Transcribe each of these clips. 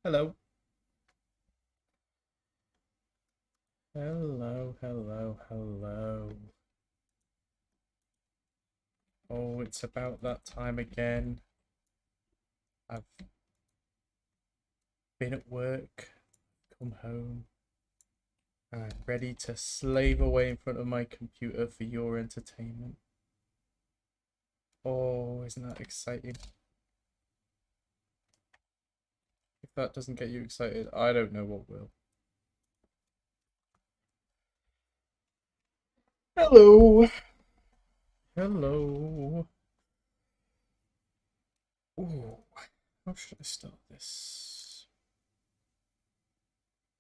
Hello. Hello, hello, hello. Oh, it's about that time again. I've been at work, come home, and I'm ready to slave away in front of my computer for your entertainment. Oh, isn't that exciting? If that doesn't get you excited, I don't know what will. Hello. Hello. Ooh, how should I start this?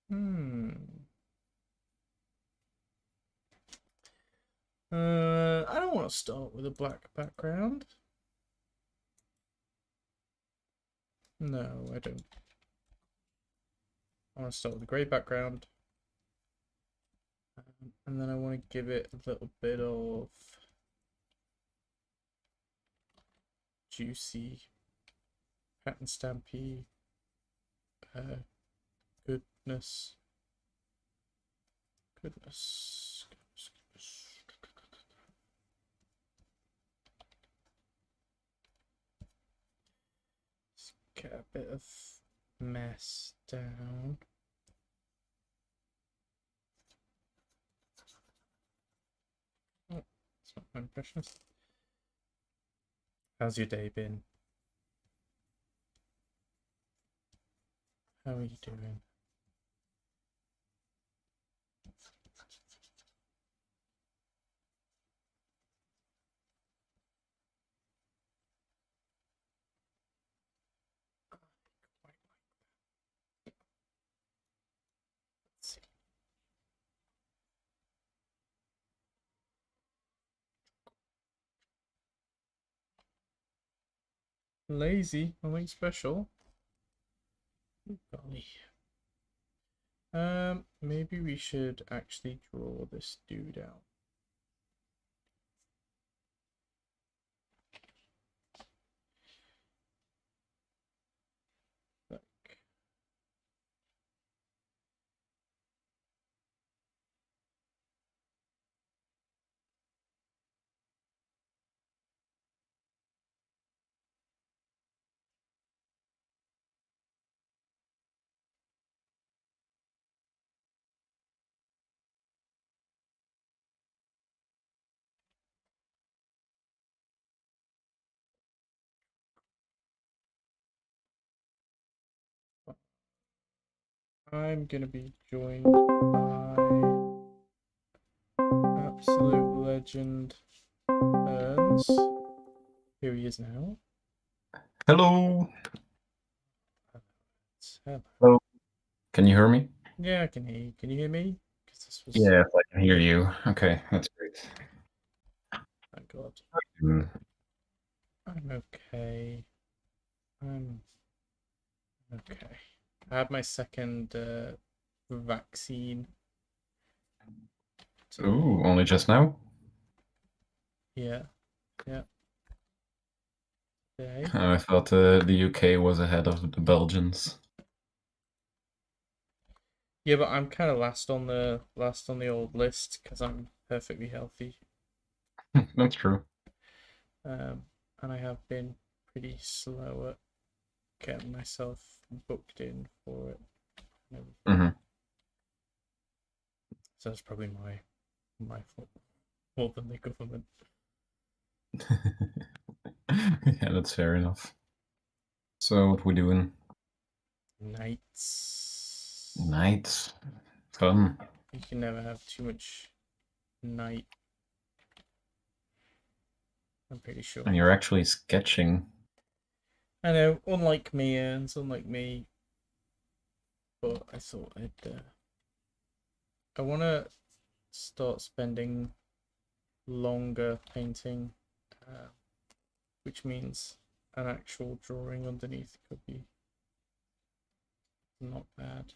I don't want to start with a black background. No, I don't. I want to start with a grey background. And then I want to give it a little bit of juicy, pattern stampy goodness. Goodness. Let's get a bit of mess down. Oh, that's not my impression. How's your day been? How are you doing? Let's see. Lazy, nothing special. Oh, golly. Maybe we should actually draw this dude out. Like, I'm gonna be joined by absolute legend Burns. Here he is now. Hello. Hello. Hello. Can you hear me? Yeah, I can hear you. Can you hear me? Because this was. Yes, I can hear you. Okay, that's great. Thank God. Mm. I'm okay. I'm okay. I had my second vaccine today. Ooh, only just now? Yeah. Yeah. Today. I thought the UK was ahead of the Belgians. Yeah, but I'm kind of last on the old list because I'm perfectly healthy. That's true. And I have been pretty slow at getting myself booked in for it and everything. Hmm. So that's probably my fault more than the government. Yeah, that's fair enough. So what we doing? Nights. Nights. Fun. You can never have too much night. I'm pretty sure. And you're actually sketching. I know, unlike me, Ernst, unlike me. But I thought I want to start spending longer painting, uh, which means an actual drawing underneath could be not bad.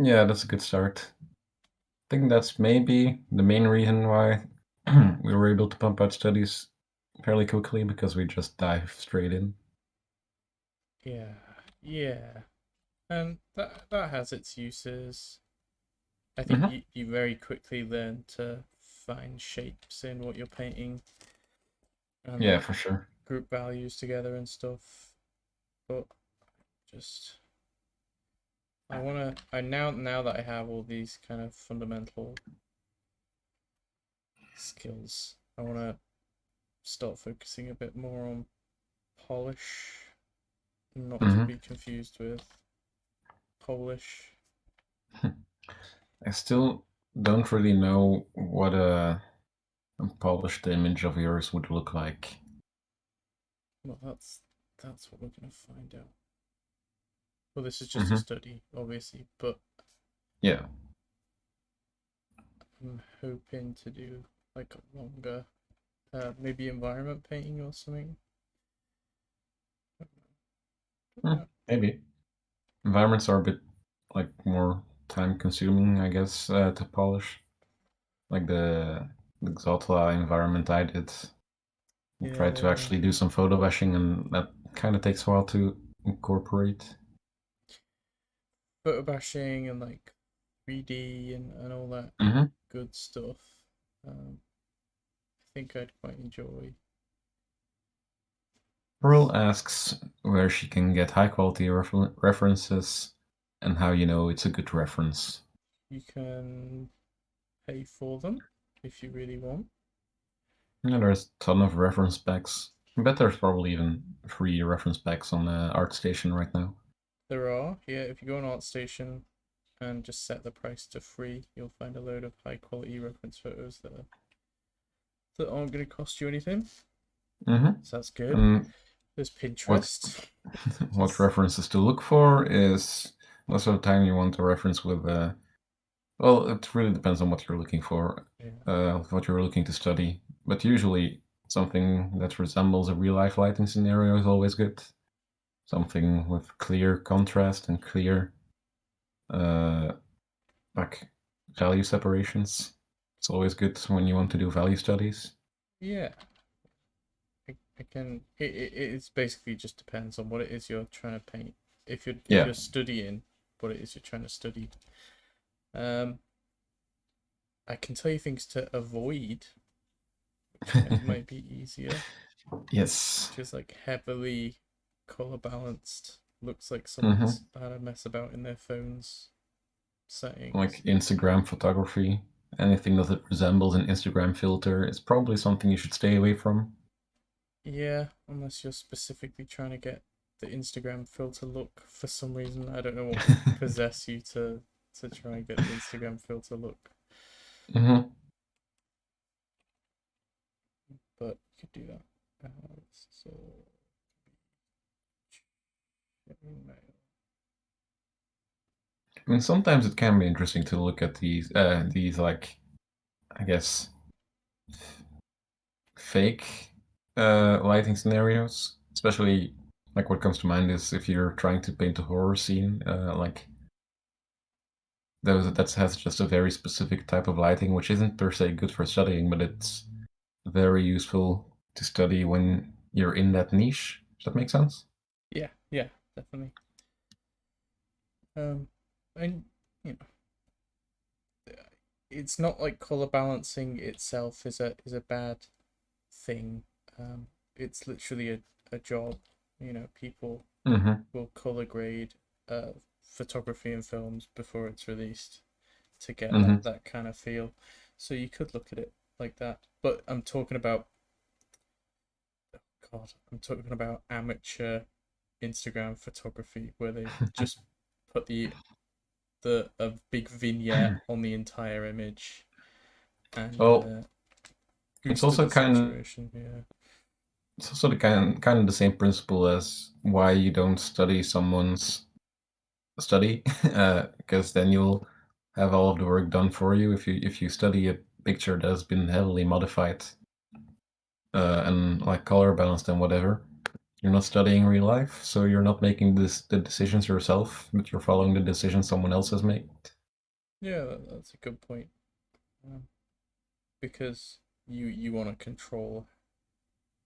Yeah, that's a good start. I think that's maybe the main reason why we were able to pump out studies fairly quickly, because we just dive straight in. Yeah, yeah. And that has its uses. I think Hmm. you very quickly learn to find shapes in what you're painting and Yeah, like for sure. group values together and stuff. But just I now that I have all these kind of fundamental skills, I wanna start focusing a bit more on polish, not to Hmm. be confused with Polish. I still don't really know what a polished image of yours would look like. Well, that's what we're gonna find out. Well, this is just a Hmm. study, obviously, but Yeah. I'm hoping to do like a longer, maybe environment painting or something. Hmm, maybe. Environments are a bit like more time consuming, I guess, to polish. Like the Xotla environment I did. I tried to Yeah, actually do some photo bashing, and that kind of takes a while to incorporate. photo bashing and like 3D and all that Hmm. good stuff. I think I'd quite enjoy. Pearl asks where she can get high quality references and how you know it's a good reference. You can pay for them if you really want. Yeah, there's a ton of reference packs. I bet there's probably even free reference packs on ArtStation right now. There are, yeah, if you go on ArtStation and just set the price to free, you'll find a load of high quality reference photos that aren't going to cost you anything. Hmm. So that's good. And There's what Pinterest. what Just references to look for is most of the time you want a reference with well, it really depends on what you're looking for, yeah, what you're looking to study. But usually something that resembles a real life lighting scenario is always good. Something with clear contrast and clear uh, like value separations. It's always good when you want to do value studies. yeah. I can. It's basically just depends on what it is you're trying to paint. If Yeah. you're studying what it is you're trying to study, um, I can tell you things to avoid, which might be easier. Yes. Which is like heavily color balanced. Looks like Hmm. someone's had a mess about in their phone's settings. Like Instagram photography, anything that it resembles an Instagram filter is probably something you should stay away from. Yeah, unless you're specifically trying to get the Instagram filter look for some reason. I don't know what would possess you to try and get the Instagram filter look, Hmm. but you could do that. So I mean, sometimes it can be interesting to look at these like, I guess, fake lighting scenarios. Especially, like what comes to mind is if you're trying to paint a horror scene, like those that has just a very specific type of lighting, which isn't per se good for studying, but it's very useful to study when you're in that niche. Does that make sense? yeah, yeah, definitely. And you know, it's not like color balancing itself is a bad thing. It's literally a job. You know, people Hmm. will color grade photography and films before it's released to get Hmm. that kind of feel. So you could look at it like that. But I'm talking about God, I'm talking about amateur Instagram photography where they've just put the a big vignette on the entire image and Well, it's boosted also the kind saturation. Yeah. it's also the kind of the same principle as why you don't study someone's study, because then you'll have all of the work done for you. If you study a picture that has been heavily modified and like color balanced and whatever, you're not studying real life, so you're not making the decisions yourself, but you're following the decisions someone else has made. Yeah, that's a good point. Um, because you want to control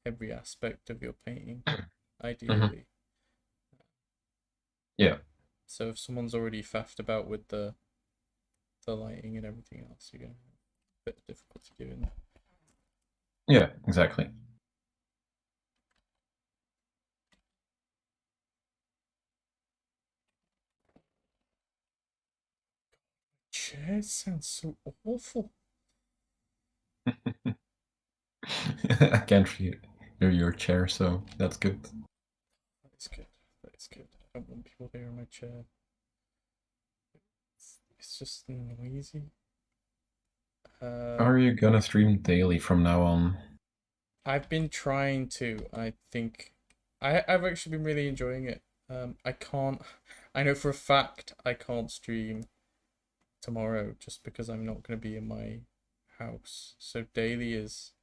every aspect of your painting, Hmm. ideally. Yeah. So if someone's already faffed about with the lighting and everything else, you're gonna have a bit of difficulty doing that. Yeah, exactly. Chair sounds so awful. I can't hear your chair, so that's good. That is good. That is good. I don't want people hearing my chair. It's just noisy. Are you gonna stream daily from now on? I've been trying to. I think I've actually been really enjoying it. I can't. I know for a fact I can't stream tomorrow just because I'm not going to be in my house. So daily is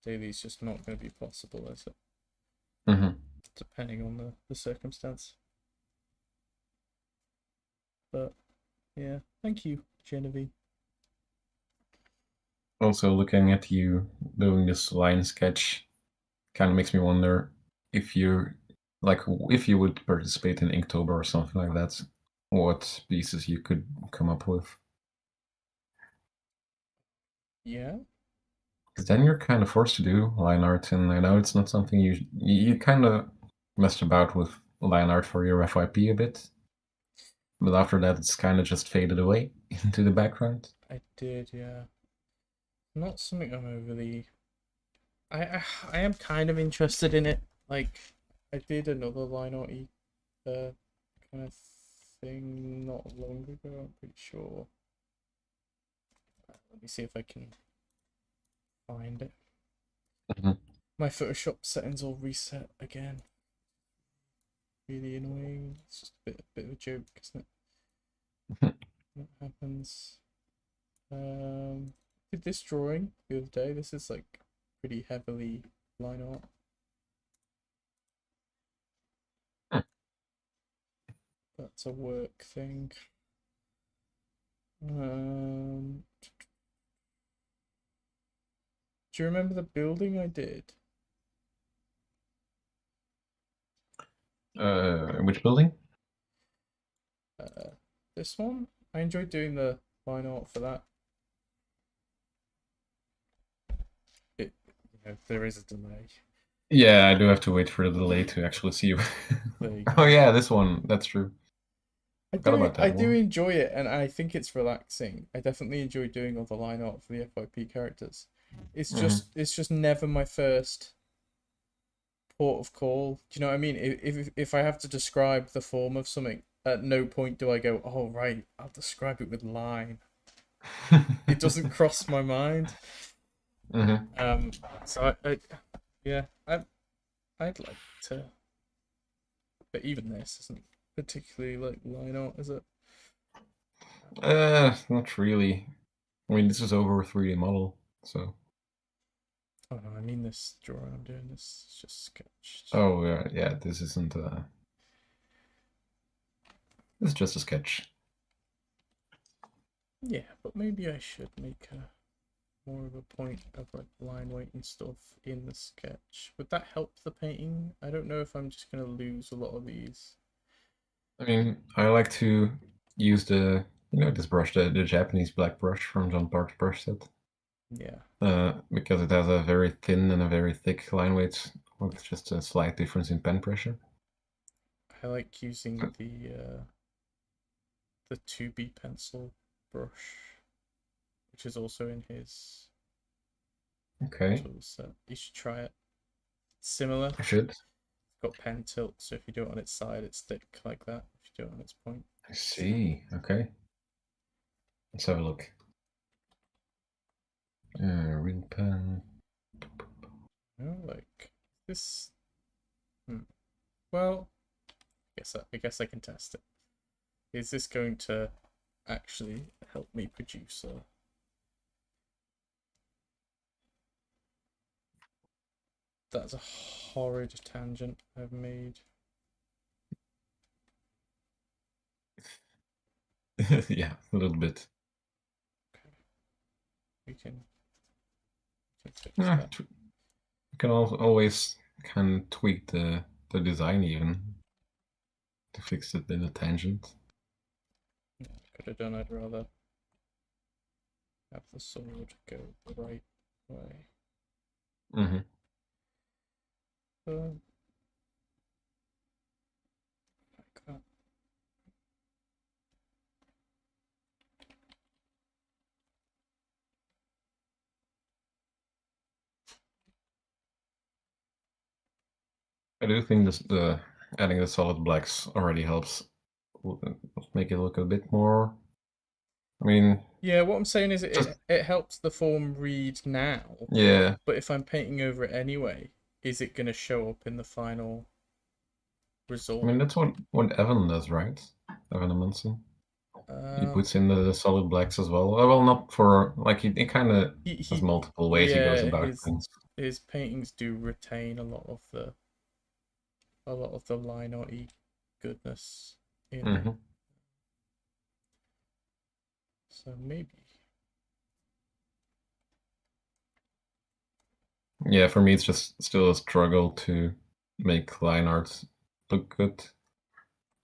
just not going to be possible, is it? Mm-hmm. Depending on the circumstance. But yeah, thank you, Genevieve. Also, looking at you doing this line sketch kind of makes me wonder if you like if you would participate in Inktober or something like that, what pieces you could come up with. Yeah, Because then you're kind of forced to do line art, and I know it's not something you kind of messed about with line art for your FYP a bit, but after that it's kind of just faded away into the background. I did. Yeah, not something I'm overly. I am kind of interested in it. Like, I did another line arty kind of thing not long ago. I'm pretty sure. Let me see if I can find it. Mhm. My Photoshop settings all reset again. Really annoying. It's just a bit of a joke, isn't it? What happens? Did this drawing the other day. This is like pretty heavily line art. That's a work thing. Do you remember the building I did? Which building? Uh, this one. I enjoyed doing the line art for that. There is a delay. Yeah, I do have to wait for the delay to actually see you. There you Oh go. yeah, this one. That's true. Forgot about I that do one. enjoy it, and I think it's relaxing. I definitely enjoy doing all the line art for the FYP characters. Hmm. It's just never my first port of call. Do you know what I mean? If I have to describe the form of something, at no point do I go, "Oh right, I'll describe it with line." It doesn't cross my mind. Hmm. Um, so yeah, I'd like to, but even this isn't particularly like line art, is it? Not really. I mean, this is over a 3D model, so. Oh no, I mean this drawing I'm doing. This is just sketched. Oh yeah, yeah. This isn't. This is just a sketch. Yeah, but maybe I should make a more of a point of like line weight and stuff in the sketch. Would that help the painting? I don't know if I'm just gonna lose a lot of these. I mean, I like to use this brush, the Japanese black brush from John Park's brush set, Yeah, because it has a very thin and a very thick line weight with just a slight difference in pen pressure. I like using the 2B pencil brush, which is also in his Okay, tool set. You should try it. Similar. I should. It's got pen tilt, so if you do it on its side, it's thick like that. If you do it on its point, I see. Okay, let's have a look. Ring pen. like this. Hmm. Well, I guess I can test it. Is this going to actually help me produce a? That's a horrid tangent I've made. Yeah, a little bit. Okay, we can fix Yeah, that. you can always can tweak the design even. to fix it in a tangent. Yeah, could have done. I'd rather have the sword go the right way. Mm-hmm. Like that. I do think this the adding the solid blacks already helps make it look a bit more. I mean, Yeah, what I'm saying is just it helps the form read now, yeah. but if I'm painting over it anyway, is it going to show up in the final I result? mean, that's what Evan does, right? Evan Amundsen. He Um, puts in the solid blacks as well. Well, not for like he kind of has he multiple ways he goes yeah, about things. his paintings do retain a lot of the line arty goodness in it. Hmm. So maybe. Yeah, for me, it's just still a struggle to make line art look good.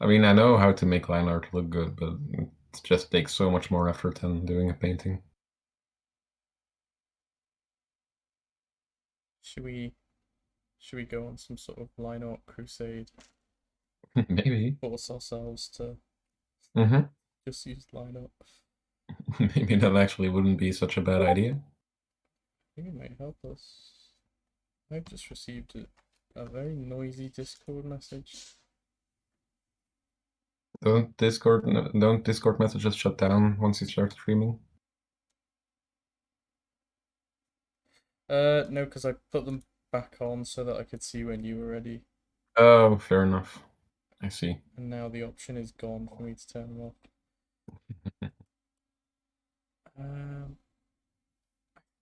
I mean, I know how to make line art look good, but it just takes so much more effort than doing a painting. Should we go on some sort of line art crusade? Maybe. Force ourselves to Hmm. just use line art. Maybe that actually wouldn't be such a bad idea. I think it might help us. I've just received a very noisy Discord message. Don't Discord messages shut down once you start streaming? No, because I put them back on so that I could see when you were ready, Oh, fair enough. I see. and now the option is gone for me to turn them off. I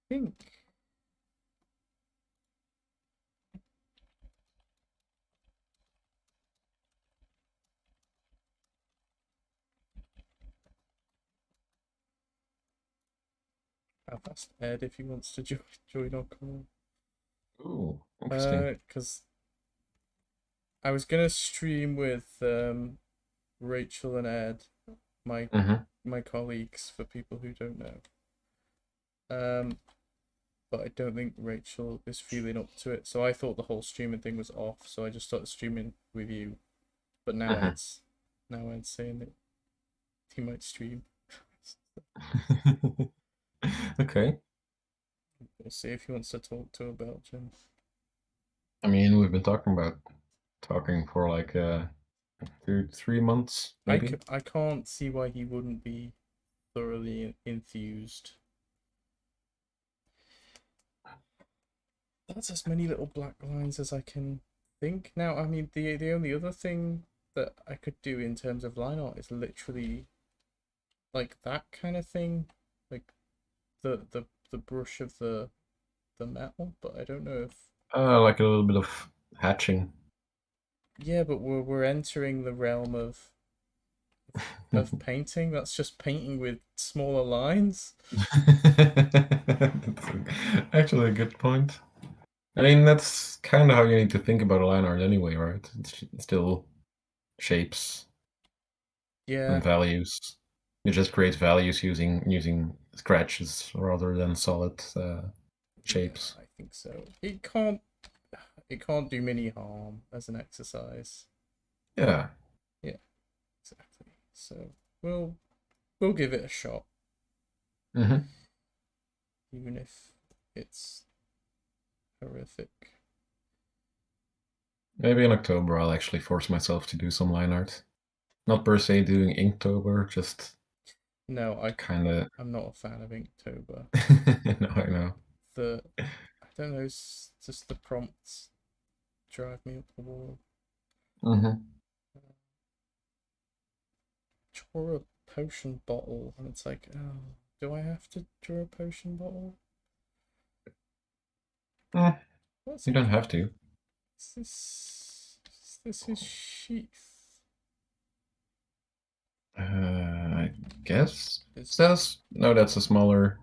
think I've asked Ed if he wants to join our call. Ooh, interesting. Because I was gonna stream with Rachel and Ed, my Hmm. my colleagues, for people who don't know. But I don't think Rachel is feeling up to it. So I thought the whole streaming thing was off. So I just started streaming with you. But now Ed's saying that he might stream. Okay. We'll see if he wants to talk to about Belgium. I mean, we've been talking for like 2, 3 months, maybe. I can't see why he wouldn't be thoroughly enthused. That's as many little black lines as I can think. Now, I mean, the only other thing that I could do in terms of line art is literally like that kind of thing, like the brush of the metal. But I don't know if Like a little bit of hatching. yeah, but we're entering the realm of painting. That's just painting with smaller lines. That's actually a good point. I mean, that's kind of how you need to think about a line art anyway, right? It's still shapes Yeah, and values. You just create values using scratches rather than solid yeah, shapes. I think so. It can't do many harm as an exercise. Yeah. Yeah, exactly. So we'll give it a shot, Hmm. even if it's horrific. Maybe in October I'll actually force myself to do some line art. Not per se doing Inktober, just No, kind of. I'm not a fan of Inktober. No, I know. I don't know, it's just the prompts drive me up the wall. Hmm. Draw a potion bottle, and it's like, oh, do I have to draw a potion bottle? What's You he? don't have to. Is this? Is this his sheath? I guess. Is Is that no, that's a smaller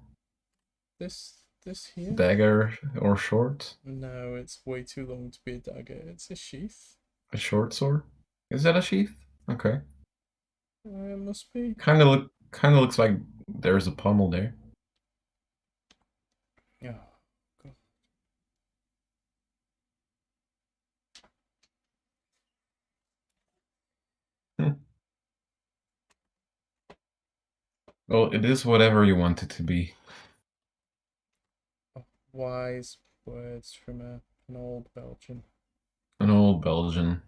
this here? dagger or short. No, it's way too long to be a dagger. It's a sheath. A short sword. Is that a sheath? Okay. It must be. Kind of looks like there's a pommel there. Yeah. God. Hmm. Well, it is whatever you want it to be. Wise words from an old Belgian. An old Belgian.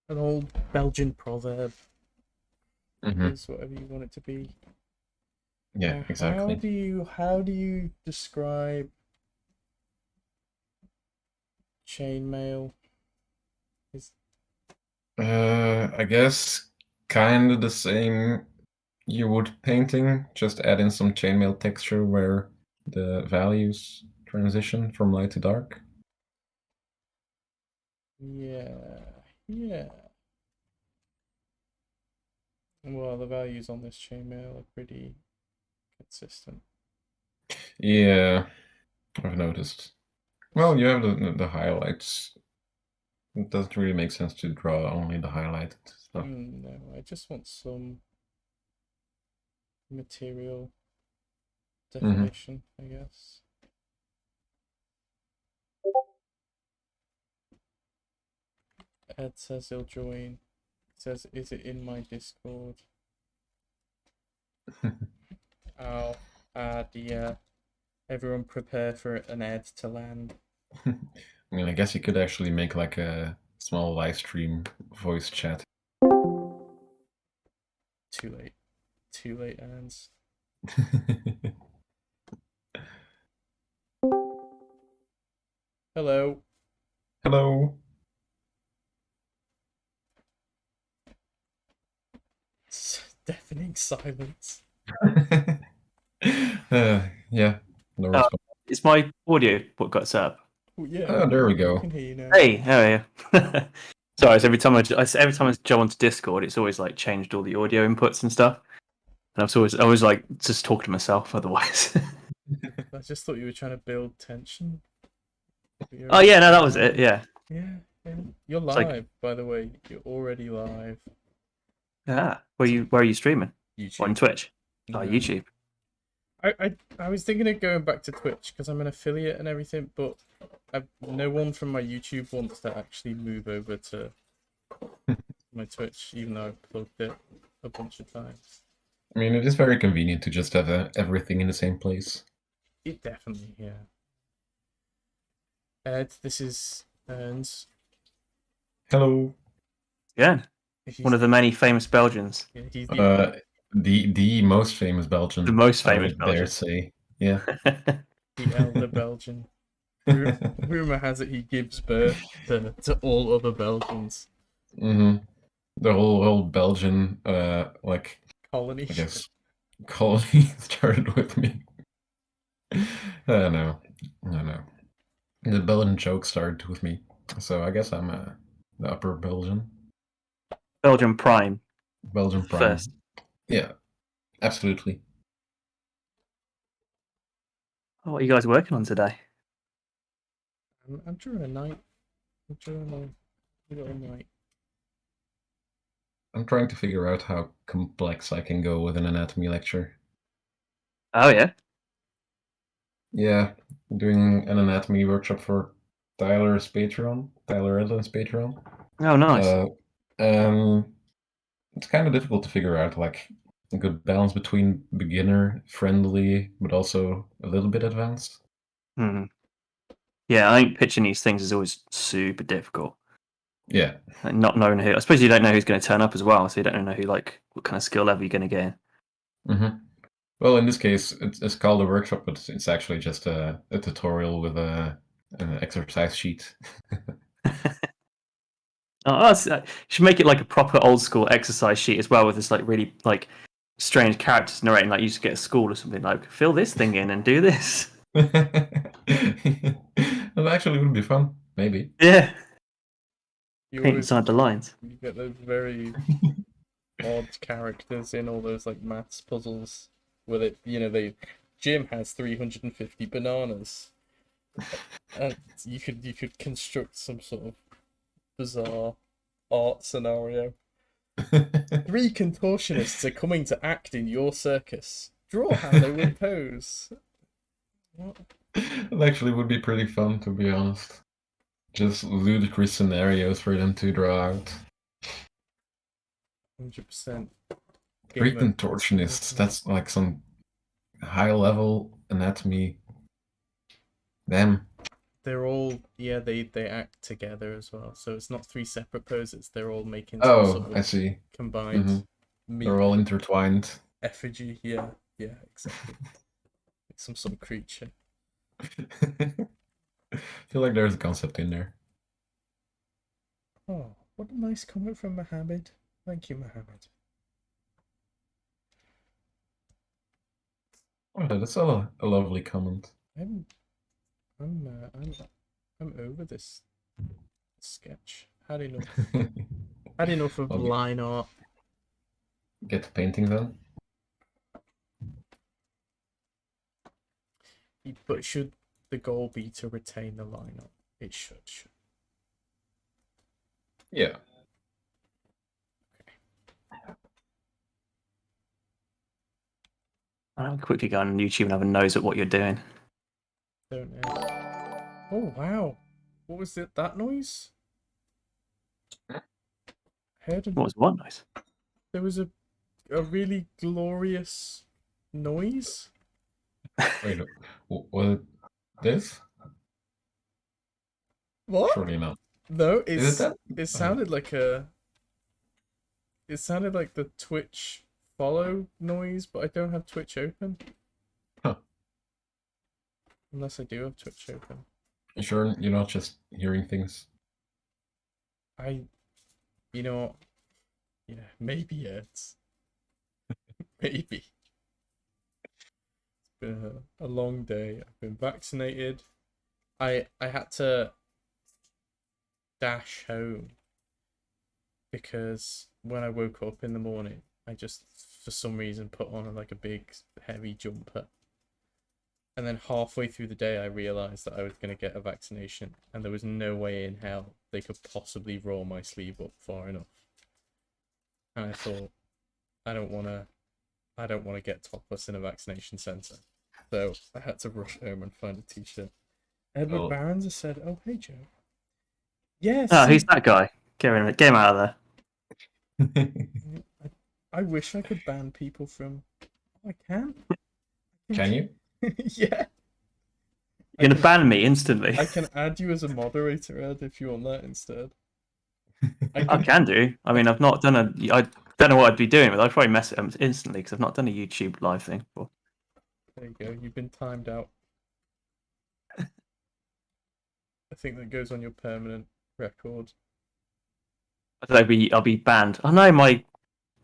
An old Belgian proverb. It Hmm. is whatever you want it to be. Yeah, How exactly. do you describe chainmail? Is I guess kind of the same you would painting, just add in some chainmail texture where the values transition from light to dark. yeah, yeah. Well, the values on this chainmail are pretty consistent. Yeah, I've noticed. Well, So, you have the highlights. It doesn't really make sense to draw only the highlighted stuff. no, I just want some material Hmm. definition, I guess. Ed says he'll join. He says, is it in my Discord? Oh, dear. Everyone prepare for an Ed to land. I mean, I guess you could actually make like a small live stream voice chat. Too late. Too late, Ernst. Hello. Hello. Deafening silence. Yeah, no Oh, response. it's my audio what got set up. Oh, yeah. Oh, there we I go. can hear you now. Hey, how are you? Sorry, so every time I jump onto Discord, it's always like changed all the audio inputs and stuff, and I was like just talking to myself otherwise. I just thought you were trying to build tension. Oh yeah, no, that was it. Yeah, Yeah, yeah. You're it's like live, by the way. You're already live. where are you streaming? On YouTube. Twitch? Oh, No. YouTube. I was thinking of going back to Twitch because I'm an affiliate and everything, but no one from my YouTube wants to actually move over to my Twitch, even though I've plugged it a bunch of times. I mean, it is very convenient to just have everything in the same place. It definitely, yeah. Ed, this is Ernst. Hello. Yeah, He's one of the many famous Belgians, he's The most famous Belgian, the most I famous would dare Belgian. say. Yeah. the elder Belgian. Rumor has it he gives birth to all other Belgians. Hmm. The whole Belgian, like, Colony. I guess, colony started with me. No, no. The Belgian joke started with me, so I guess I'm the upper Belgian. Belgian Prime Belgian is the Prime. first. Yeah, absolutely. Oh, what are you guys working on today? I'm drawing a knight. I'm drawing a little knight. I'm trying to figure out how complex I can go with an anatomy lecture. Oh yeah. Yeah, I'm doing an anatomy workshop for Tyler's Patreon, Tyler Edlin's Patreon. Oh nice. And it's kind of difficult to figure out like a good balance between beginner friendly but also a little bit advanced. Hmm. Yeah, I think pitching these things is always super difficult. Yeah. Like not knowing who, I suppose you don't know who's going to turn up as well, so you don't know who, like, what kind of skill level you're going to get in. Hmm. Well, in this case, it's called a workshop, but it's actually just a tutorial with an exercise sheet. You should make it like a proper old school exercise sheet as well, with this like really like strange characters narrating, like you used to get at school or something. Like fill this thing in and do this. That actually would be fun, maybe. Yeah, You paint always inside the lines. you get those very odd characters in all those like maths puzzles where Jim has 350 bananas. And you could construct some sort of bizarre art scenario. 3 contortionists are coming to act in your circus. Draw how they would pose. What? It actually would be pretty fun, to be honest. Just ludicrous scenarios for them to draw out. 100% Three game of contortionists, that's like some high level anatomy. Them. they're all they act together as well. So it's not 3 separate poses. They're all making some Oh, sort I of see. combined They're all intertwined. effigy. Yeah, exactly. Like some sort of creature. I feel like there's a concept in there. Oh, what a nice comment from Mohammed. Thank you, Mohammed. Oh, that's a lovely comment. I'm I'm I'm over this sketch. Had enough. Had enough of Well, line art. get to painting then. But should the goal be to retain the line art? It should. Yeah. I'll quickly go on YouTube and have a nose at what you're doing. Don't know. Oh wow. What was it? That noise? Heard What was what noise? there was a really glorious noise. Wait, what? This? What? Surely not. No, Is it that? it sounded like a. It sounded like the Twitch follow noise, but I don't have Twitch open. Huh. Unless I do have Twitch open. You sure you're not just hearing things? You know what? Yeah, maybe it's maybe. It's been a long day. I've been vaccinated. I had to dash home because when I woke up in the morning, I just for some reason put on like a big heavy jumper. And then halfway through the day, I realized that I was going to get a vaccination, and there was no way in hell they could possibly roll my sleeve up far enough. And I thought, I don't want to get topless in a vaccination center, so I had to rush home and find a t-shirt. Edward Well, Barons has said, "Oh hey Joe, yes, Oh, who's that guy? Get him out of there. I wish I could ban people from. Oh, I can. Can you? Yeah. You're gonna ban me instantly. I can add you as a moderator, Ed, if you want that instead. I can do. I mean, I've not done a. I don't know what I'd be doing, but I'd probably mess it up instantly because I've not done a YouTube live thing before. There you go. You've been timed out. I think that goes on your permanent record. I'll be banned. Oh no, my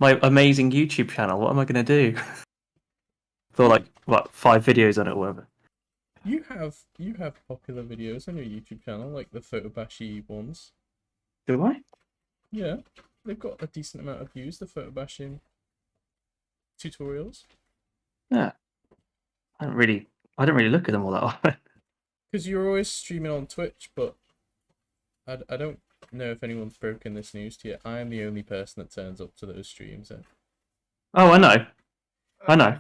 amazing YouTube channel. What am I gonna do? For like what 5 videos on it or whatever. You have popular videos on your YouTube channel, like the Photobashi ones. Do I? Yeah, they've got a decent amount of views. The photobashing tutorials. Yeah. I don't really look at them all that often. Because you're always streaming on Twitch, but I don't know if anyone's broken this news to you. I am the only person that turns up to those streams. Oh, I know. I know.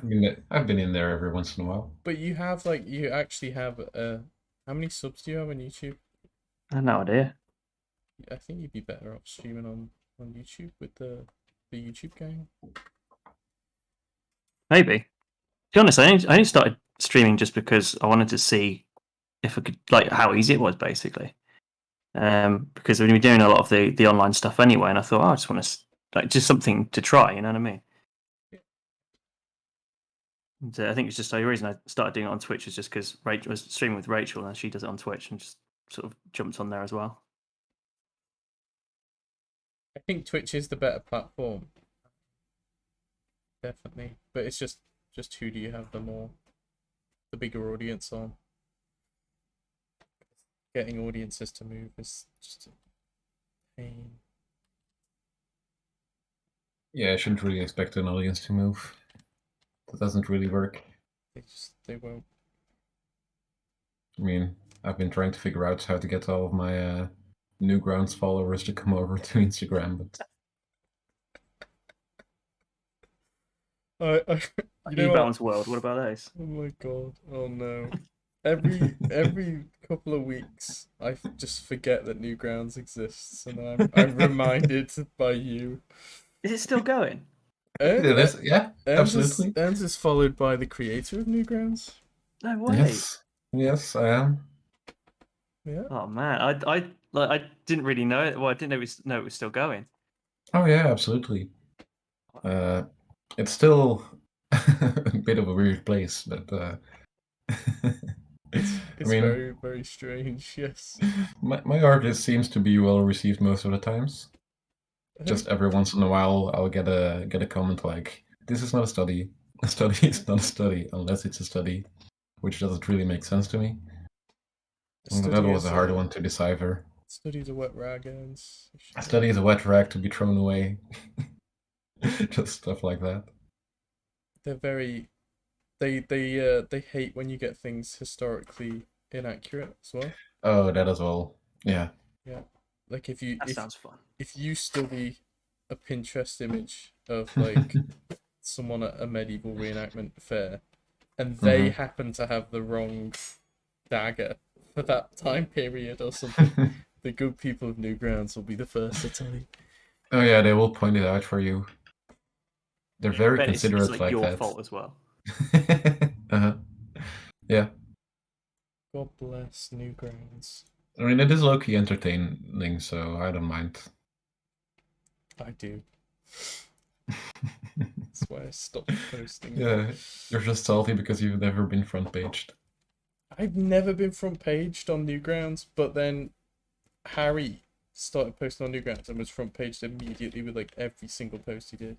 I've been in there every once in a while. But you actually have how many subs do you have on YouTube? I have no idea. I think you'd be better off streaming on YouTube with the YouTube gang. Maybe. To be honest, I only started streaming just because I wanted to see if I could, like, how easy it was, basically. Because we've been doing a lot of the online stuff anyway, and I thought, I just want to, like, just something to try, you know what I mean? Yeah. And, I think it's just the reason I started doing it on Twitch was just because Rachel was streaming with Rachel, and she does it on Twitch, and just sort of jumped on there as well. I think Twitch is the better platform. Definitely. But it's just who do you have the bigger audience on? Getting audiences to move is just a pain. Yeah, I shouldn't really expect an audience to move. That doesn't really work. They won't. I mean, I've been trying to figure out how to get all of my Newgrounds followers to come over to Instagram, but You know what? E-Bounds World. What about those? Oh my god. Oh no. Every couple of weeks, just forget that Newgrounds exists, and I'm reminded by you. Is it still going? And It is, yeah, absolutely. Ernst is followed by the creator of Newgrounds. No way. Yes, yes, I am. Yeah. Oh man, I didn't really know it. Well, I didn't know it was still going. Oh yeah, absolutely. Uh, it's still a bit of a weird place, but I It's mean, very very strange. Yes. my artist seems to be well received most of the times. Uh, Just every once in a while, I'll get a comment like, "This is not a study. A study is not a study unless it's a study," which doesn't really make sense to me. And that study was a is hard one to decipher. study's a wet rag, and A study is a wet rag to be thrown away. Just stuff like that. they're very they hate when you get things historically inaccurate as well. Oh, that as well. Yeah. Yeah. Like That sounds fun. if you study a Pinterest image of like someone at a medieval reenactment fair and they Mhm. happen to have the wrong dagger for that time period or something, the good people of Newgrounds will be the first to tell you. Oh yeah, they will point it out for you. They're I very bet it's considerate like like your that. fault as well. Uh-huh. Yeah. God bless Newgrounds. I mean, it is low-key entertaining, so I don't mind. I do. That's why I stopped posting. Yeah, you're just salty because you've never been front-paged. I've never been front paged on Newgrounds, but then Harry started posting on Newgrounds and was front paged immediately with like every single post he did.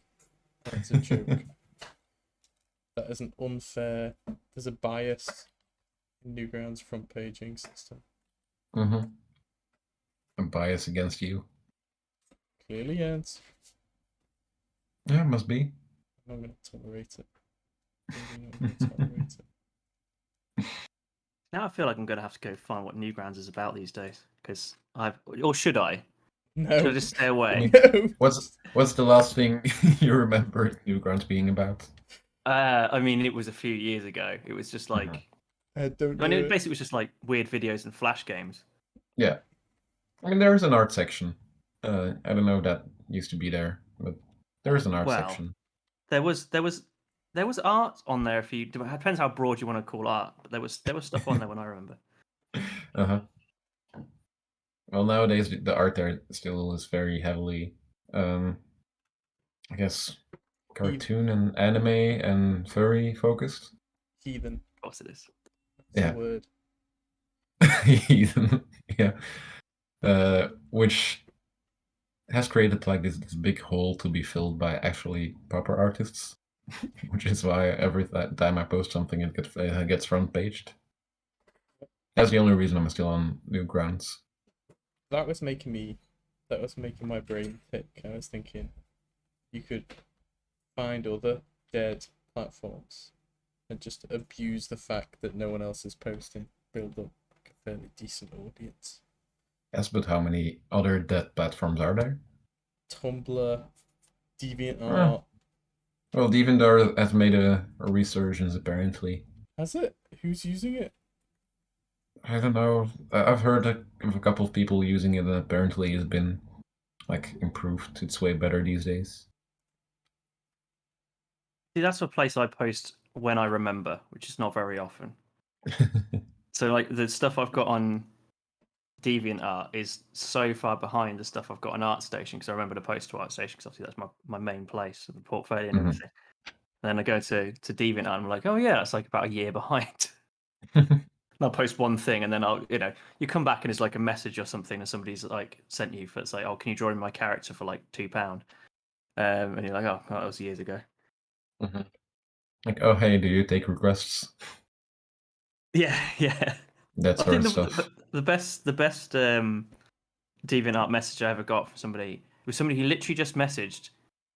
That's a joke. That is an unfair. There's a bias in Newgrounds front paging system. Mm-hmm. I'm biased against you. Clearly, ends. Yeah, must be. I'm not going to tolerate it. Clearly not going to tolerate it. Now I feel like I'm going to have to go find what Newgrounds is about these days because or should I? No. Should I just stay away? No. What's the last thing you remember Newgrounds being about? I mean, it was a few years ago. It was just like, I don't I mean, do it it. basically was just like weird videos and flash games. Yeah. I mean, there is an art section. I don't know if that used to be there, but there is an art Well, section. there was art on there. If you it depends how broad you want to call art, but there was stuff on there when I remember. Uh-huh. Well, nowadays the art there still is very heavily, I guess, cartoon and anime and furry focused. Heathen. Of course, it is. That's Yeah. the word. Heathen, yeah. Which has created like this big hole to be filled by actually proper artists, which is why every time I post something, it gets front paged. That's the only reason I'm still on Newgrounds. That was making my brain tick. I was thinking you could find other dead platforms and just abuse the fact that no one else is posting, build up like a fairly decent audience. Yes, but how many other dead platforms are there? Tumblr, DeviantArt. Ah, well, DeviantArt has made a resurgence apparently. Has it? Who's using it? I don't know. I've heard of a couple of people using it, and apparently it's been like improved. It's way better these days. See, that's a place I post when I remember, which is not very often. So, like the stuff I've got on DeviantArt is so far behind the stuff I've got on ArtStation because I remember to post to ArtStation because obviously that's my main place of the portfolio and everything. Then I go to DeviantArt and I'm like, oh yeah, it's like about a year behind. And I'll post one thing and then you come back and it's like a message or something and somebody's like sent you for it's like, oh, can you draw in my character for like £2? And you're like, oh, that was years ago. Like, oh hey, do you take requests? Yeah, yeah. That I sort think of stuff. the best DeviantArt message I ever got from somebody was somebody who literally just messaged,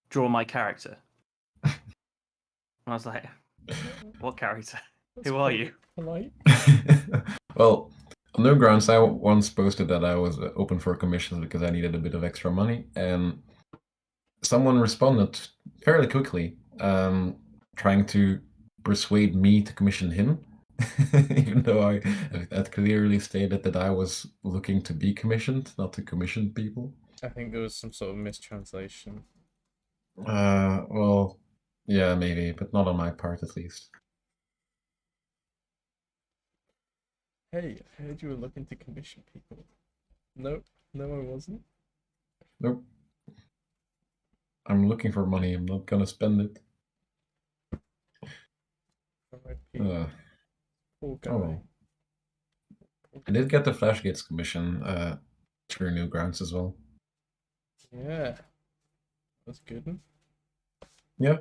"Draw my character," and I was like, "What character? That's Who are you?" Polite. Well, on Newgrounds, I once posted that I was open for commissions because I needed a bit of extra money, and someone responded fairly quickly. trying to persuade me to commission him, even though I had clearly stated that I was looking to be commissioned, not to commission people. I think there was some sort of mistranslation. Well, yeah, maybe, but not on my part at least. Hey, I heard you were looking to commission people. Nope, no, I wasn't. Nope. I'm looking for money. I'm not gonna spend it. R.I.P. Poor guy. Oh well. I did get the Flash Gates commission through Newgrounds as well. Yeah, that's good. One. Yeah,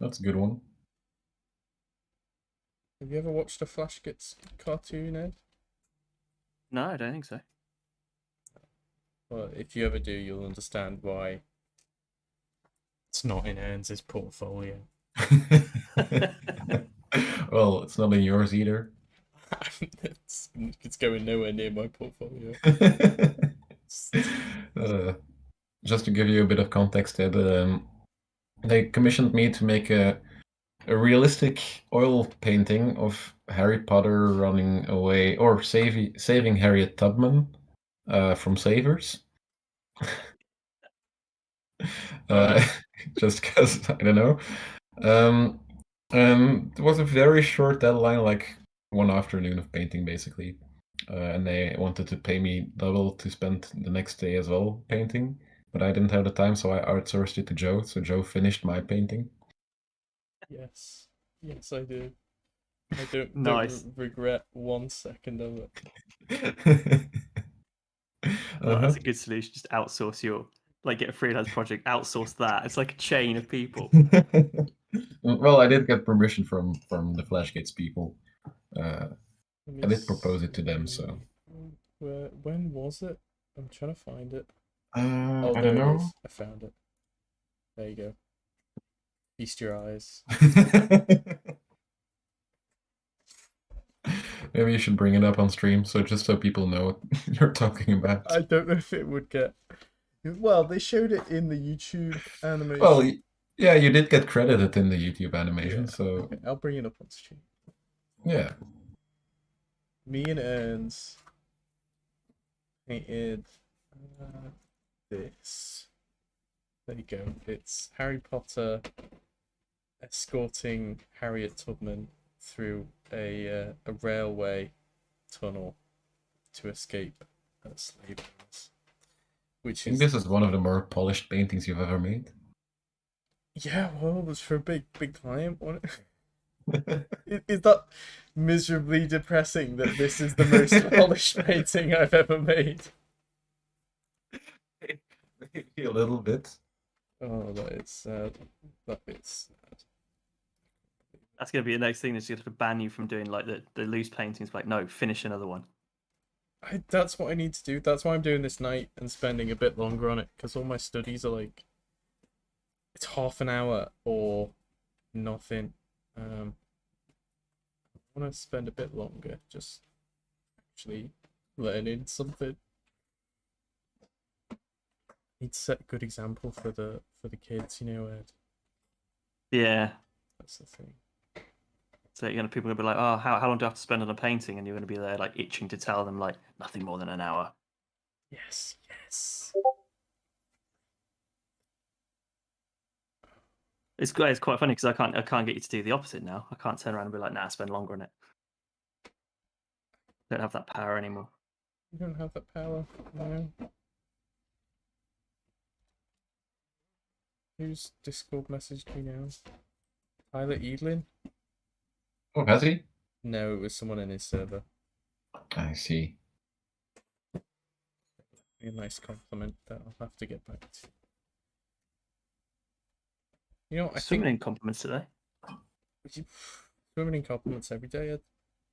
that's a good one. Have you ever watched a Flash Gets cartoon, Ed? No, I don't think so. Well, if you ever do, you'll understand why it's not in Ernst's portfolio. Well, it's not in yours either. It's going nowhere near my portfolio. Just to give you a bit of context, Ed, they commissioned me to make a realistic oil painting of Harry Potter running away or saving Harriet Tubman from Savers. Right. Just because I don't know. And it was a very short deadline, like one afternoon of painting, basically. And they wanted to pay me double to spend the next day as well painting, but I didn't have the time, so I outsourced it to Joe. So Joe finished my painting. Yes, yes, I do. I don't Nice. regret 1 second of it. Well, that's a good solution. Just outsource your, like, get a freelance project, outsource that. It's like a chain of people. Well, I did get permission from the Flashgates people. Let me I did propose it to them, see. so. When was it? I'm trying to find it. I There don't it know. is. I found it. There you go. Feast your eyes. Maybe you should bring it up on stream, so just so people know what you're talking about. I don't know if it would get. Well, they showed it in the YouTube animation. Well, yeah, you did get credited in the YouTube animation, Yeah. so Okay, I'll bring it up on stream. yeah. Me and Ernst painted this. There you go. It's Harry Potter escorting Harriet Tubman through a railway tunnel to escape slave owners. Which I think is this is one of the more polished paintings you've ever made. yeah, well, it was for a big client. Is that miserably depressing that this is the most polished painting I've ever made? Maybe a little bit. Oh, that is sad. That is sad. That's going to be the next thing that's going to ban you from doing like the loose paintings. Like, no, finish another one. That's what I need to do. That's why I'm doing this night and spending a bit longer on it, because all my studies are like, it's half an hour or nothing. I want to spend a bit longer just actually learning something. Need to set a good example for the kids, you know, Ed. Yeah. That's the thing. So you're gonna people are gonna be like, oh, how long do I have to spend on a painting? And you're gonna be there like itching to tell them like nothing more than an hour. Yes, yes. It's quite funny because I can't get you to do the opposite now. I can't turn around and be like, nah, spend longer on it. Don't have that power anymore. You don't have that power, no. Who's Discord messaged me now? Tyler Edlin? Oh, has he? No, it was someone in his server. I see. A nice compliment that I'll have to get back to. You know, I Swimming think in compliments today. swimming in compliments every day. Ed.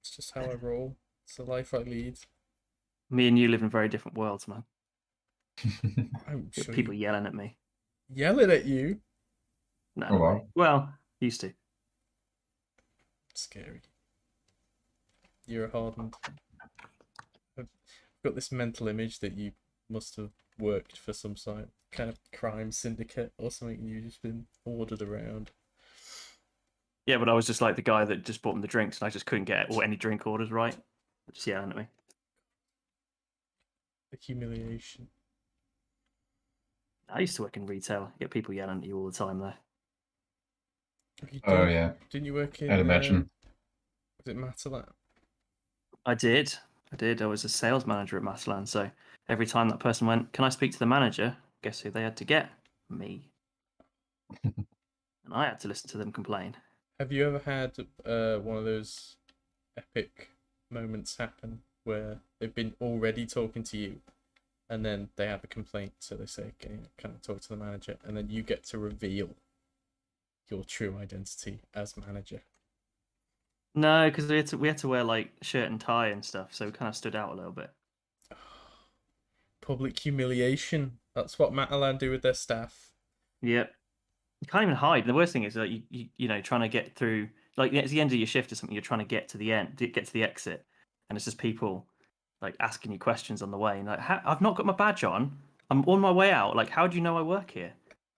It's just how I roll. It's the life I lead. Me and you live in very different worlds, man. I'm sure People yelling at me. Yelling at you. No, Oh, wow. way. Well, used to. Scary. You're hardened. I've got this mental image that you must have worked for some kind of crime syndicate or something. And you've just been ordered around. Yeah, but I was just like the guy that just bought them the drinks, and I just couldn't get any drink orders right. Just yelling at me. The humiliation. I used to work in retail. You get people yelling at you all the time there. You Oh did? yeah, Didn't you work I'd in? imagine. Was it Matalan? I did. I did. I was a sales manager at Matalan, so every time that person went, "Can I speak to the manager?" Guess who they had to get? Me. And I had to listen to them complain. Have you ever had one of those epic moments happen where they've been already talking to you, and then they have a complaint, so they say, "Can I talk to the manager?" And then you get to reveal your true identity as manager. No, because we had to wear like shirt and tie and stuff, so we kind of stood out a little bit. Public humiliation. That's what Matalan do with their staff. Yep. You can't even hide. The worst thing is that you trying to get through, like it's the end of your shift or something. You're trying to get to the end, get to the exit, and it's just people like asking you questions on the way. And like, I've not got my badge on. I'm on my way out. Like, how do you know I work here?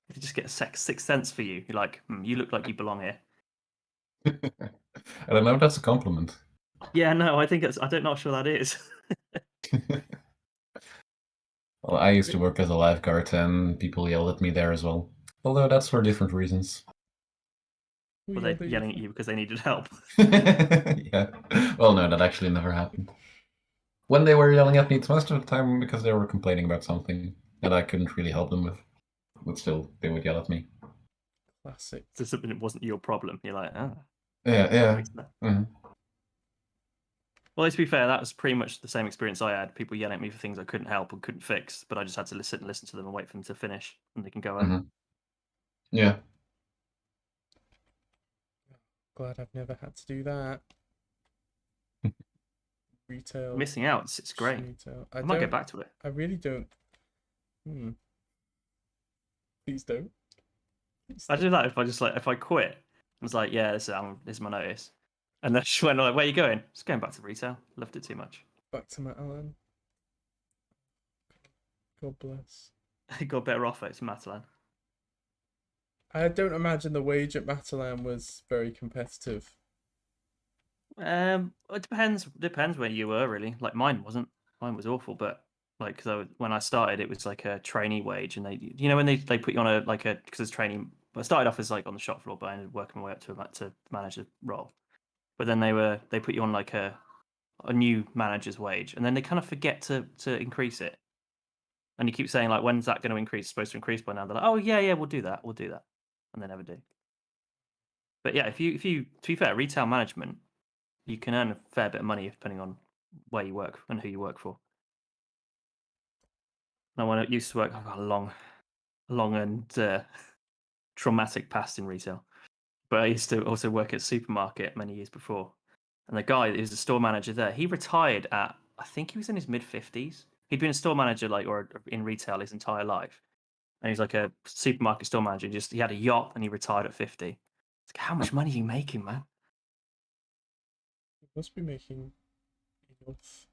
If you just get a sixth sense for you, you're like, you look like you belong here. I don't know if that's a compliment. Yeah, no, I think it's. I don't not sure that is. Well, I used to work as a lifeguard, and people yelled at me there as well. Although that's for different reasons. Who Were they yelled at yelling you at you because they needed help? Yeah. Well, no, that actually never happened. When they were yelling at me, it's most of the time because they were complaining about something that I couldn't really help them with. But still, they would yell at me. Classic. So something that wasn't your problem. You're like, oh, Yeah, yeah. makes sense. Mhm. Well, to be fair, that was pretty much the same experience I had. People yelling at me for things I couldn't help and couldn't fix, but I just had to listen to them and wait for them to finish, and they can go home. Mhm. Yeah. Glad I've never had to do that. Retail. Missing out, it's great. Retail. I might get back to it. I really don't. Please don't. Please I don't. do that if I quit. I was like, yeah, this is my notice, and then she went like, where are you going? Just going back to retail. Loved it too much. Back to Matalan. God bless. It got better offer to Matalan. I don't imagine the wage at Matalan was very competitive. It depends where you were really. Like mine wasn't. Mine was awful, but like because when I started, it was like a trainee wage, and when they put you on because it's training. I started off as like on the shop floor, but I ended up working my way up to manager role. But then they put you on like a new manager's wage, and then they kind of forget to increase it. And you keep saying like, when's that going to increase? It's supposed to increase by now. They're like, oh yeah, we'll do that, and they never do. But yeah, if you to be fair, retail management, you can earn a fair bit of money depending on where you work and who you work for. Now, when I used to work, I've got a long and traumatic past in retail. But I used to also work at a supermarket many years before. And the guy who was the store manager there, he retired at, I think he was in his mid-50s. He'd been a store manager or in retail his entire life. And he's like a supermarket store manager. He had a yacht and he retired at 50. It's like, how much money are you making, man? You must be making enough.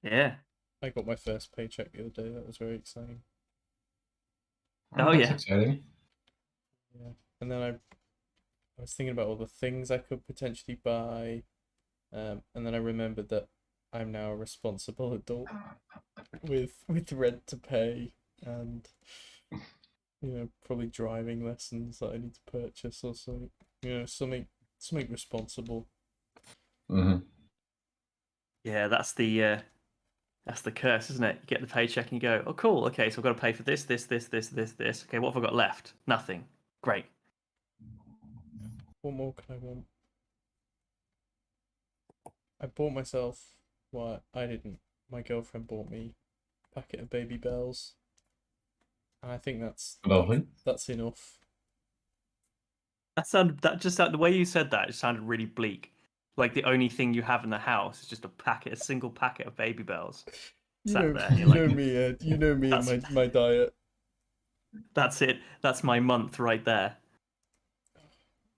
Yeah. I got my first paycheck the other day. That was very exciting. Oh, That's yeah. exciting. Yeah. And then I was thinking about all the things I could potentially buy. And then I remembered that I'm now a responsible adult with rent to pay and probably driving lessons that I need to purchase or something. Something responsible. Hmm. Yeah, that's the curse, isn't it? You get the paycheck and you go, oh, cool. Okay, so I've got to pay for this, this, this, this, this, this. Okay, what have I got left? Nothing. Great. What more can I want? I bought myself. Well, I didn't. My girlfriend bought me a packet of Baby Bells, and I think Lovely. that's enough. The way you said that, it sounded really bleak. Like the only thing you have in the house is just a single packet of Baby Bells sat there. And You you're know like, me, Ed. You know me and that's my diet. that's it. That's my month right there.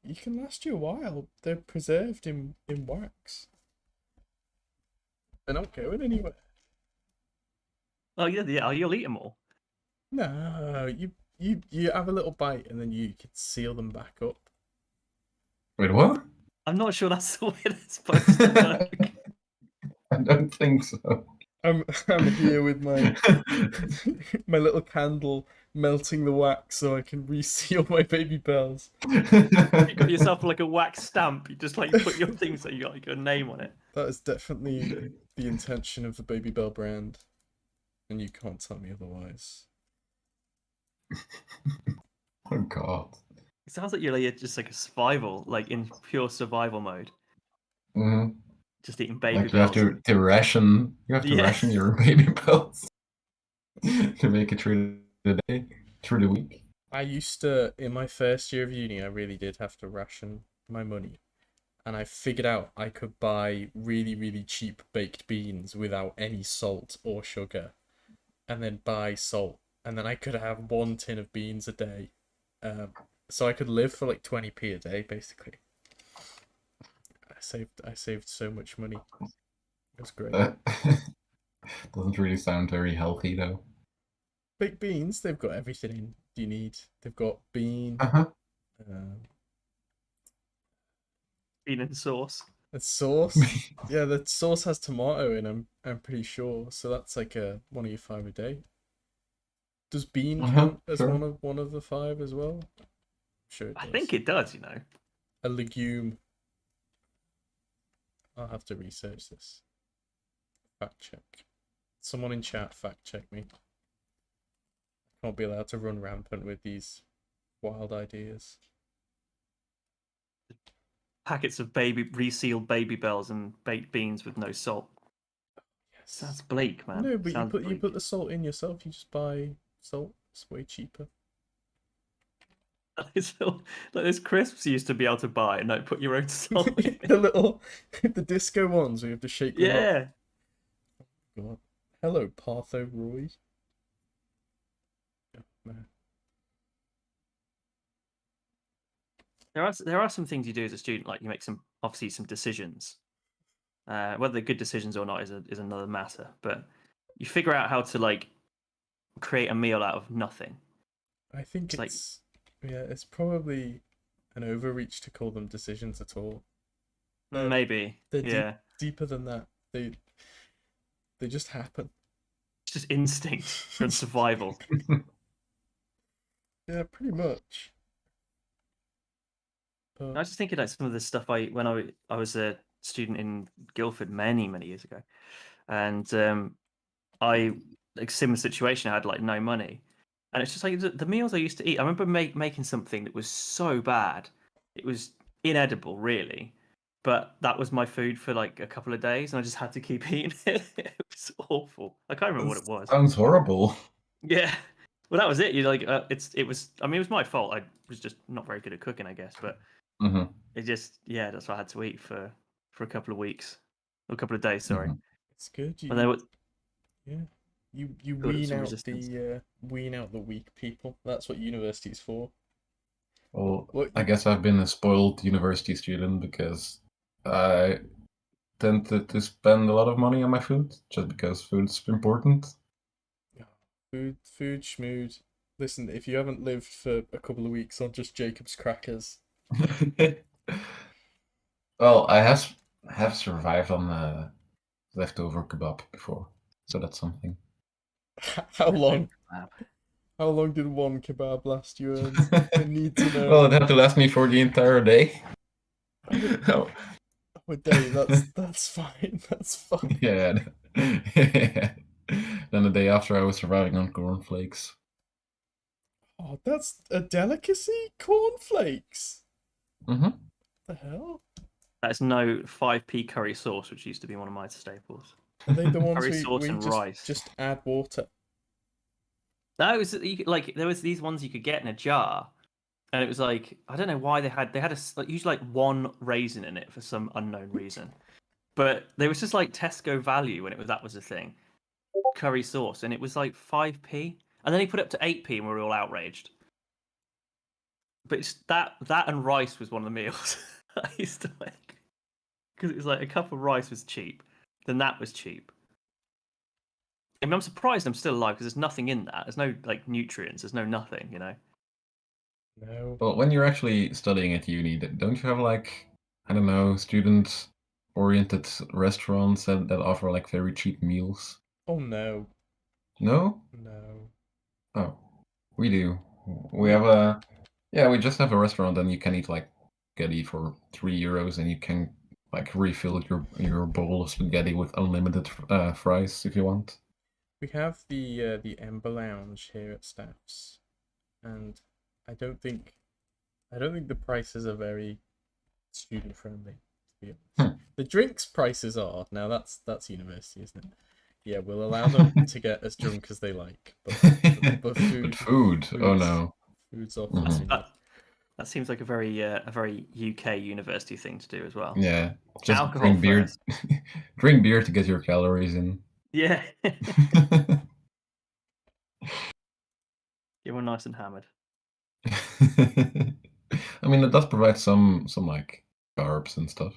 You can last you a while. They're preserved in wax. They're not going anywhere. Oh yeah, yeah. You'll eat them all. No, you have a little bite and then you can seal them back up. Wait, what? I'm not sure that's the way it's supposed to work. I don't think so. I'm here with my my little candle melting the wax so I can reseal my baby bells. You got yourself like a wax stamp. You just like put your thing so you got like your name on it. That is definitely the intention of the Baby Bell brand, and you can't tell me otherwise. Oh god. It sounds like you're just like a survival, like in pure survival mode, hmm just eating baby Like you have bells. to ration. You have to Yeah. ration your baby bells to make it through the day, through the week. I used to, in my first year of uni, I really did have to ration my money. And I figured out I could buy really, really cheap baked beans without any salt or sugar, and then buy salt. And then I could have 1 tin of beans a day. Um, so I could live for like 20p a day, basically. I saved so much money. It was great. That doesn't really sound very healthy, though. Baked beans, they've got everything in you need. They've got bean, Uh-huh. um, Bean and sauce. and sauce. Yeah, the sauce has tomato in. I'm pretty sure. So that's like one of your five a day. Does bean Uh-huh, count as sure. one of the five as well? I'm sure it I does. think it does, you know. A legume. I'll have to research this. Fact check. Someone in chat fact check me. I can't be allowed to run rampant with these wild ideas. Packets of baby resealed baby bells and baked beans with no salt. Yes. Sounds bleak, man. No, but Sounds you bleak. put the salt in yourself. You just buy salt. It's way cheaper. Like those crisps you used to be able to buy and like put your own salt in it. The little, the disco ones where you have to shake them up. Yeah. God. Hello, Partho Roy. Oh, man. There are some things you do as a student, like you make some obviously some decisions. Whether they're good decisions or not is another matter. But you figure out how to like create a meal out of nothing. I think It's like yeah, it's probably an overreach to call them decisions at all. maybe, They're yeah, deeper than that. They just happen. it's just instinct and survival. Yeah, pretty much. I But was just thinking like some of the stuff when I was a student in Guildford many years ago, and I like similar situation. I had like no money, and it's just like the meals I used to eat. I remember making something that was so bad, it was inedible, really. But that was my food for like a couple of days, and I just had to keep eating it. It was awful. I can't remember what That it was. sounds horrible. Yeah, well, that was it. You like it was. I mean, it was my fault. I was just not very good at cooking, I guess. But hmm it just that's what I had to eat for a couple of weeks, or a couple of days. Sorry, hmm it's good. and then Yeah, you built up some resistance. wean out the weak people. That's what university's for. Well, What I you guess I've been a spoiled university student because I tend to spend a lot of money on my food just because food's important. food schmood. Listen, if you haven't lived for a couple of weeks on just Jacob's crackers, Well, have survived on leftover kebab before, so that's something. how long? Wow. How long did one kebab last you, Ernst? I need to know. Well, it had to last me for the entire day. Oh, Oh, oh, a day. That's fine. That's fine. yeah. Then the day after, I was surviving on cornflakes. Oh, that's a delicacy. Cornflakes. hmm The hell? That's no 5p curry sauce, which used to be one of my staples. Are they the ones Curry we sauce and rice. just add water? No, it was like there was these ones you could get in a jar, and it was like I don't know why they had like usually like one raisin in it for some unknown reason, but there was just like Tesco value when that was a thing, curry sauce, and it was like 5p, and then he put it up to 8p, and we were all outraged. But that and rice was one of the meals I used to make because it was like a cup of rice was cheap, then that was cheap. I mean, I'm surprised I'm still alive because there's nothing in that. There's no like nutrients. There's no nothing, you know. No. Well, when you're actually studying at uni, don't you have like, I don't know, student-oriented restaurants that offer like very cheap meals? Oh no. No? No. Oh, we do. We We have a, yeah, we just have a restaurant and you can eat like spaghetti for €3 and you can like refill your bowl of spaghetti with unlimited fries if you want. we have the Ember Lounge here at Staffs, and I don't think I don't think the prices are very student friendly, to be honest. Hmm. The drinks prices are now that's university, isn't it? Yeah, we'll allow them to get as drunk as they like, but But food food, oh food's no. food's off the Mhm. menu. That seems like a very UK university thing to do as well. Yeah, just Alcohol drink beer, first. drink beer to get your calories in. Yeah. Get one nice and hammered. I mean, it does provide some like carbs and stuff.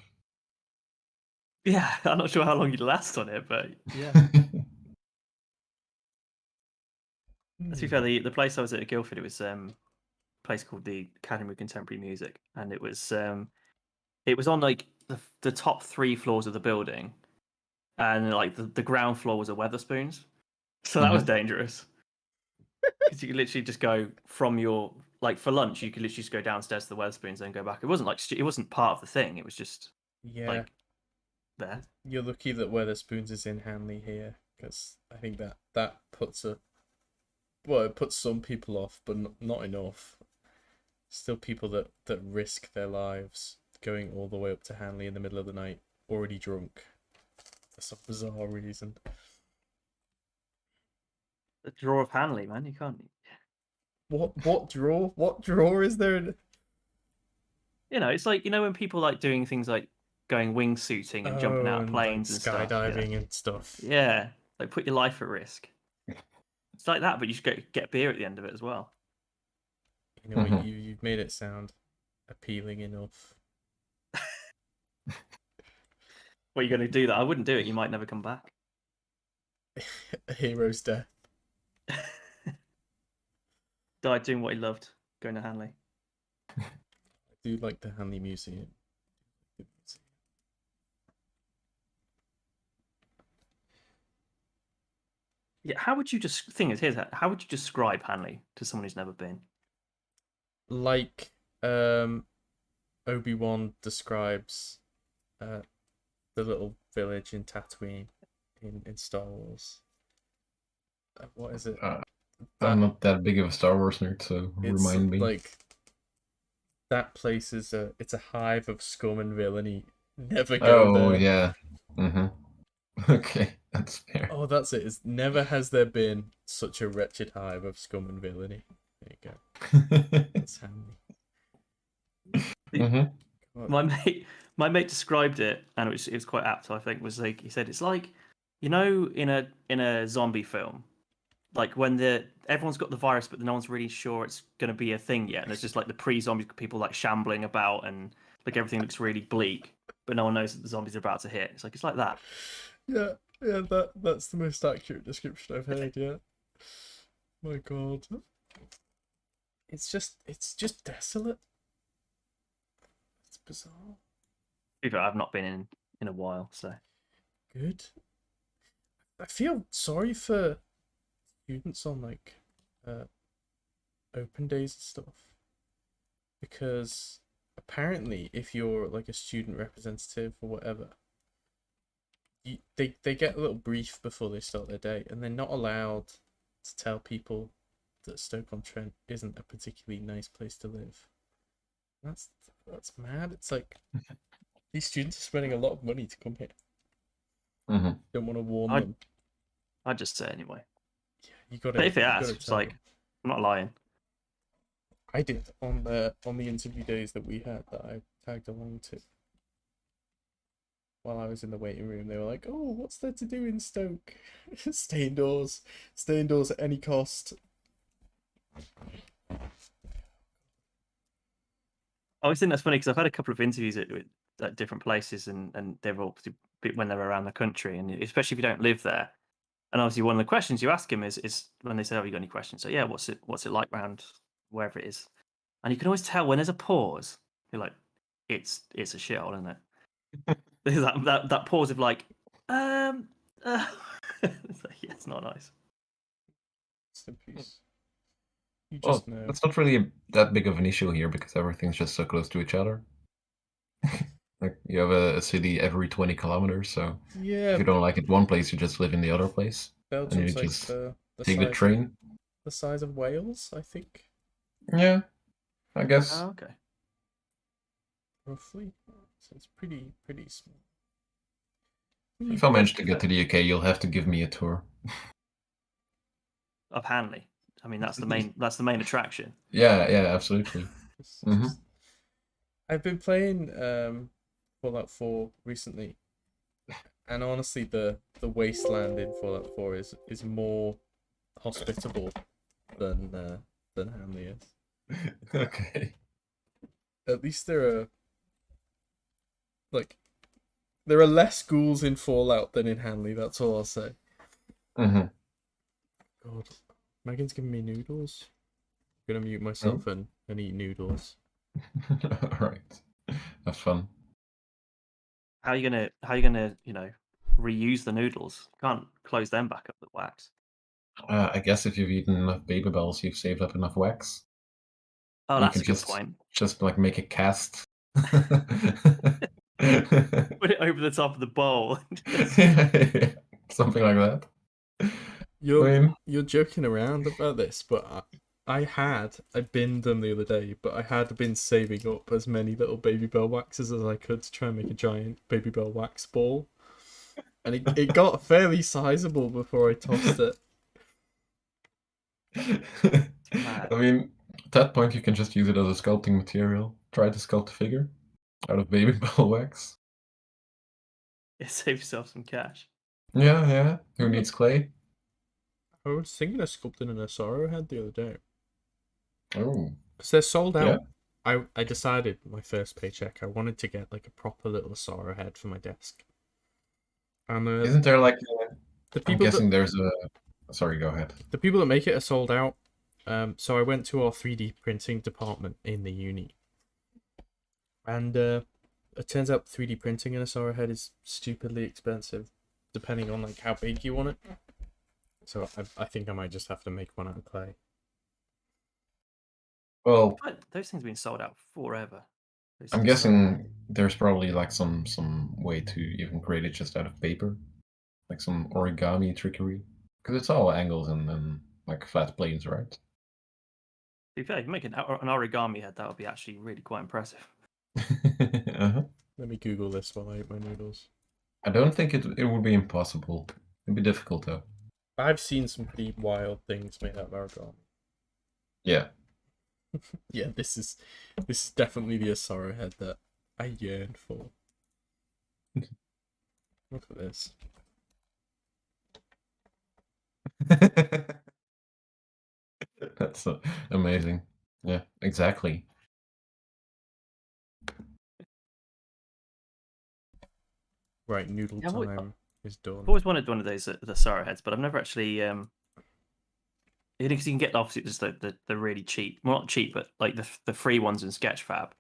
Yeah, I'm not sure how long you'd last on it, but yeah. To be fair, the place I was at Guildford, it was a place called the Academy of Contemporary Music, and it was on like the top 3 floors of the building, and like the ground floor was a Weatherspoons, so that was Mhm. dangerous because you could literally just go from your like for lunch, you could literally just go downstairs to the Weatherspoons and go back. It wasn't like it wasn't part of the thing. It was just Yeah, like there. you're lucky that Weatherspoons is in Hanley here, because I think that puts a well, it puts some people off, but not enough. Still, people that risk their lives going all the way up to Hanley in the middle of the night, already drunk, for some bizarre reason. The draw of Hanley, man, you can't. What draw is there? You know, it's like when people like doing things like going wingsuiting and jumping Oh, out of and like planes and stuff. Yeah, skydiving and stuff. yeah, like put your life at risk. It's like that, but you should get beer at the end of it as well. You know what? Mhm. You've made it sound appealing enough. What are you going to do that? I wouldn't do it. You might never come back. A hero's death. Died doing what he loved, going to Hanley. I do like the Hanley Museum. Yeah, how would you just thing is here's how would you describe Hanley to someone who's never been? Like Obi-Wan describes uh, the little village in Tatooine in Star Wars. What is it? Uh, I'm That not that big of a Star Wars nerd, so it's remind me. like that place is it's a hive of scum and villainy. Never go Oh there. yeah. hmm Okay, that's fair. Oh, that's it. It's never has there been such a wretched hive of scum and villainy. There you go. That's handy. hmm God. My mate described it, and it was quite apt. I think was like he said it's like in a zombie film, like when everyone's got the virus, but no one's really sure it's going to be a thing yet, and there's just like the pre-zombie people like shambling about, and like everything looks really bleak, but no one knows that the zombies are about to hit. It's like that. Yeah, yeah. That's the most accurate description I've heard. Yeah. My God. It's just desolate. It's bizarre. I've not been in a while, so Good. I feel sorry for students on like uh open days and stuff, because apparently if you're like a student representative or whatever, they get a little brief before they start their day, and they're not allowed to tell people that Stoke-on-Trent isn't a particularly nice place to live. That's that's mad. It's like these students are spending a lot of money to come here. hmm Don't want to warn I them. I just say anyway. Yeah, you But gotta if it you gotta asks, it's tell like them. I'm not lying. I did on the interview days that we had that I tagged along to. While I was in the waiting room, they were like, "Oh, what's there to do in Stoke? Stay indoors at any cost." I always think that's funny because I've had a couple of interviews at different places, and they're all when they're around the country, and especially if you don't live there. And obviously, one of the questions you ask him is when they say, "Have you got any questions?" So yeah, what's it like around wherever it is? and you can always tell when there's a pause. You're like, it's a shithole, isn't it? There's that pause of like, it's like, yeah, it's not nice. Rest in peace. You Well, just know. that's not really that big of an issue here because everything's just so close to each other. Like you have a city every 20 kilometers, so Yeah, if you don't like it one place, you just live in the other place, and you Belgium's like just the take the train. size of Wales, I think, Yeah, I guess. Oh, okay. roughly. So it's pretty small. If I manage to get to the UK, you'll have to give me a tour. Of Hanley. I mean, that's the main attraction. Yeah, absolutely. Just I've been playing Fallout 4 recently, and honestly, the wasteland in Fallout 4 is more hospitable than Hanley is. Okay. At least there are less ghouls in Fallout than in Hanley. That's all I'll say. Mm-hmm. God, Megan's giving me noodles. I'm gonna mute Oh. myself and eat noodles. All right. Have fun. How are you gonna reuse the noodles? You can't close them back up with wax. I guess if you've eaten enough baby bells, you've saved up enough wax. Oh, You that's can a good point. just like make a cast. Put it over the top of the bowl. Something like that. I You're mean, you're joking around about this, but I binned them the other day, but I had been saving up as many little baby bell waxes as I could to try and make a giant baby bell wax ball. And it got fairly sizable before I tossed it. Mad. I mean, at that point, you can just use it as a sculpting material. Try to sculpt a figure out of baby bell wax. Save yourself some cash. Yeah. Who needs clay? I was thinking of sculpting an Asaro head the other day. Oh, Because they're sold yeah. out. I decided my first paycheck I wanted to get like a proper little Asaro head for my desk. And Isn't there like? the I'm people guessing that there's a. Sorry, go ahead. the people that make it are sold out. So I went to our 3D printing department in the uni, and it turns out 3D printing in a Asaro head is stupidly expensive, depending on like how big you want it. So I think I might just have to make one out of clay. Well, But those things have been sold out forever. I'm guessing there's probably like some way to even create it just out of paper, like some origami trickery, because it's all angles and like flat planes, right? To be fair, if you make an origami head, that would be actually really quite impressive. Uh-huh. Let me Google this while I eat my noodles. I don't think it would be impossible. It'd be difficult though. I've seen some pretty wild things made out of origami. Yeah. Yeah, this is definitely the Asaro head that I yearn for. Look at this. That's amazing. Yeah, exactly. Right, noodle Yeah, time is done. I've always wanted one of those the Sarah heads, but I've never actually because you can get obviously just the really cheap, well, not cheap, but like the free ones in Sketchfab,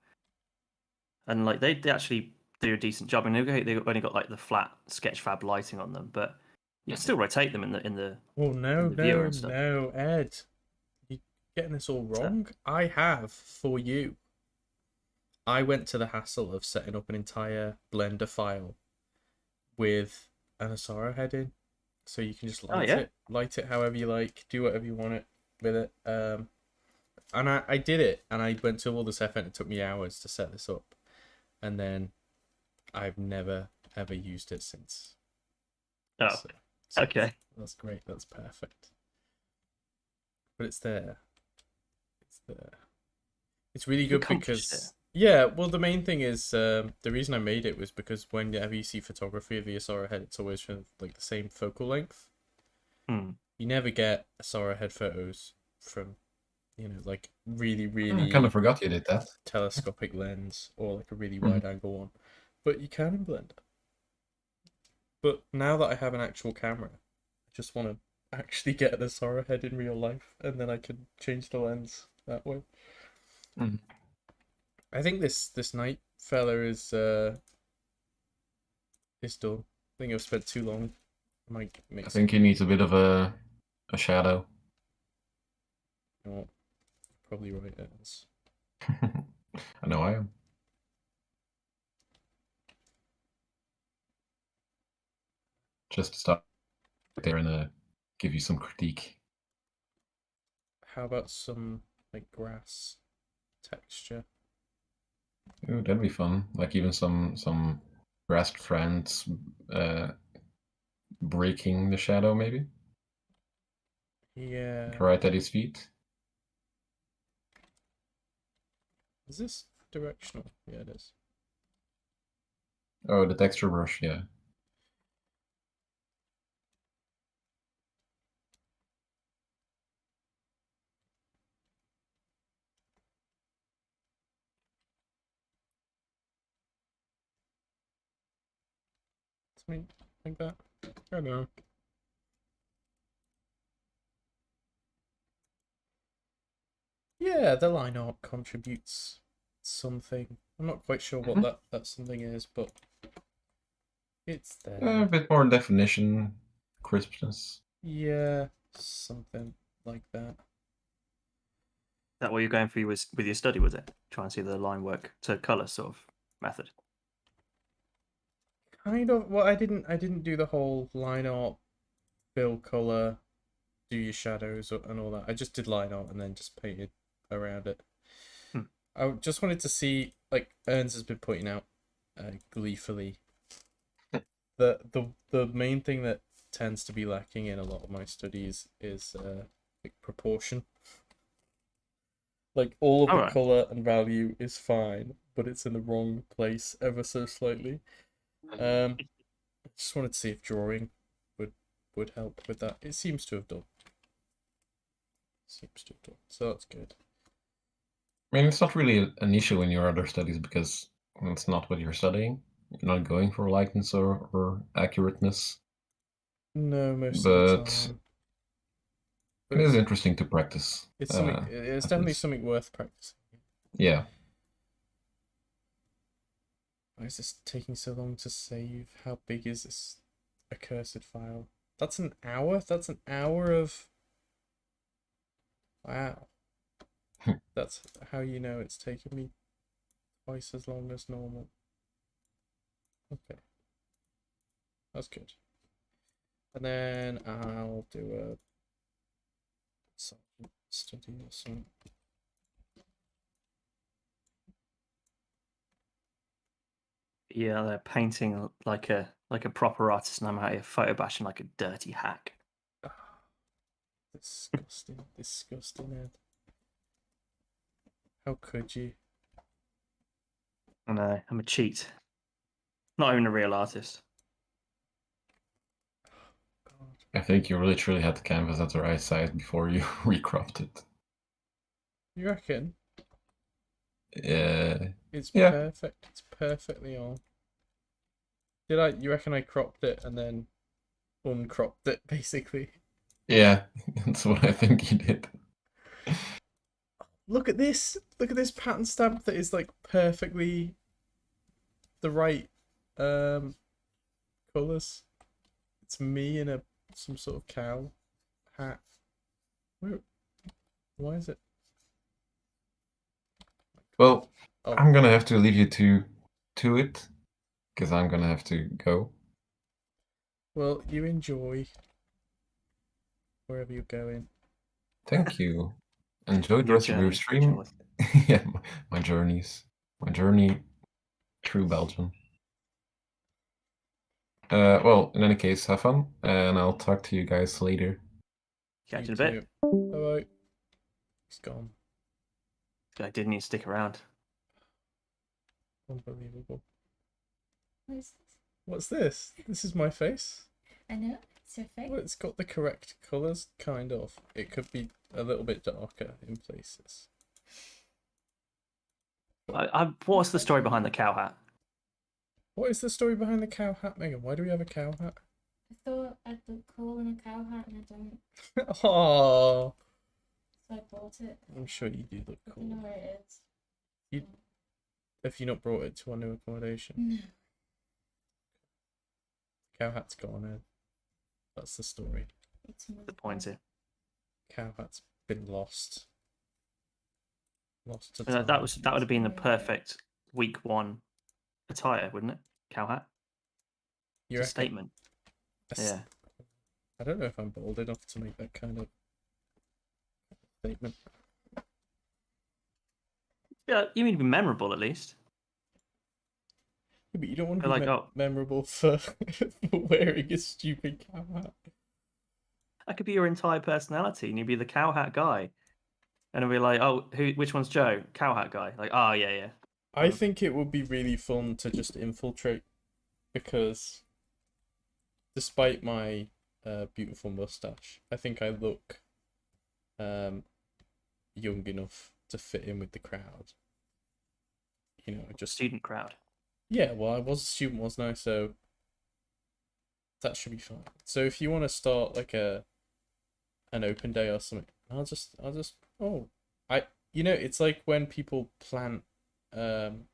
and like they actually do a decent job. And they've only got like the flat Sketchfab lighting on them, but you can still rotate them in the Oh no, viewer no, and stuff. no, Ed. You're getting this all wrong. I have for you. I went to the hassle of setting up an entire Blender file with an Asara head in. So you can just light it however you like, do whatever you want it with it. And I did it, and I went to all this effort. It took me hours to set this up, and then I've never ever used it since. Oh, so okay. That's great. That's perfect. But it's there. It's there. It's really good because yeah. Well, the main thing is the reason I made it was because whenever you see photography of the Asara head, it's always from like the same focal length. You never get Asara head photos from, like really I kind of forgot you did that. telescopic lens or like a really wide angle one, but you can in Blender. But now that I have an actual camera, I just want to actually get an Asara head in real life, and then I can change the lens that way. Mm. I think this night fella is done. I think I've spent too long. I might make I some. think he needs a bit of a shadow. No, probably right. It is. I know I am. Just to stop there and give you some critique. How about some like grass texture? Ooh, that'd be fun. Like even some grass friends breaking the shadow, maybe Yeah. right at his feet. Is this directional? Yeah, it is. Oh, the texture brush, yeah. Something like that. I don't know. Yeah, the line art contributes something. I'm not quite sure what that something is, but it's there. A bit more definition, crispness. Yeah, something like that. That what you're going for with your study, was it? Try and see the line work to color sort of method. Kind of. Well, I didn't do the whole line art, fill color, do your shadows and all that. I just did line art and then just painted around it. Hmm. I just wanted to see, like Ernst has been pointing out gleefully, the main thing that tends to be lacking in a lot of my studies is like proportion. Like all of All the right. color and value is fine, but it's in the wrong place ever so slightly. I just wanted to see if drawing would help with that. It seems to have done. So that's good. I mean, it's not really an issue in your other studies because it's not what you're studying. You're not going for lightness or accurateness, No, most of the but time. it But is interesting to practice. it's something. It's at definitely least. something worth practicing. Yeah. Why is this taking so long to save? How big is this accursed file? That's an hour? That's an hour of... Wow. That's how you know it's taken me twice as long as normal. Okay. That's good. And then I'll do a study or something. Yeah, they're painting like a proper artist, and I'm out here photo bashing like a dirty hack. Disgusting. Disgusting, Ed. How could you? I know, I'm a cheat. Not even a real artist. God. I think you literally had the canvas at the right size before you recropped it. You reckon? It's Yeah. perfect. It's perfectly on. Did I? You reckon I cropped it and then uncropped it, basically? Yeah, that's what I think you did. Look at this! Look at this pattern stamp that is like perfectly the right colours. It's me in a some sort of cow hat. Why is it? Well, Oh, I'm gonna have to leave you to it because I'm gonna have to go. well, you enjoy wherever you're going. Thank you. Enjoy the Your rest of your journey, stream. Charles. Yeah, my journeys, my journey through Belgium. Well, in any case, have fun, and I'll talk to you guys later. Catch You you in a bit. too. Bye. He's gone. This guy didn't need to stick around. Unbelievable. What is this? What's this? This is my face. I know, it's your face. Well, it's got the correct colours, kind of. It could be a little bit darker in places. What's the story behind the cow hat? What is the story behind the cow hat, Megan? Why do we have a cow hat? I thought I'd look cool in a cow hat and I don't. Oh, I bought it. I'm sure you do look I don't know cool. where it is. You- Have you not brought it to our new accommodation? No. Cow hat's gone, Ed. That's the story. The point here. Cow hat's been lost. Lost to That time. would have been the Yeah. perfect week 1 attire, wouldn't it? Cow hat. You It's a reckon? statement. That's- Yeah. I don't know if I'm bold enough to make that kind of statement. Yeah, you mean to be memorable at least. Yeah, but you don't want to But be like, oh, memorable for, for wearing a stupid cow hat. that could be your entire personality, and you'd be the cow hat guy. And it'd be like, oh, which one's Joe? Cow hat guy. Like, oh yeah, yeah. I think it would be really fun to just infiltrate, because despite my beautiful mustache, I think I look young enough to fit in with the crowd. You know, just Student crowd. yeah. Well, I was a student, wasn't I? So that should be fine. So if you want to start like an open day or something, I'll just it's like when people plan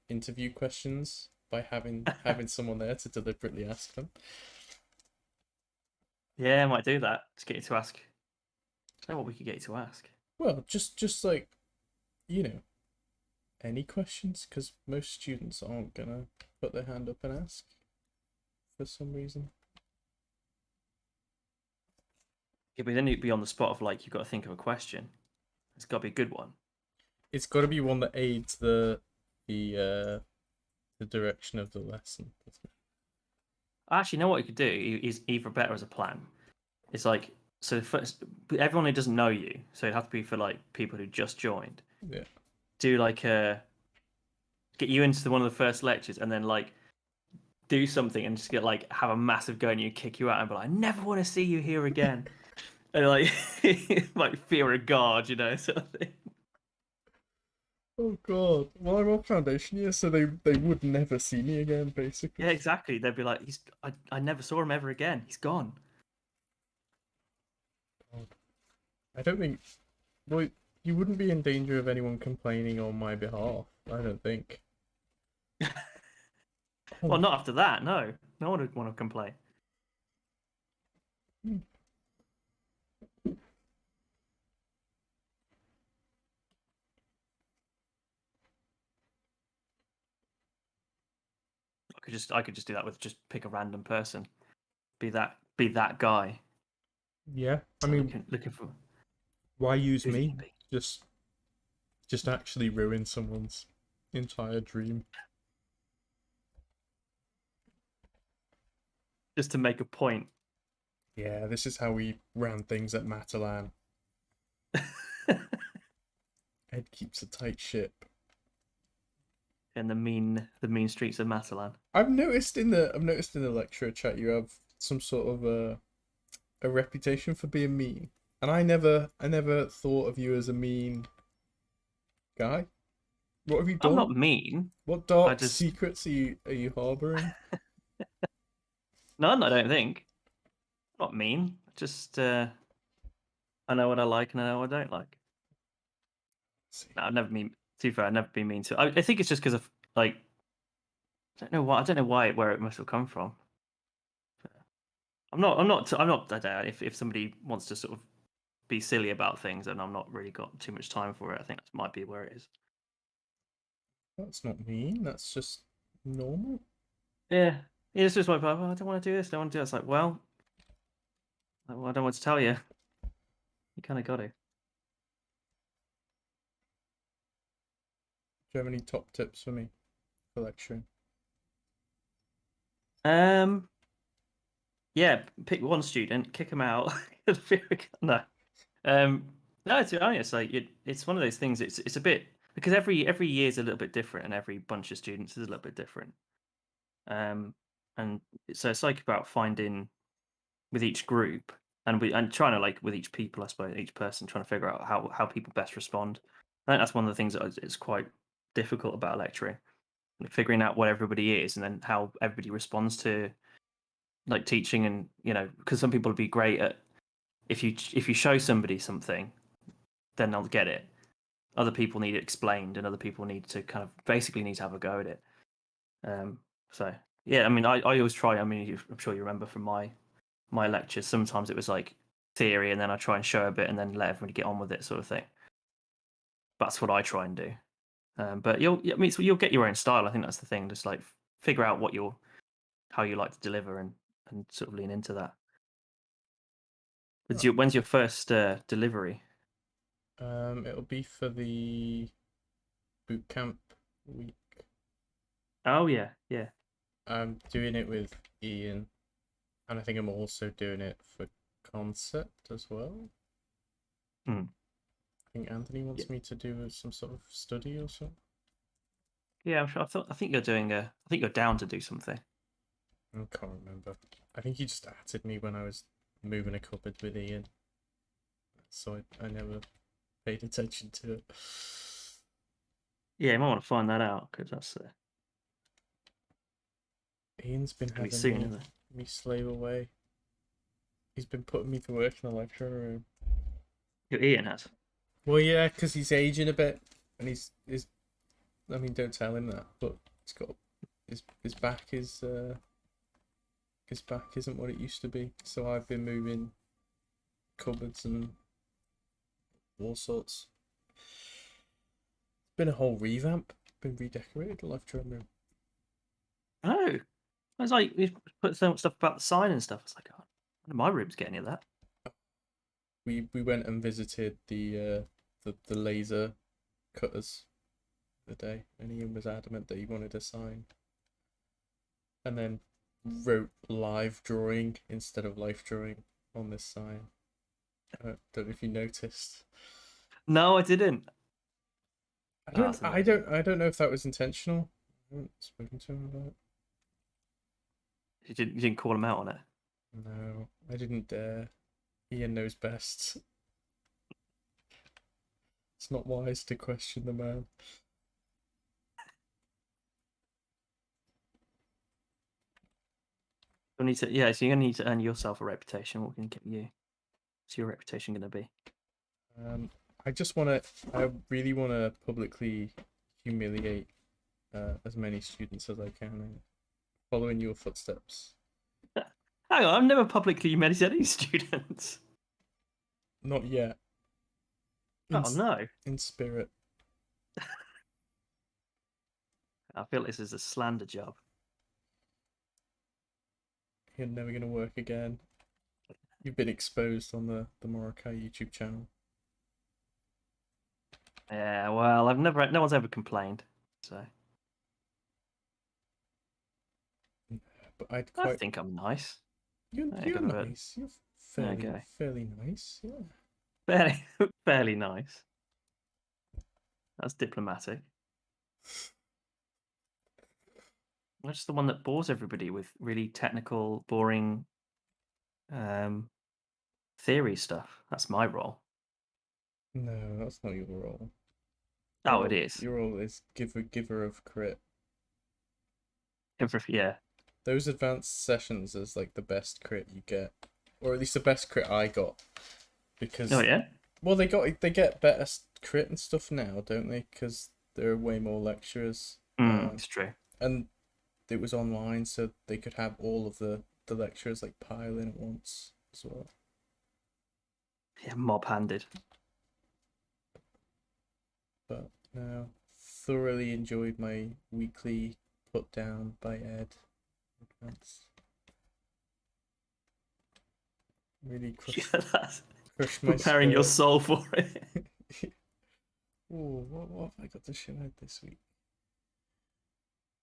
interview questions by having someone there to deliberately ask them. Yeah, I might do that. Just get you to ask. I don't know what we could get you to ask. Well, just like, you know, any questions, because most students aren't gonna put their hand up and ask for some reason. Yeah, but then you'd be on the spot of like, you've got to think of a question. It's got to be a good one. It's got to be one that aids the direction of the lesson. Actually, you know what you could do is either better as a plan. It's like, so first, everyone who doesn't know you, so it'd have to be for like people who just joined. Yeah. Do like get you into one of the first lectures, and then like do something and just get like have a massive go and you kick you out and be like, I never want to see you here again. And like like fear of God, you know, sort of thing. Oh god. Well, I'm on foundation year, so they would never see me again, basically. Yeah, exactly. They'd be like, I never saw him ever again. He's gone. I don't think. Well, you wouldn't be in danger of anyone complaining on my behalf. I don't think. Well, not after that. No, no one would want to complain. I could just do that with just pick a random person, be that guy. Yeah, I So mean, looking for why use who's it me? gonna be? Just actually ruin someone's entire dream. Just to make a point. Yeah, this is how we ran things at Matalan. Ed keeps a tight ship. In the mean streets of Matalan. I've noticed in the lecturer chat you have some sort of a reputation for being mean, and I never thought of you as a mean guy. What have you done? I'm not mean. What dark just- secrets are you harboring? None, I don't think. I'm not mean. Just I know what I like and I know what I don't like. See. No, I've never been. To be fair, I've never been mean to. I think it's just because of like. I don't know why where it must have come from. I'm not. I don't know. If somebody wants to sort of be silly about things, and I'm not really got too much time for it, I think that might be where it is. That's not mean. That's just normal. Yeah. Yeah, it's just like, oh, I don't want to do this. I don't want to do that. It's like, well, I don't want to tell you. You kind of got to. Do you have any top tips for me for lecturing? Yeah, pick one student, kick them out. No, no, to be honest, like it's one of those things. It's a bit because every year is a little bit different, and every bunch of students is a little bit different. And so it's like about finding with each group and trying to like with each people, I suppose, each person trying to figure out how people best respond. I think that's one of the things that is quite difficult about lecturing, like figuring out what everybody is and then how everybody responds to like teaching. And because some people would be great at if you show somebody something then they'll get it. Other people need it explained, and other people need to kind of basically need to have a go at it. So yeah, I mean, I always try. I mean, I'm sure you remember from my lectures. Sometimes it was like theory, and then I try and show a bit, and then let everybody get on with it, sort of thing. That's what I try and do. But you'll get your own style. I think that's the thing. Just like figure out how you like to deliver, and sort of lean into that. When's your first delivery? It'll be for the boot camp week. Oh yeah. I'm doing it with Ian, and I think I'm also doing it for concept as well. Hmm. I think Anthony wants me to do some sort of study or something. Yeah, I'm sure. I think you're doing I think you're down to do something. I can't remember. I think he just added me when I was moving a cupboard with Ian, so I never paid attention to it. Yeah, you might want to find that out, because that's Ian's been gonna be having soon, isn't it? me slave away. He's been putting me to work in the lecture room. Your Ian has. Well, yeah, because he's aging a bit, and he's I mean, don't tell him that, but he's got his back isn't what it used to be. So I've been moving cupboards and all sorts. It's been a whole revamp. Been redecorated the lecture room. Oh, I was like, you put so much stuff about the sign and stuff. It's like, oh, none of my room's getting any of that. We went and visited the laser cutters the day, and Ian was adamant that he wanted a sign, and then wrote live drawing instead of life drawing on this sign. I don't know if you noticed. No, I didn't. I don't know if that was intentional. I haven't spoken to him about it. You didn't call him out on it. No, I didn't dare. Ian knows best. It's not wise to question the man. You need to, yeah. So you're gonna need to earn yourself a reputation. What can get you? What's your reputation gonna be? I really want to publicly humiliate as many students as I can, following your footsteps. Hang on, I've never publicly humiliated any students. Not yet. Oh no! In spirit. I feel like this is a slander job. You're never gonna work again. You've been exposed on the Morokai YouTube channel. Yeah, well, no one's ever complained, so. But I think I'm nice. You're nice. You're fairly nice. Yeah. Fairly nice. That's diplomatic. I'm just the one that bores everybody with really technical, boring theory stuff. That's my role. No, that's not your role. Oh, it is. Your role is giver of crit. Yeah. Those advanced sessions is like the best crit you get, or at least the best crit I got, because Oh yeah. Well, they get better crit and stuff now, don't they? Because there are way more lecturers. It's true. And it was online, so they could have all of the lecturers like pile in at once as well. Yeah, mob-handed. But no, thoroughly enjoyed my weekly put down by Ed. That's really crushed my preparing your spirit. soul for it. Ooh, what have I got to show Ed this week?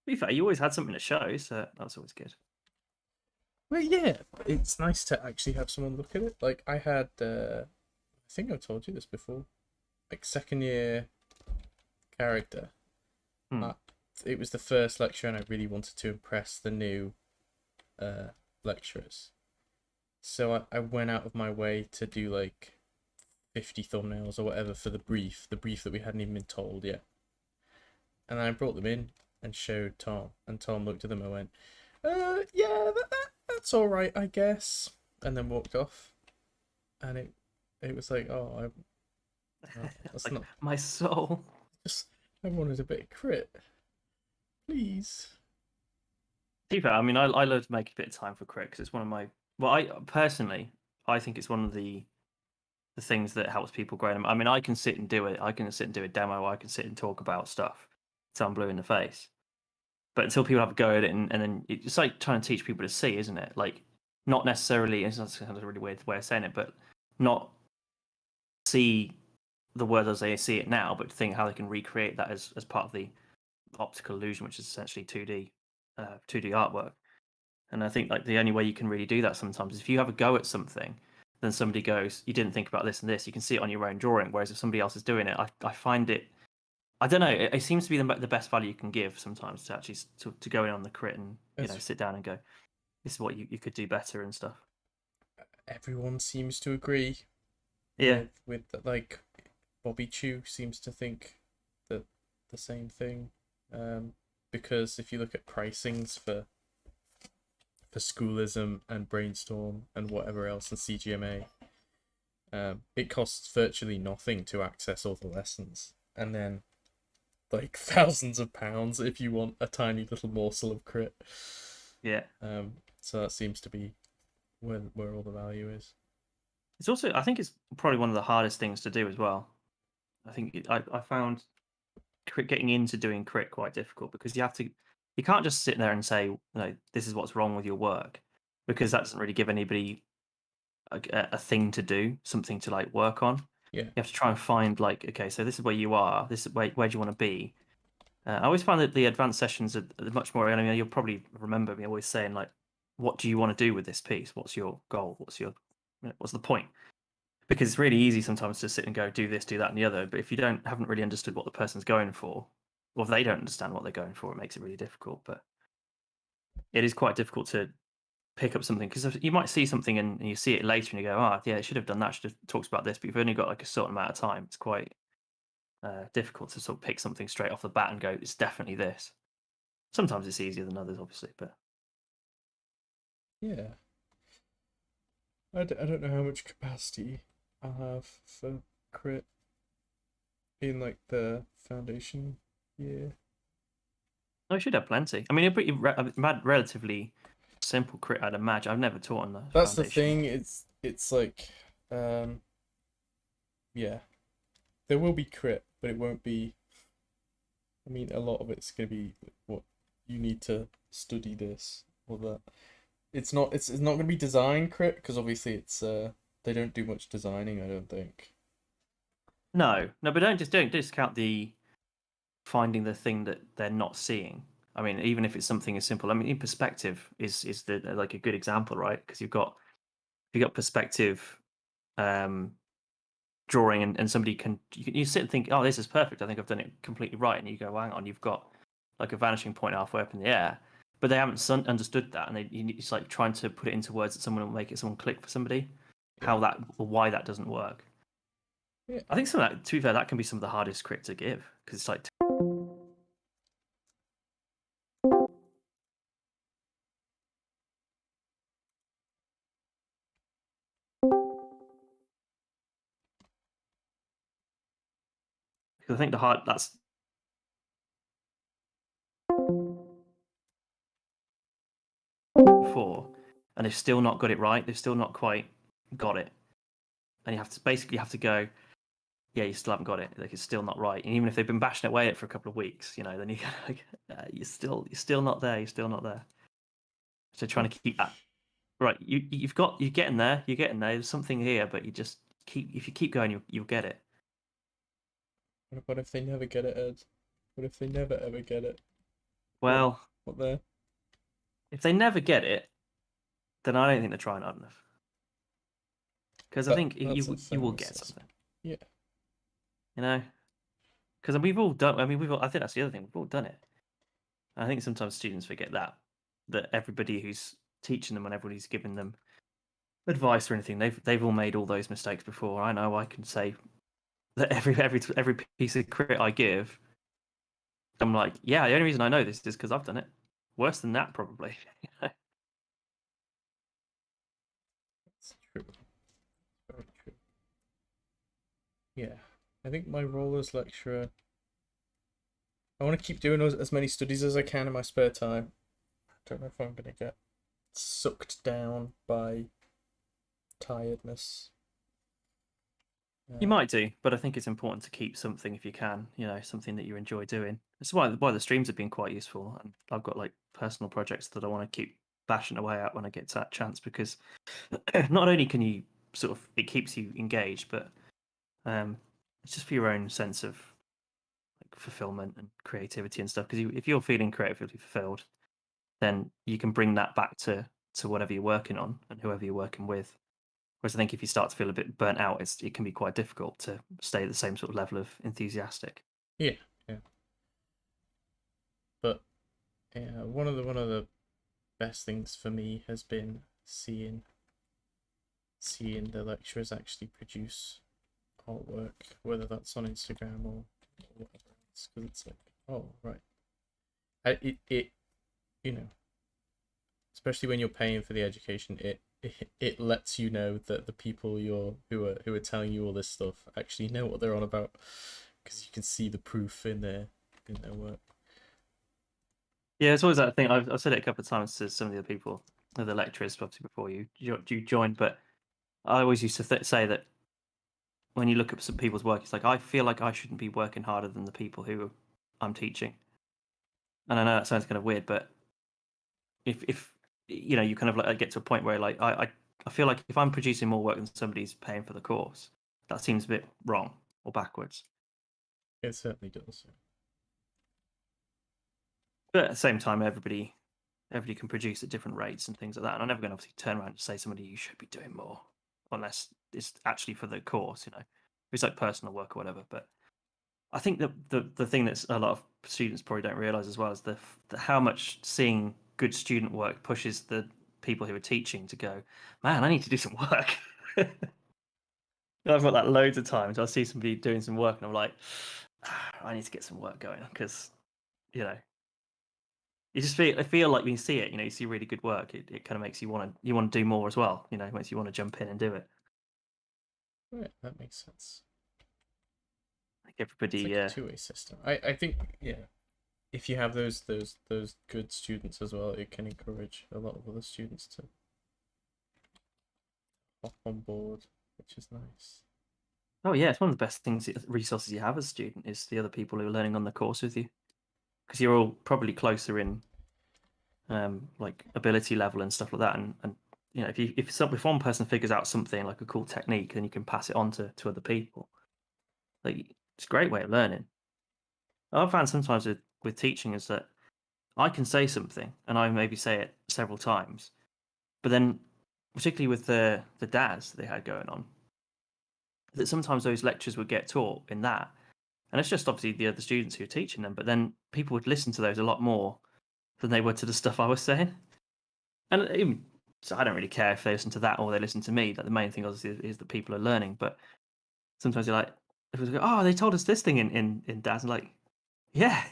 To be fair, you always had something to show, so that's always good. Well, yeah, it's nice to actually have someone look at it. Like, I had, I think I've told you this before, like, second year character. It was the first lecture, and I really wanted to impress the new lecturers. So I went out of my way to do, like, 50 thumbnails or whatever for the brief that we hadn't even been told yet. And I brought them in and showed Tom, and Tom looked at them and went, yeah, that's all right, I guess, and then walked off. And it was like, oh, No, that's Like, not. my soul. Just I wanted a bit of crit. Please. To be fair, I mean, I love to make a bit of time for crit because it's one of my. Well, I personally, I think it's one of the things that helps people grow. I mean, I can sit and do it. I can sit and do a demo. I can sit and talk about stuff till I'm blue in the face. But until people have a go at it, and then it's like trying to teach people to see, isn't it? Like, not necessarily. It's not kind of a really weird way of saying it, but not see the word as they see it now, but think how they can recreate that as part of the optical illusion, which is essentially 2D artwork. And I think like the only way you can really do that sometimes is if you have a go at something, then somebody goes, "You didn't think about this and this." You can see it on your own drawing. Whereas if somebody else is doing it, I find it. I don't know. It seems to be the best value you can give sometimes to actually to go in on the crit and sit down and go, "This is what you could do better" and stuff. Everyone seems to agree. Yeah. With like, Bobby Chew seems to think that the same thing. Because if you look at pricings for Schoolism and Brainstorm and whatever else and CGMA, it costs virtually nothing to access all the lessons, and then like thousands of pounds if you want a tiny little morsel of crit. Yeah. So that seems to be where all the value is. It's also, I think it's probably one of the hardest things to do as well. I think I found getting into doing crit quite difficult because you can't just sit there and say, this is what's wrong with your work, because that doesn't really give anybody a thing to do, something to like work on. Yeah. You have to try and find like, okay, so this is where you are, this is where do you want to be. I always find that the advanced sessions are much more. I mean, you'll probably remember me always saying like, what do you want to do with this piece? What's your goal? What's the point? Because it's really easy sometimes to sit and go, do this, do that, and the other. But if you haven't really understood what the person's going for, or if they don't understand what they're going for, it makes it really difficult. But it is quite difficult to pick up something because you might see something and you see it later and you go, yeah, it should have done that, should have talked about this. But you've only got like a certain amount of time. It's quite difficult to sort of pick something straight off the bat and go, it's definitely this. Sometimes it's easier than others, obviously, but yeah. I don't know how much capacity I'll have for crit in like the foundation year. I should have plenty. I mean, a pretty relatively simple crit, I'd imagine. I've never taught on the That's foundation. the thing. It's like, yeah, there will be crit, but it won't be. I mean, a lot of it's gonna be what you need to study this or that. It's not. It's not gonna be design crit because obviously it's they don't do much designing. I don't think. No, but don't discount the finding the thing that they're not seeing. I mean, even if it's something as simple. I mean, in perspective is the like a good example, right? Because you've got perspective drawing, and somebody you sit and think, oh, this is perfect. I think I've done it completely right, and you go, well, hang on, you've got like a vanishing point halfway up in the air, but they haven't understood that, and it's like trying to put it into words that someone will make someone click for somebody, how that or why that doesn't work. Yeah. I think some of that, to be fair, that can be some of the hardest crit to give because it's like. Because I think that's before, and they've still not got it right. They've still not quite got it, and you have to go, yeah, you still haven't got it. Like it's still not right. And even if they've been bashing away at it for a couple of weeks, then you like, you're still not there. You're still not there. So trying to keep that right. You're getting there. You're getting there. There's something here, but if you keep going, you'll get it. What if they never get it, Ed? What if they never ever get it? Well, what there? If they never get it, then I don't think they're trying hard enough. Because I think you will get something. Yeah. Because we've all done. I mean, I think that's the other thing. We've all done it. I think sometimes students forget that everybody who's teaching them and everybody's giving them advice or anything, they've all made all those mistakes before. I know I can say that every piece of crit I give, I'm like, yeah, the only reason I know this is because I've done it. Worse than that, probably. That's true. Very true. Yeah. I think my role as lecturer, I want to keep doing as many studies as I can in my spare time. I don't know if I'm gonna get sucked down by tiredness. You might do, but I think it's important to keep something if you can, you know, something that you enjoy doing. That's why the streams have been quite useful. And I've got like personal projects that I want to keep bashing away at when I get to that chance, because not only can you sort of, it keeps you engaged, but it's just for your own sense of like fulfillment and creativity and stuff. Because if you're feeling creatively fulfilled, then you can bring that back to whatever you're working on and whoever you're working with. Whereas I think if you start to feel a bit burnt out, it can be quite difficult to stay at the same sort of level of enthusiastic. Yeah. But yeah, one of the best things for me has been seeing the lecturers actually produce artwork, whether that's on Instagram or whatever else, because it's like, oh right, it you know, especially when you're paying for the education, it lets you know that the people who are telling you all this stuff actually know what they're on about, because you can see the proof in their work. Yeah, it's always that thing. I've said it a couple of times to some of the other people, the lecturers, obviously before you joined, but I always used to say that when you look at some people's work, it's like I feel like I shouldn't be working harder than the people who I'm teaching. And I know that sounds kind of weird, but if you know, you kind of like get to a point where like I feel like if I'm producing more work than somebody's paying for the course, that seems a bit wrong or backwards. It certainly does. But at the same time, everybody can produce at different rates and things like that. And I'm never going to obviously turn around and say somebody you should be doing more, unless it's actually for the course, you know, it's like personal work or whatever. But I think that the thing that a lot of students probably don't realize as well is the how much seeing good student work pushes the people who are teaching to go, man, I need to do some work. I've got that loads of times. I see somebody doing some work and I'm like, I need to get some work going, because you know, you just I feel like when you see it, you know, you see really good work, it kind of makes you want to do more as well. You know, it makes you want to jump in and do it. Right, that makes sense. Like everybody, It's like a two-way system. I think, yeah, if you have those good students as well, it can encourage a lot of other students to hop on board, which is nice. oh yeah, it's one of the best things, resources you have as a student is the other people who are learning on the course with you, because you're all probably closer in like ability level and stuff like that. And you know, if one person figures out something like a cool technique, then you can pass it on to other people. Like it's a great way of learning. I've found sometimes with teaching is that I can say something and I maybe say it several times, but then particularly with the DAS they had going on, that sometimes those lectures would get taught in that, and it's just obviously the other students who are teaching them, but then people would listen to those a lot more than they would to the stuff I was saying. And even so, I don't really care if they listen to that or they listen to me. Like the main thing obviously is that people are learning. But sometimes you're like, if it was like, oh, they told us this thing in DAS, and like, yeah,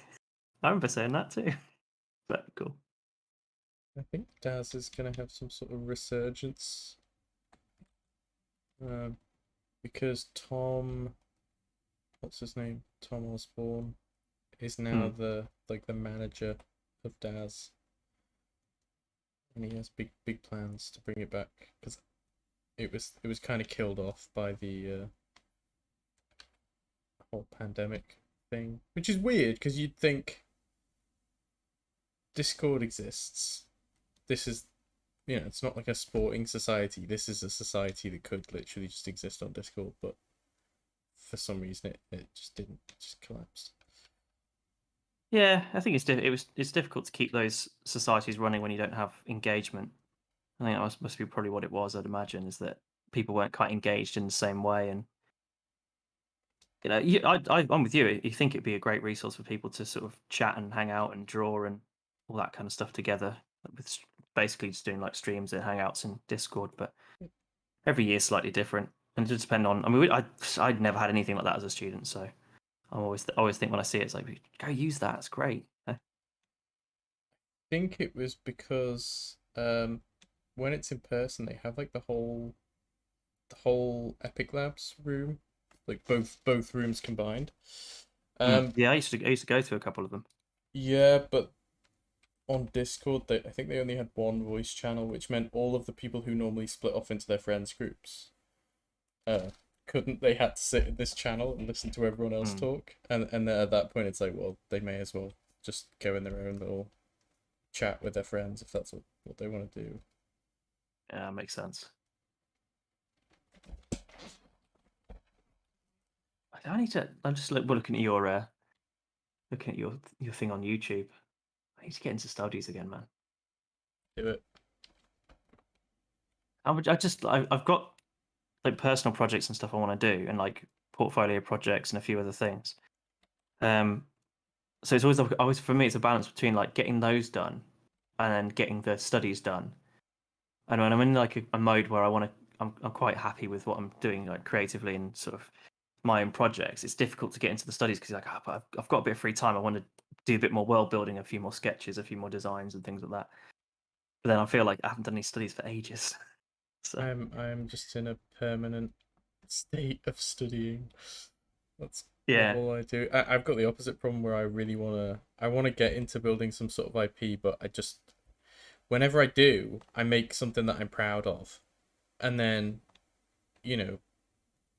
I remember saying that too. But cool. I think Daz is gonna have some sort of resurgence, because what's his name? Tom Osborne is now the manager of Daz, and he has big plans to bring it back, because it was kind of killed off by the whole pandemic thing, which is weird because you'd think Discord exists. This is, you know, it's not like a sporting society. This is a society that could literally just exist on Discord, but for some reason it just didn't. It just collapsed. Yeah, I think it's difficult to keep those societies running when you don't have engagement. I think that must be probably what it was. I'd imagine is that people weren't quite engaged in the same way, and you know, I'm with you. You think it'd be a great resource for people to sort of chat and hang out and draw and all that kind of stuff together, with basically just doing like streams and hangouts in Discord. But every year is slightly different, and it does depend on. I mean, I'd never had anything like that as a student, so I always think when I see it, it's like, go use that. It's great. I think it was because when it's in person, they have like the whole Epic Labs room like both rooms combined. Yeah, I used to go to a couple of them. Yeah, but on Discord, I think they only had one voice channel, which meant all of the people who normally split off into their friends groups, couldn't. They had to sit in this channel and listen to everyone else talk, and then at that point, it's like, well, they may as well just go in their own little chat with their friends if that's what they want to do. Yeah, makes sense. I need to. I'm just looking at your your thing on YouTube. I need to get into studies again, man. Do it. I've got like personal projects and stuff I want to do, and like portfolio projects and a few other things. So it's always for me, it's a balance between like getting those done and then getting the studies done. And when I'm in like a mode where I'm quite happy with what I'm doing, like creatively and sort of my own projects. It's difficult to get into the studies because like, but I've got a bit of free time. I want to do a bit more world building, a few more sketches, a few more designs, and things like that. But then I feel like I haven't done any studies for ages. So I'm just in a permanent state of studying. That's yeah, all I do. I've got the opposite problem where I wanna get into building some sort of IP, but whenever I do, I make something that I'm proud of, and then, you know,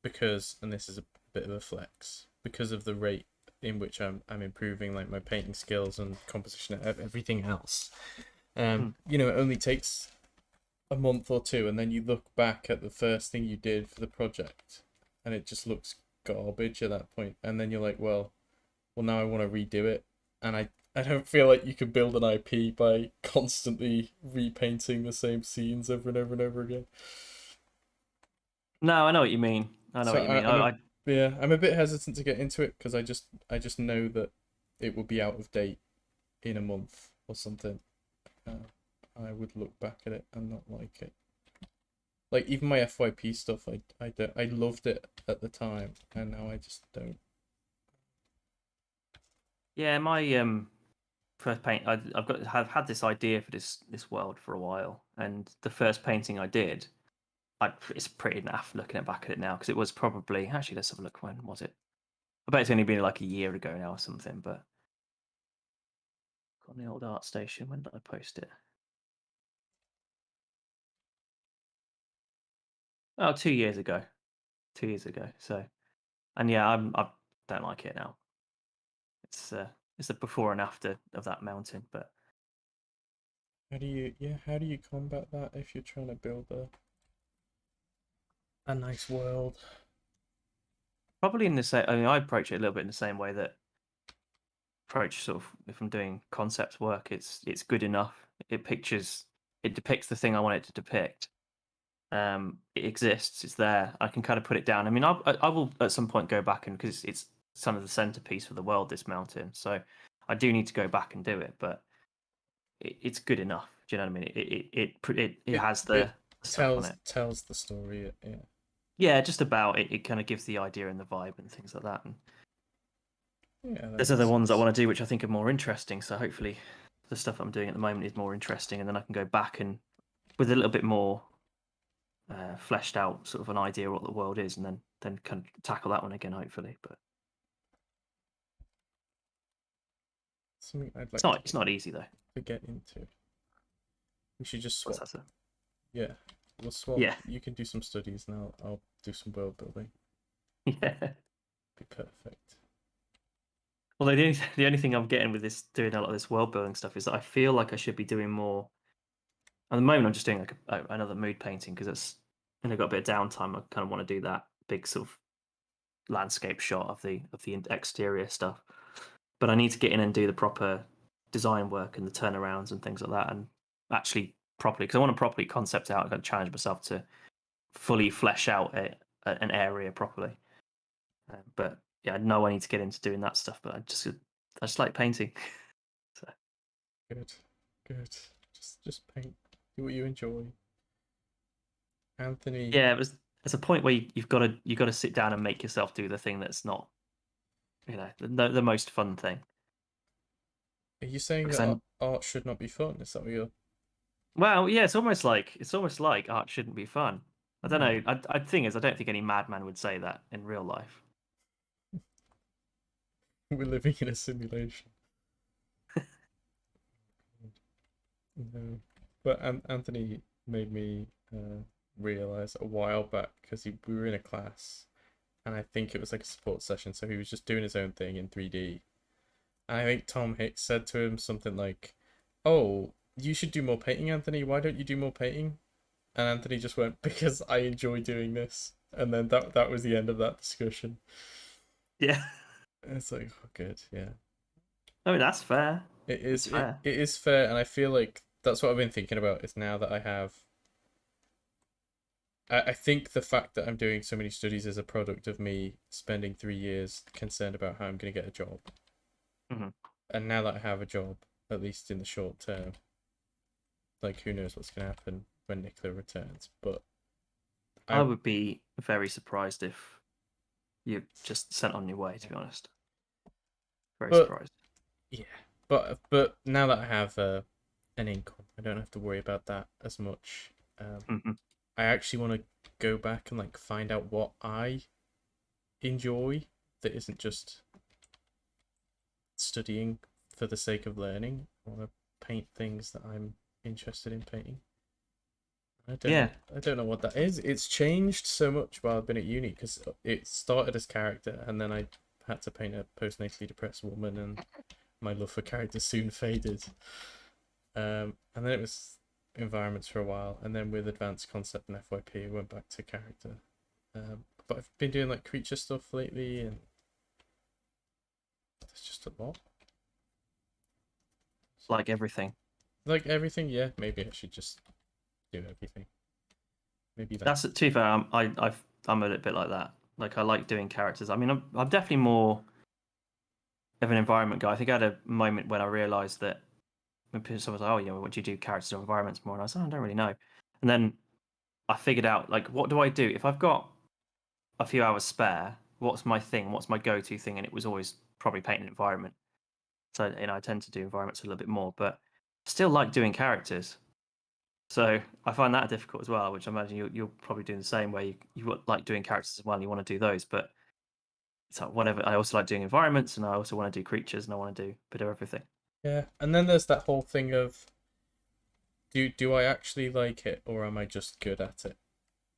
because, and this is a bit of a flex, because of the rate in which I'm improving like my painting skills and composition and everything else. You know, it only takes a month or two, and then you look back at the first thing you did for the project, and it just looks garbage at that point. And then you're like, well, now I want to redo it, and I don't feel like you can build an IP by constantly repainting the same scenes over and over and over again. no, I know what you mean. I know So what you mean. I'm a bit hesitant to get into it because I just know that it will be out of date in a month or something. I would look back at it and not like it. Like even my FYP stuff, I loved it at the time, and now I just don't. Yeah, my first paint. I've had this idea for this world for a while, and the first painting I did, it's pretty naff looking back at it now because it was probably actually let's have a look. When was it? I bet it's only been like a year ago now or something. But on the old art station, when did I post it? Oh, 2 years ago. 2 years ago. So, and yeah, I don't like it now. It's the before and after of that mountain, but How do you combat that if you're trying to build a nice world? probably in the same. I mean, I approach it a little bit in the same way that approach sort of if I'm doing concept work, it's good enough. It depicts the thing I want it to depict. It exists. It's there. I can kind of put it down. I mean, I will at some point go back and because it's some of the centerpiece for the world. This mountain, so I do need to go back and do it, but it's good enough. Do you know what I mean? It has the stuff on it. Tells the story. Yeah. Yeah, just about it. It kind of gives the idea and the vibe and things like that. And Yeah. there's other ones I want to do which I think are more interesting. So hopefully, the stuff I'm doing at the moment is more interesting, and then I can go back and with a little bit more fleshed out sort of an idea of what the world is, and then kind of tackle that one again. Hopefully, but Something I'd it's like it's not easy though. to get into. We should just swap. What's that? Yeah, we'll swap. Yeah. You can do some studies, and I'll do some world building. Yeah. Be perfect. Although the only thing I'm getting with this doing a lot of this world building stuff is that I feel like I should be doing more. At the moment, I'm just doing like another mood painting because it's and I've got a bit of downtime. I kind of want to do that big sort of landscape shot of the exterior stuff. But I need to get in and do the proper design work and the turnarounds and things like that, and actually properly because I want to properly concept out. I've got to challenge myself to fully flesh out an area properly. But yeah, I know I need to get into doing that stuff. But I just like painting. So. Good. Just paint. Do what you enjoy. Anthony. Yeah, there's a point where you've got to sit down and make yourself do the thing that's not, the most fun thing. Are you saying that art should not be fun? Is that what you're? Well, yeah, it's almost like art shouldn't be fun. I don't know. I thing is, I don't think any madman would say that in real life. We're living in a simulation. No. But Anthony made me realize a while back because we were in a class and I think it was like a support session, so he was just doing his own thing in 3D. And I think Tom Hicks said to him something like, "Oh, you should do more painting, Anthony. Why don't you do more painting?" And Anthony just went, "Because I enjoy doing this." And then that was the end of that discussion. Yeah. It's like, oh, good, yeah. I mean, that's fair. It is It's fair. it is fair, and I feel like that's what I've been thinking about is now that I have. I think the fact that I'm doing so many studies is a product of me spending 3 years concerned about how I'm going to get a job. Mm-hmm. And now that I have a job, at least in the short term, like who knows what's going to happen when Nicola returns. But I would be very surprised if you just sent on your way, to be honest. Very surprised. Yeah, but now that I have an income, I don't have to worry about that as much. Mm-hmm. I actually want to go back and like find out what I enjoy that isn't just studying for the sake of learning. I want to paint things that I'm interested in painting. I don't know what that is. It's changed so much while I've been at uni because it started as character and then I had to paint a postnatally depressed woman and my love for characters soon faded. And then it was environments for a while, and then with advanced concept and FYP, I went back to character. But I've been doing like creature stuff lately, and there's just a lot. Like everything. Like everything, yeah. Maybe I should just do everything. Maybe That's to be fair. I'm a little bit like that. Like I like doing characters. I mean, I'm definitely more of an environment guy. I think I had a moment when I realised that when someone was like, "Oh, yeah, what do you do characters or environments more?" And I was, "Oh, I don't really know." And then I figured out like, what do I do if I've got a few hours spare? What's my thing? What's my go-to thing? And it was always probably painting an environment. So I tend to do environments a little bit more, but still like doing characters. So I find that difficult as well, which I imagine you're probably doing the same way. You like doing characters as well. And you want to do those, but it's like whatever. I also like doing environments, and I also want to do creatures, and I want to do a bit of everything. yeah. And then there's that whole thing of do I actually like it or am I just good at it?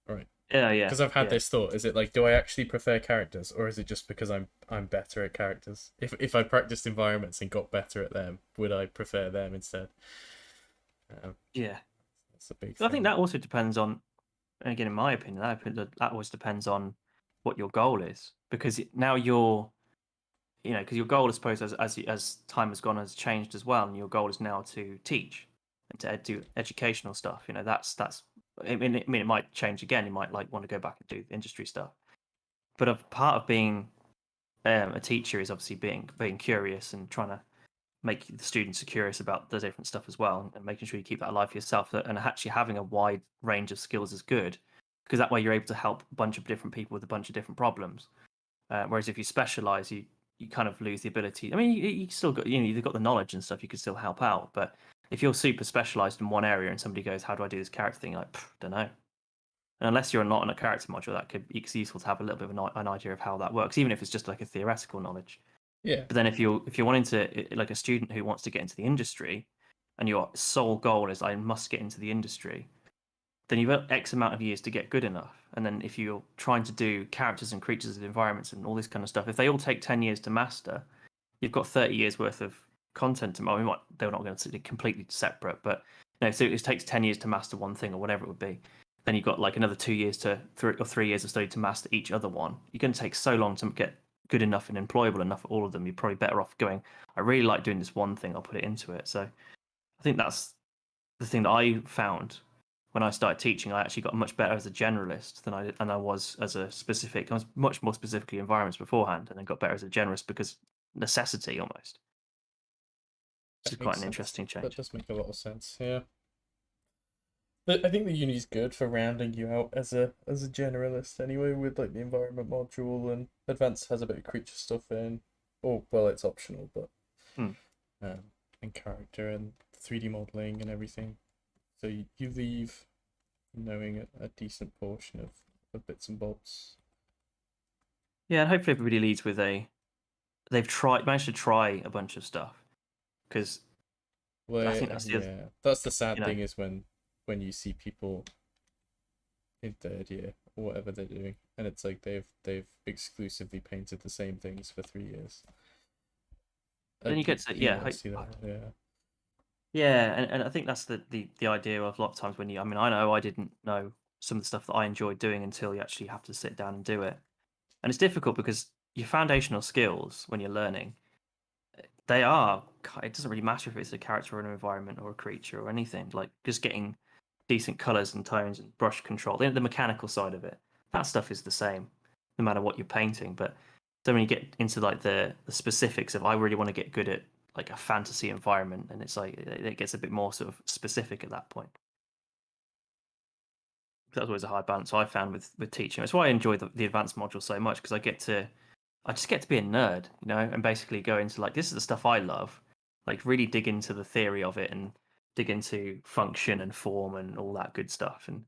Right. Yeah, yeah. Because I've had this thought: is it like, do I actually prefer characters, or is it just because I'm better at characters? If I practiced environments and got better at them, would I prefer them instead? Yeah, that's a big I thing. think that also depends on, and again, in my opinion, that always depends on what your goal is, because now because your goal, I suppose, as time has gone, has changed as well, and your goal is now to teach and to do educational stuff. That's. I mean, it might change again. You might like want to go back and do industry stuff, but a part of being a teacher is obviously being curious and trying to make the students curious about the different stuff as well, and making sure you keep that alive for yourself. And actually having a wide range of skills is good, because that way you're able to help a bunch of different people with a bunch of different problems. Whereas if you specialize, you kind of lose the ability. I mean, you still got you've got the knowledge and stuff. You can still help out, but if you're super specialized in one area and somebody goes, "How do I do this character thing?" You're like, don't know. And unless you're not in a character module, it's useful to have a little bit of an idea of how that works, even if it's just like a theoretical knowledge. Yeah. But then if you're wanting to, like a student who wants to get into the industry, and your sole goal is I must get into the industry, then you've got X amount of years to get good enough. And then if you're trying to do characters and creatures and environments and all this kind of stuff, if they all take 10 years to master, you've got 30 years worth of content. I mean, they're not going to be completely separate, but so it takes 10 years to master one thing or whatever it would be. Then you've got like another 2 years to 3 years of study to master each other one. You're going to take so long to get good enough and employable enough for all of them. You're probably better off going, I really like doing this one thing, I'll put it into it. So I think that's the thing that I found when I started teaching. I actually got much better as a generalist than I was as a specific. I was much more specifically environments beforehand, and then got better as a generalist because necessity almost. Which is quite an interesting change. That does make a lot of sense. Yeah. I think the uni's good for rounding you out as a generalist anyway, with like the environment module, and advanced has a bit of creature stuff in. Oh well, it's optional, but and character and 3D modeling and everything. So you leave knowing a decent portion of bits and bobs. Yeah, and hopefully everybody leads with they've managed to try a bunch of stuff, because Well, I think that's the other, yeah, that's the sad you know, thing is when you see people in third year or whatever they're doing, and it's like they've exclusively painted the same things for 3 years then at you get to university level. Yeah, yeah, and I think that's the idea of a lot of times when I mean, I know I didn't know some of the stuff that I enjoyed doing until you actually have to sit down and do it. And it's difficult because your foundational skills when you're learning, it doesn't really matter if it's a character or an environment or a creature or anything, like just getting decent colors and tones and brush control, the mechanical side of it, that stuff is the same no matter what you're painting. But then when you get into like the specifics of, I really want to get good at like a fantasy environment, and it's like it gets a bit more sort of specific at that point. That's always a hard balance I found with teaching. That's why I enjoy the advanced module so much, because I just get to be a nerd, and basically go into like, this is the stuff I love, like really dig into the theory of it and dig into function and form and all that good stuff. And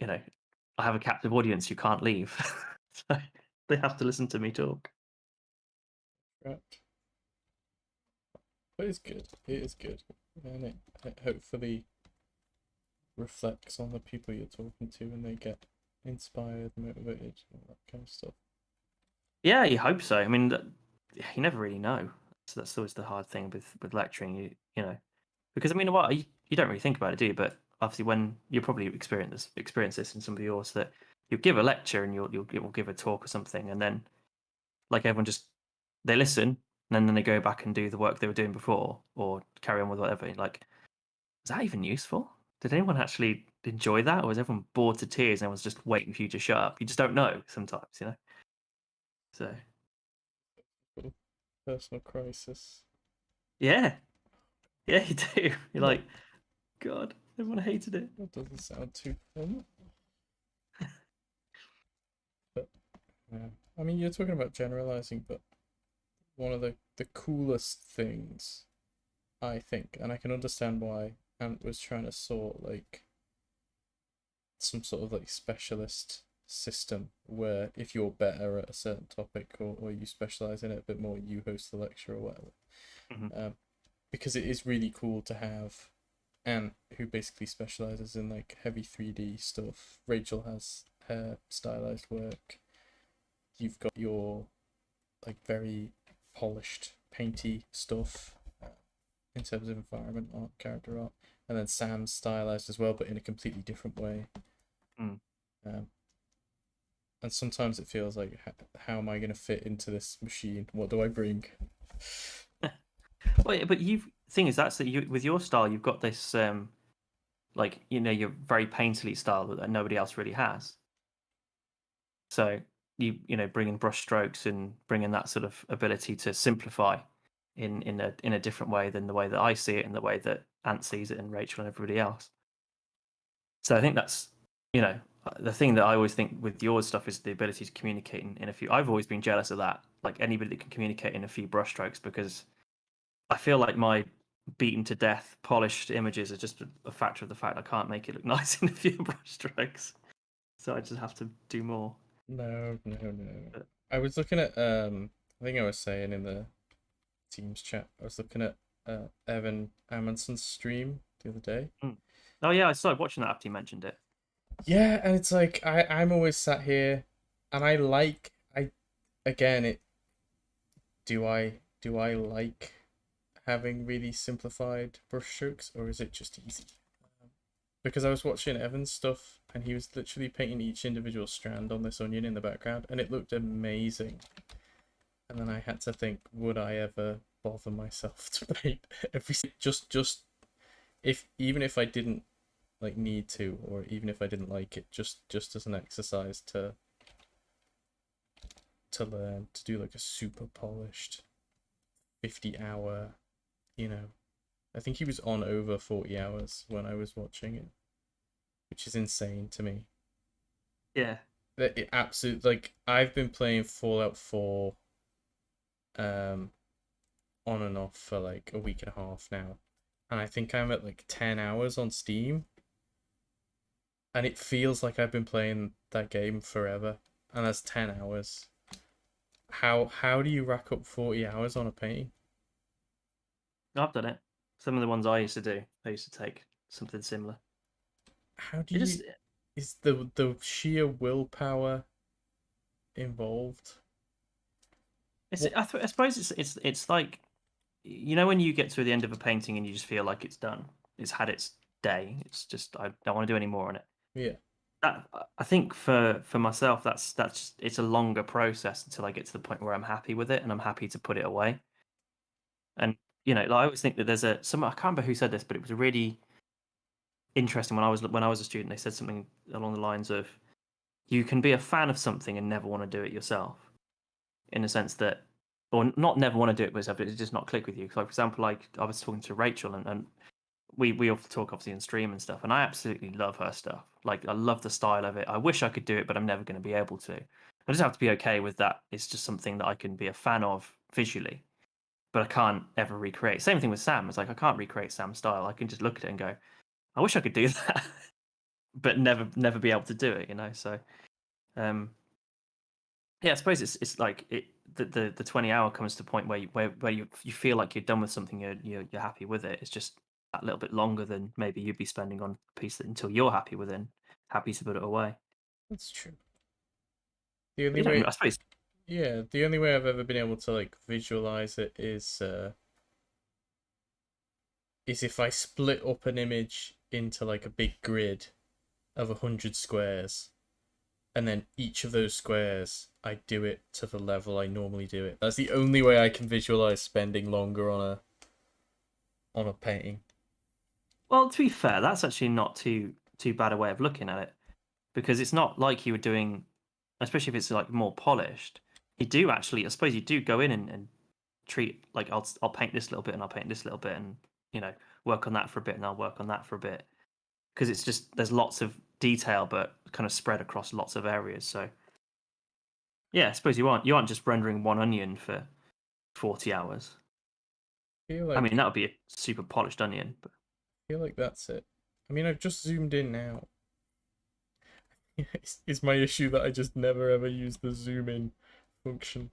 I have a captive audience who can't leave, so they have to listen to me talk. right. But it's good. It is good, and it hopefully reflects on the people you're talking to, and they get inspired, motivated, all that kind of stuff. Yeah, you hope so. I mean, you never really know. So that's always the hard thing with lecturing. Because I mean, what you don't really think about it, do you? But obviously, when you probably experience this in some of yours, that you'll give a lecture and you'll give a talk or something, and then like everyone just they listen, and then they go back and do the work they were doing before, or carry on with whatever. Like, is that even useful? Did anyone actually enjoy that, or was everyone bored to tears and everyone's just waiting for you to shut up? You just don't know sometimes. So Personal crisis. yeah, yeah, you do. You're Not like, God, everyone hated it. that doesn't sound too fun. But yeah, I mean, you're talking about generalizing, but one of the coolest things, I think, and I can understand why Ant was trying to sort like some sort of like specialist system where if you're better at a certain topic, or you specialize in it a bit more, you host the lecture or whatever. Mhm. Because it is really cool to have Ant, who basically specializes in like heavy 3D stuff. Rachel has her stylized work. You've got your like very polished, painty stuff in terms of environment art, character art, and then Sam's stylized as well, but in a completely different way. Mm. Um, and sometimes it feels like, how am I going to fit into this machine? What do I bring? Well, but thing is that's that you with your style you've got this like your very painterly style that nobody else really has. So bring in brush strokes and bring in that sort of ability to simplify in a different way than the way that I see it and the way that Ant sees it and Rachel and everybody else. So I think that's the thing that I always think with your stuff is the ability to communicate in a few. I've always been jealous of that, like anybody that can communicate in a few brush strokes, because I feel like my beaten to death polished images are just a factor of the fact I can't make it look nice in a few brush strokes. So I just have to do more. No, no, no. But, I was looking at I think I was saying in the Teams chat, I was looking at Evan Amundsen's stream the other day. oh yeah, I started watching that after you mentioned it. Yeah, and it's like I'm always sat here, and I again it do I like having really simplified brushstrokes, or is it just easy? Because I was watching Evan's stuff, and he was literally painting each individual strand on this onion in the background, and it looked amazing. And then I had to think, would I ever bother myself to paint every just if even if I didn't like need to, or even if I didn't like it, just as an exercise to learn to do like a super polished 50-hour, I think he was on over 40 hours when I was watching it, which is insane to me. Yeah. It absolutely, like, I've been playing Fallout 4 on and off for like a week and a half now, and I think I'm at like 10 hours on Steam, and it feels like I've been playing that game forever, and that's 10 hours. How do you rack up 40 hours on a painting? I've done it. Some of the ones I used to do, I used to take something similar. How do It you just, is the sheer willpower involved? What? I suppose it's like, you know, when you get to the end of a painting and you just feel like it's done, it's had its day. It's just I don't want to do any more on it. Yeah. That I think for myself, that's it's a longer process until I get to the point where I'm happy with it and I'm happy to put it away. And you know, like, I always think that there's I can't remember who said this, but it was really interesting when I was a student. They said something along the lines of, you can be a fan of something and never want to do it yourself, in the sense that, or not never want to do it yourself, but it's just not click with you. Like, for example, like I was talking to Rachel, and we often talk obviously in stream and stuff, and I absolutely love her stuff. Like, I love the style of it. I wish I could do it, but I'm never going to be able to. I just have to be okay with that. It's just something that I can be a fan of visually, but I can't ever recreate. Same thing with Sam. It's like I can't recreate Sam's style. I can just look at it and go, I wish I could do that, but never be able to do it. You know, so um, yeah, I suppose it's like the 20 hour comes to a point where you feel like you're done with something, you're happy with it. It's just a little bit longer than maybe you'd be spending on a piece until you're happy with it and happy to put it away. That's true. The But only you don't, way I suppose. Yeah, the only way I've ever been able to like visualize it is if I split up an image into like a big grid of 100 squares, and then each of those squares I do it to the level I normally do it. That's the only way I can visualize spending longer on a painting. Well, to be fair, that's actually not too bad a way of looking at it, because it's not like you were doing, especially if it's like more polished. You do actually, I suppose, you do go in and treat, like, I'll paint this little bit and I'll paint this little bit, and you know, work on that for a bit and I'll work on that for a bit, because it's just there's lots of detail but kind of spread across lots of areas. So yeah, I suppose you aren't just rendering one onion for 40 hours. Feel I mean, like that would be a super polished onion, but feel like that's it. I mean, I've just zoomed in now. Is my issue that I just never ever use the zoom in function?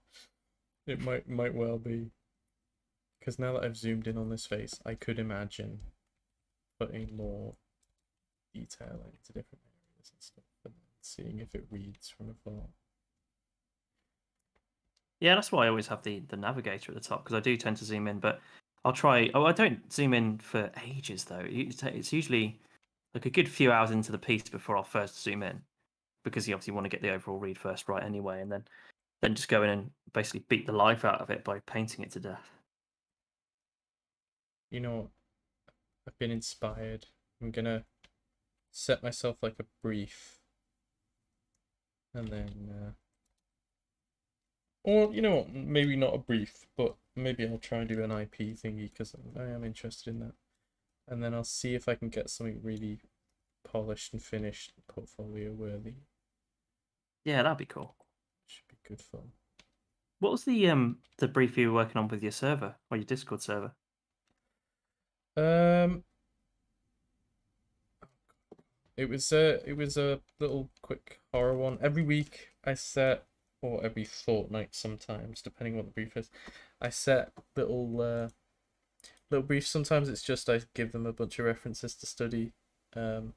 It might well be. Because now that I've zoomed in on this face, I could imagine putting more detail into different areas and stuff, and then seeing if it reads from afar. yeah, that's why I always have the navigator at the top, because I do tend to zoom in, but I'll try. Oh, I don't zoom in for ages though. It's usually like a good few hours into the piece before I'll first zoom in, because you obviously want to get the overall read first right anyway, and then just go in and basically beat the life out of it by painting it to death. You know, I've been inspired. I'm gonna set myself like a brief, and then, or you know what, maybe not a brief, but maybe I'll try and do an IP thingy because I am interested in that, and then I'll see if I can get something really polished and finished, portfolio worthy. Yeah, that'd be cool. Should be good fun. What was the brief you were working on with your server or your Discord server? Um, it was a little quick horror one. Every week I set, or every fortnight sometimes, depending what the brief is. I set little briefs. Sometimes it's just I give them a bunch of references to study. Um,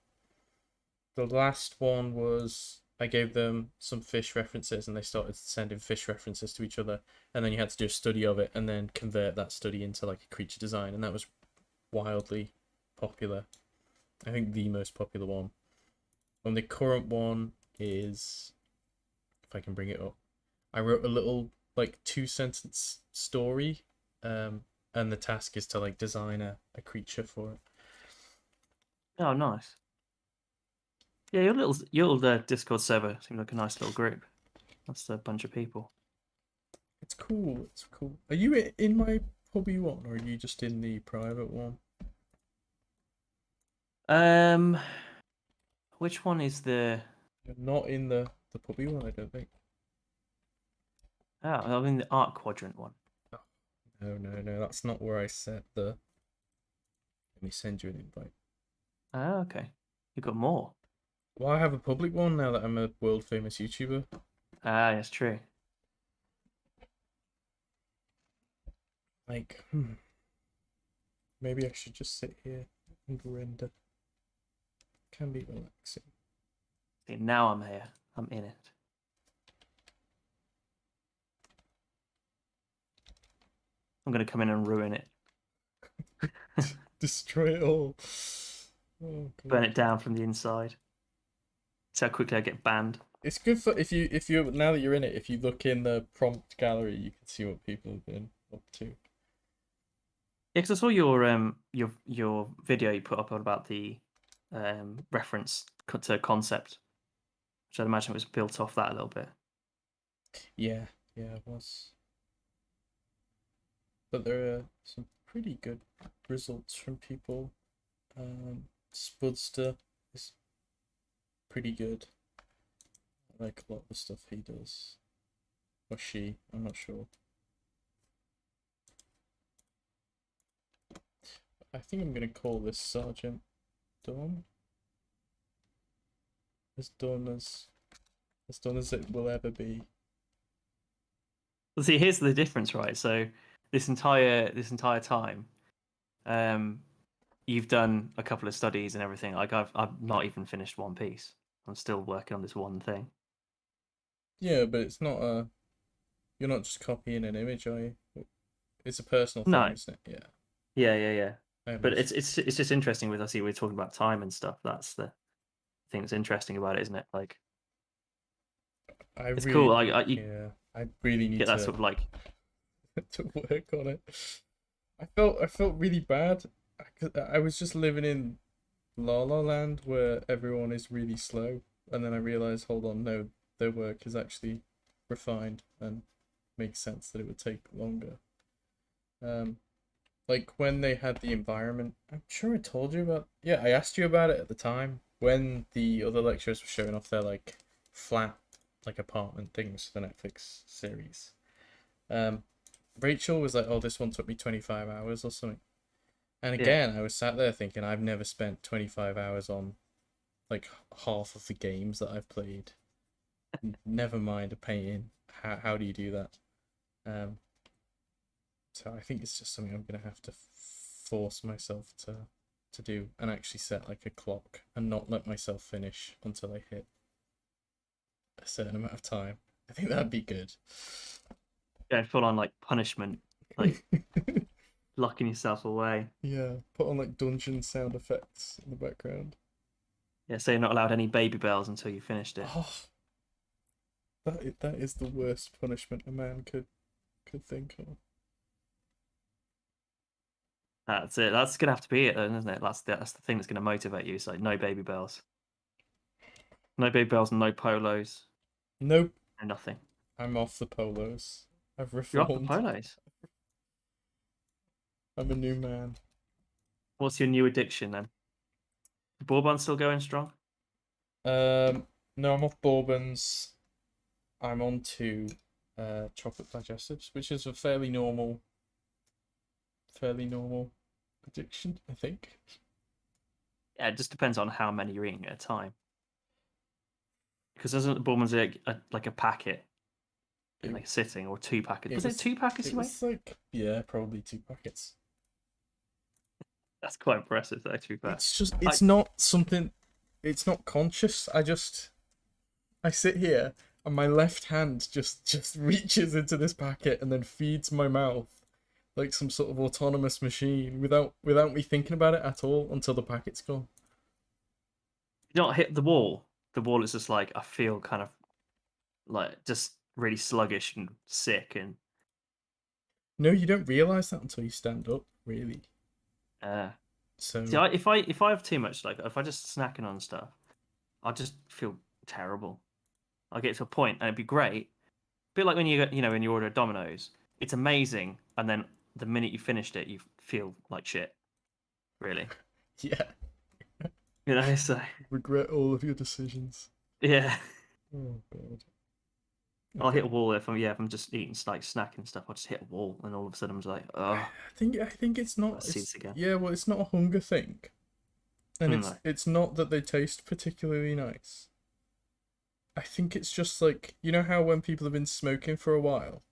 the last one was I gave them some fish references and they started sending fish references to each other, and then you had to do a study of it and then convert that study into like a creature design, and that was wildly popular. I think the most popular one. And the current one is, if I can bring it up, I wrote a little like 2 sentence story, and the task is to like design a creature for it. Oh, nice. Yeah, your Discord server seemed like a nice little group. That's a bunch of people. It's cool. It's cool. Are you in my hobby one, or are you just in the private one? Um, which one is the? You're not in the puppy one, I don't think. Oh, I'm in the art quadrant one. Oh, no. That's not where I set the. Let me send you an invite. Oh, okay. You got more. Well, I have a public one now that I'm a world famous YouTuber. Ah, that's true. Like, maybe I should just sit here and render. Can be relaxing. See, now I'm here. I'm in it. I'm gonna come in and ruin it. Destroy it all. Oh, Burn God. it down from the inside. See how quickly I get banned. It's good for if you now that you're in it, if you look in the prompt gallery, you can see what people have been up to. Yeah, because I saw your video you put up about the reference to concept, which I'd imagine was built off that a little bit. Yeah, it was. But there are some pretty good results from people. Spudster is pretty good. I like a lot of the stuff he does. Or she, I'm not sure. I think I'm gonna call this Sergeant done. As done as it will ever be. Well, see, here's the difference, right? So this entire time, you've done a couple of studies and everything. Like I've not even finished one piece. I'm still working on this one thing. Yeah, but it's not a. You're not just copying an image, are you? It's a personal thing, No. isn't it? Yeah, yeah, yeah. I But understand. it's just interesting with us. We're talking about time and stuff. That's the thing that's interesting about it, isn't it? Like it's cool. You I really need get that to sort of like to work on it. I felt really bad. I was just living in La La Land where everyone is really slow, and then I realized, hold on, no, their work is actually refined and makes sense that it would take longer. Like when they had the environment, I'm sure I told you about. Yeah, I asked you about it at the time when the other lecturers were showing off their like flat, like apartment things for the Netflix series. Rachel was like, "Oh, this one took me 25 hours or something." And yeah. again, I was sat there thinking, I've never spent 25 hours on like half of the games that I've played. Never mind a painting. How do you do that? So I think it's just something I'm gonna have to force myself to do and actually set like a clock and not let myself finish until I hit a certain amount of time. I think that'd be good. Yeah, full on like punishment, like locking yourself away. Yeah, put on like dungeon sound effects in the background. Yeah, so you're not allowed any baby bells until you finished it. Oh, that is the worst punishment a man could think of. That's it. That's gonna have to be it, then, isn't it? That's the thing that's gonna motivate you. It's like no baby bells, no baby bells, no polos, Nope, no nothing. I'm off the polos. I've You're off the reformed. polos. I'm a new man. What's your new addiction then? Bourbon's still going strong? No, I'm off bourbons. I'm on to chocolate digestives, which is a fairly normal addiction, I think. Yeah, it just depends on how many you're eating at a time. Because doesn't the Bourbon's like a packet in like a sitting or two packets? Was it 2 packets It you ate? was like, yeah, probably 2 packets. That's quite impressive, though, to be fair. It's not something, it's not conscious. I sit here and my left hand just reaches into this packet and then feeds my mouth like some sort of autonomous machine without me thinking about it at all until the packet's gone. You don't hit the wall. The wall is just like I feel kind of like just really sluggish and sick and No, you don't realize that until you stand up, really. So see, if I have too much, like if I just snacking on stuff, I'll just feel terrible. I'll get to a point and it'd be great. A bit like when when you order Domino's, it's amazing, and then the minute you finished it, you feel like shit. Really, yeah, so regret all of your decisions. yeah. Oh god. I'll hit a wall if I'm just eating like snacking stuff. I'll just hit a wall, and all of a sudden I'm just like, oh, I think it's not. seeds again. Yeah, well, it's not a hunger thing. And No. it's not that they taste particularly nice. I think it's just like, you know how when people have been smoking for a while,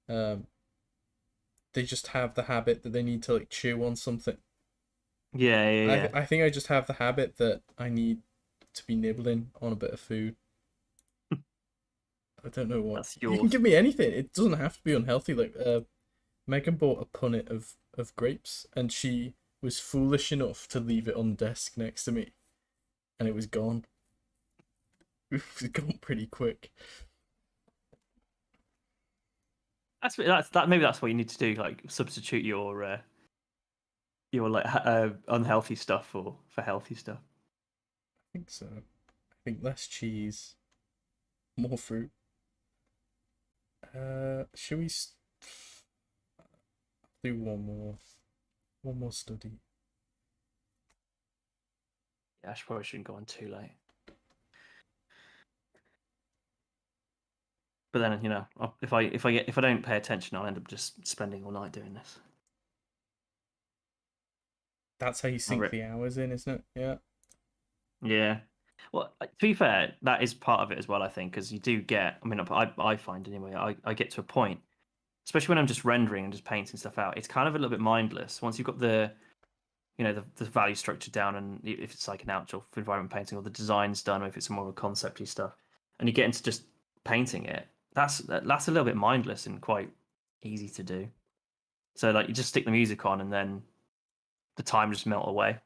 um, they just have the habit that they need to like chew on something. Yeah. I think I just have the habit that I need to be nibbling on a bit of food. I don't know what. That's You can yours. give me anything. It doesn't have to be unhealthy. Like Megan bought a punnet of grapes, and she was foolish enough to leave it on the desk next to me, and it was gone. It was gone pretty quick. Maybe that's what you need to do. Like substitute your like unhealthy stuff for healthy stuff. I think so. I think less cheese, more fruit. Should we do one more study? Yeah, I probably shouldn't go on too late. But then, you know, if I don't pay attention, I'll end up just spending all night doing this. That's how you sink the hours in, isn't it? Yeah. Yeah. Well, to be fair, that is part of it as well, I think, because you do get, I mean, I find anyway, I get to a point, especially when I'm just rendering and just painting stuff out, it's kind of a little bit mindless. Once you've got the, you know, the value structure down, and if it's like an actual environment painting or the design's done, or if it's more of a concepty stuff, and you get into just painting it, that's a little bit mindless and quite easy to do. So like you just stick the music on and then the time just melt away.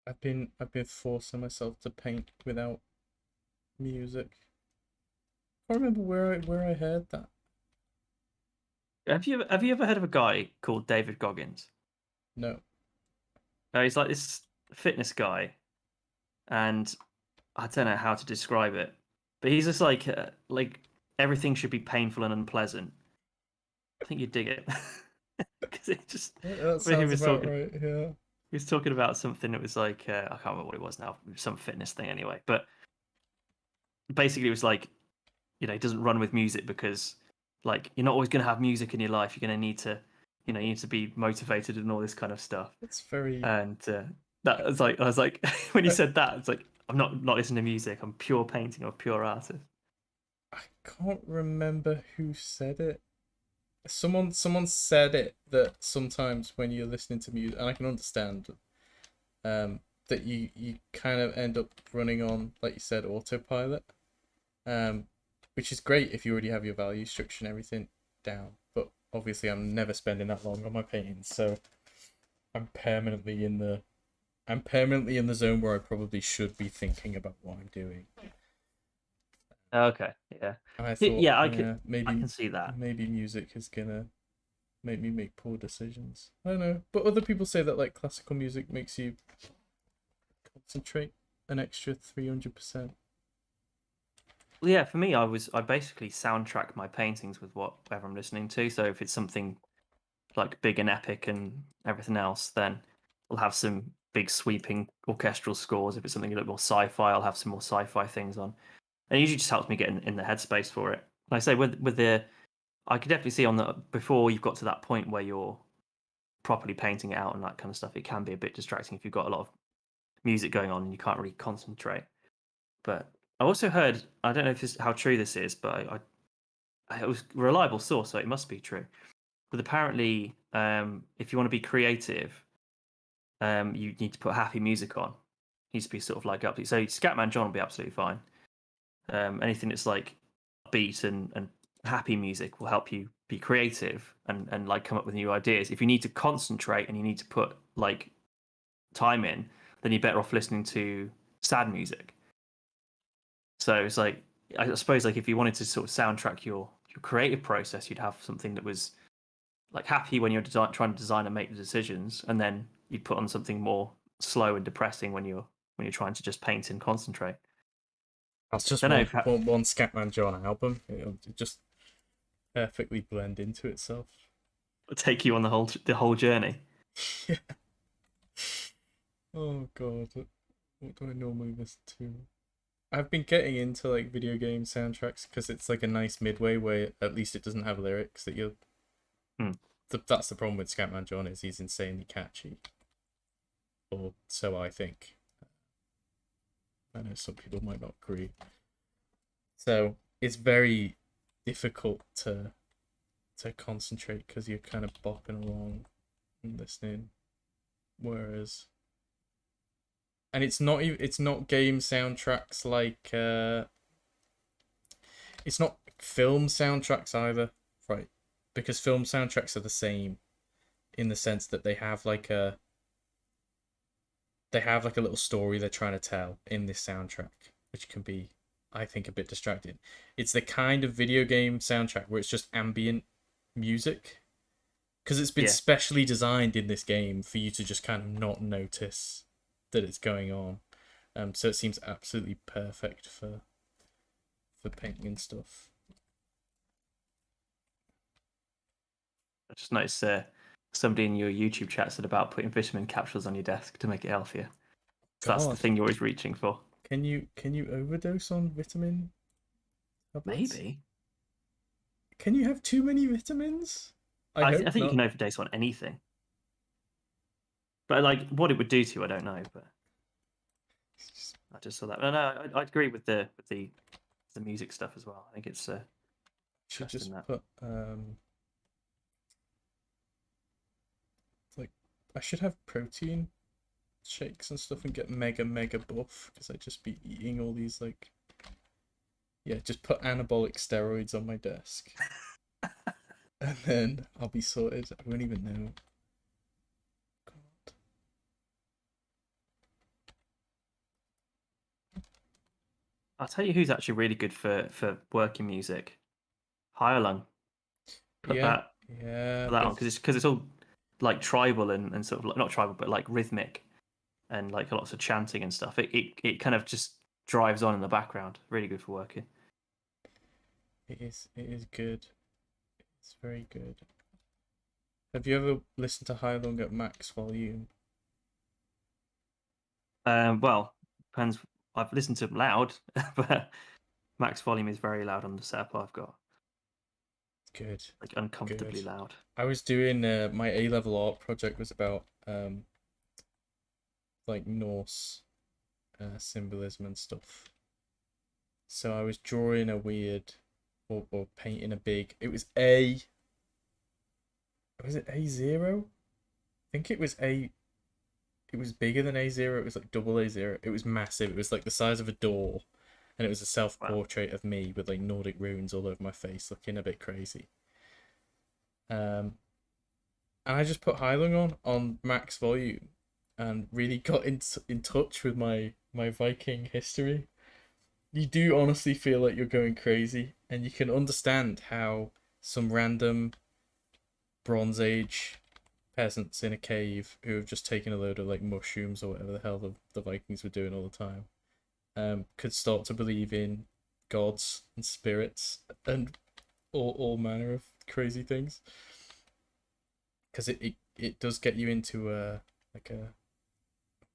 I've been forcing myself to paint without music. I can't remember where I heard that. Have you ever heard of a guy called David Goggins? No. He's like this fitness guy, and I don't know how to describe it, but he's just like everything should be painful and unpleasant. I think you dig it because it just That when he sounds was about talking, right. Yeah. he was talking about something that was like I can't remember what it was now, some fitness thing anyway. But basically, it was like, you know, he doesn't run with music because like you're not always going to have music in your life. You're going to need to, you know, you need to be motivated and all this kind of stuff. It's very. And that was like, I was like, when he said that, it's like I'm not listening to music. I'm pure painting or pure artist. I can't remember who said it. Someone said it, that sometimes when you're listening to music, and I can understand, that you kind of end up running on, like you said, autopilot, which is great if you already have your value structure and everything down. But obviously, I'm never spending that long on my paintings, so I'm permanently in the zone where I probably should be thinking about what I'm doing. Okay, yeah, And I thought, yeah, I maybe can see that. maybe music is gonna make me make poor decisions. I don't know, but other people say that like classical music makes you concentrate an extra 300%. Well, yeah, for me, I basically soundtrack my paintings with whatever I'm listening to. So if it's something like big and epic and everything else, then I'll have some big sweeping orchestral scores. If it's something a little more sci-fi, I'll have some more sci-fi things on. And it usually just helps me get in the headspace for it. Like I say, with the, I could definitely see on the before you've got to that point where you're properly painting it out and that kind of stuff, it can be a bit distracting if you've got a lot of music going on and you can't really concentrate. But I also heard, I don't know if how true this is, but it was a reliable source, so it must be true. But apparently, if you want to be creative, you need to put happy music on. It needs to be sort of like upbeat. So Scatman John will be absolutely fine. Anything that's like beat and happy music will help you be creative and like come up with new ideas. If you need to concentrate and you need to put like time in, then you're better off listening to sad music. So it's like, I suppose like if you wanted to sort of soundtrack your creative process, you'd have something that was like happy when you're trying to design and make the decisions, and then you'd put on something more slow and depressing when you're trying to just paint and concentrate. That's just Don't know one Scatman John album. It'll just perfectly blend into itself. it'll take you on the whole journey. Yeah. Oh god, what do I normally listen to? I've been getting into like video game soundtracks because it's like a nice midway where at least it doesn't have lyrics that you. That's the problem with Scatman John, is he's insanely catchy. or so I think. I know some people might not agree. So it's very difficult to concentrate because you're kind of bopping along and listening. Whereas, and it's not game soundtracks like it's not film soundtracks either, right? Because film soundtracks are the same in the sense that they have like a little story they're trying to tell in this soundtrack, which can be, I think, a bit distracting. It's the kind of video game soundtrack where it's just ambient music, because it's been Yeah. specially designed in this game for you to just kind of not notice that it's going on. So it seems absolutely perfect for painting and stuff. I just noticed somebody in your YouTube chat said about putting vitamin capsules on your desk to make it healthier. So that's the God. thing you're always reaching for. Can you overdose on vitamin tablets? Maybe. Can you have too many vitamins? I hope think not. you can overdose on anything. But like what it would do to you, I don't know. But I just saw that. No, I agree with the music stuff as well. I think it's Should interesting just that. put like, I should have protein shakes and stuff and get mega buff, because I'd just be eating all these, like, yeah, just put anabolic steroids on my desk and then I'll be sorted. I won't even know. God. I'll tell you who's actually really good for working music. Hyolung. Put Yeah, that on because it's all like tribal and sort of like, not tribal but like rhythmic and like lots of chanting and stuff. It kind of just drives on in the background. Really good for working. it is good. It's very good. Have you ever listened to Hylung at max volume? Well, depends. I've listened to them loud, but max volume is very loud on the setup I've got. Good. Like uncomfortably Good. loud. I was doing my A-level art project was about like Norse symbolism and stuff. So I was drawing a weird, or painting a big. It was A. Was it A0? I think it was A. It was bigger than A0. It was like double A0. It was massive. It was like the size of a door, and it was a self-portrait of me with like Nordic runes all over my face, looking a bit crazy. And I just put Hylung on max volume, and really got in touch with my Viking history. You do honestly feel like you're going crazy, and you can understand how some random Bronze Age peasants in a cave who have just taken a load of like mushrooms or whatever the hell the Vikings were doing all the time, could start to believe in gods and spirits and all manner of crazy things. Because it does get you into like a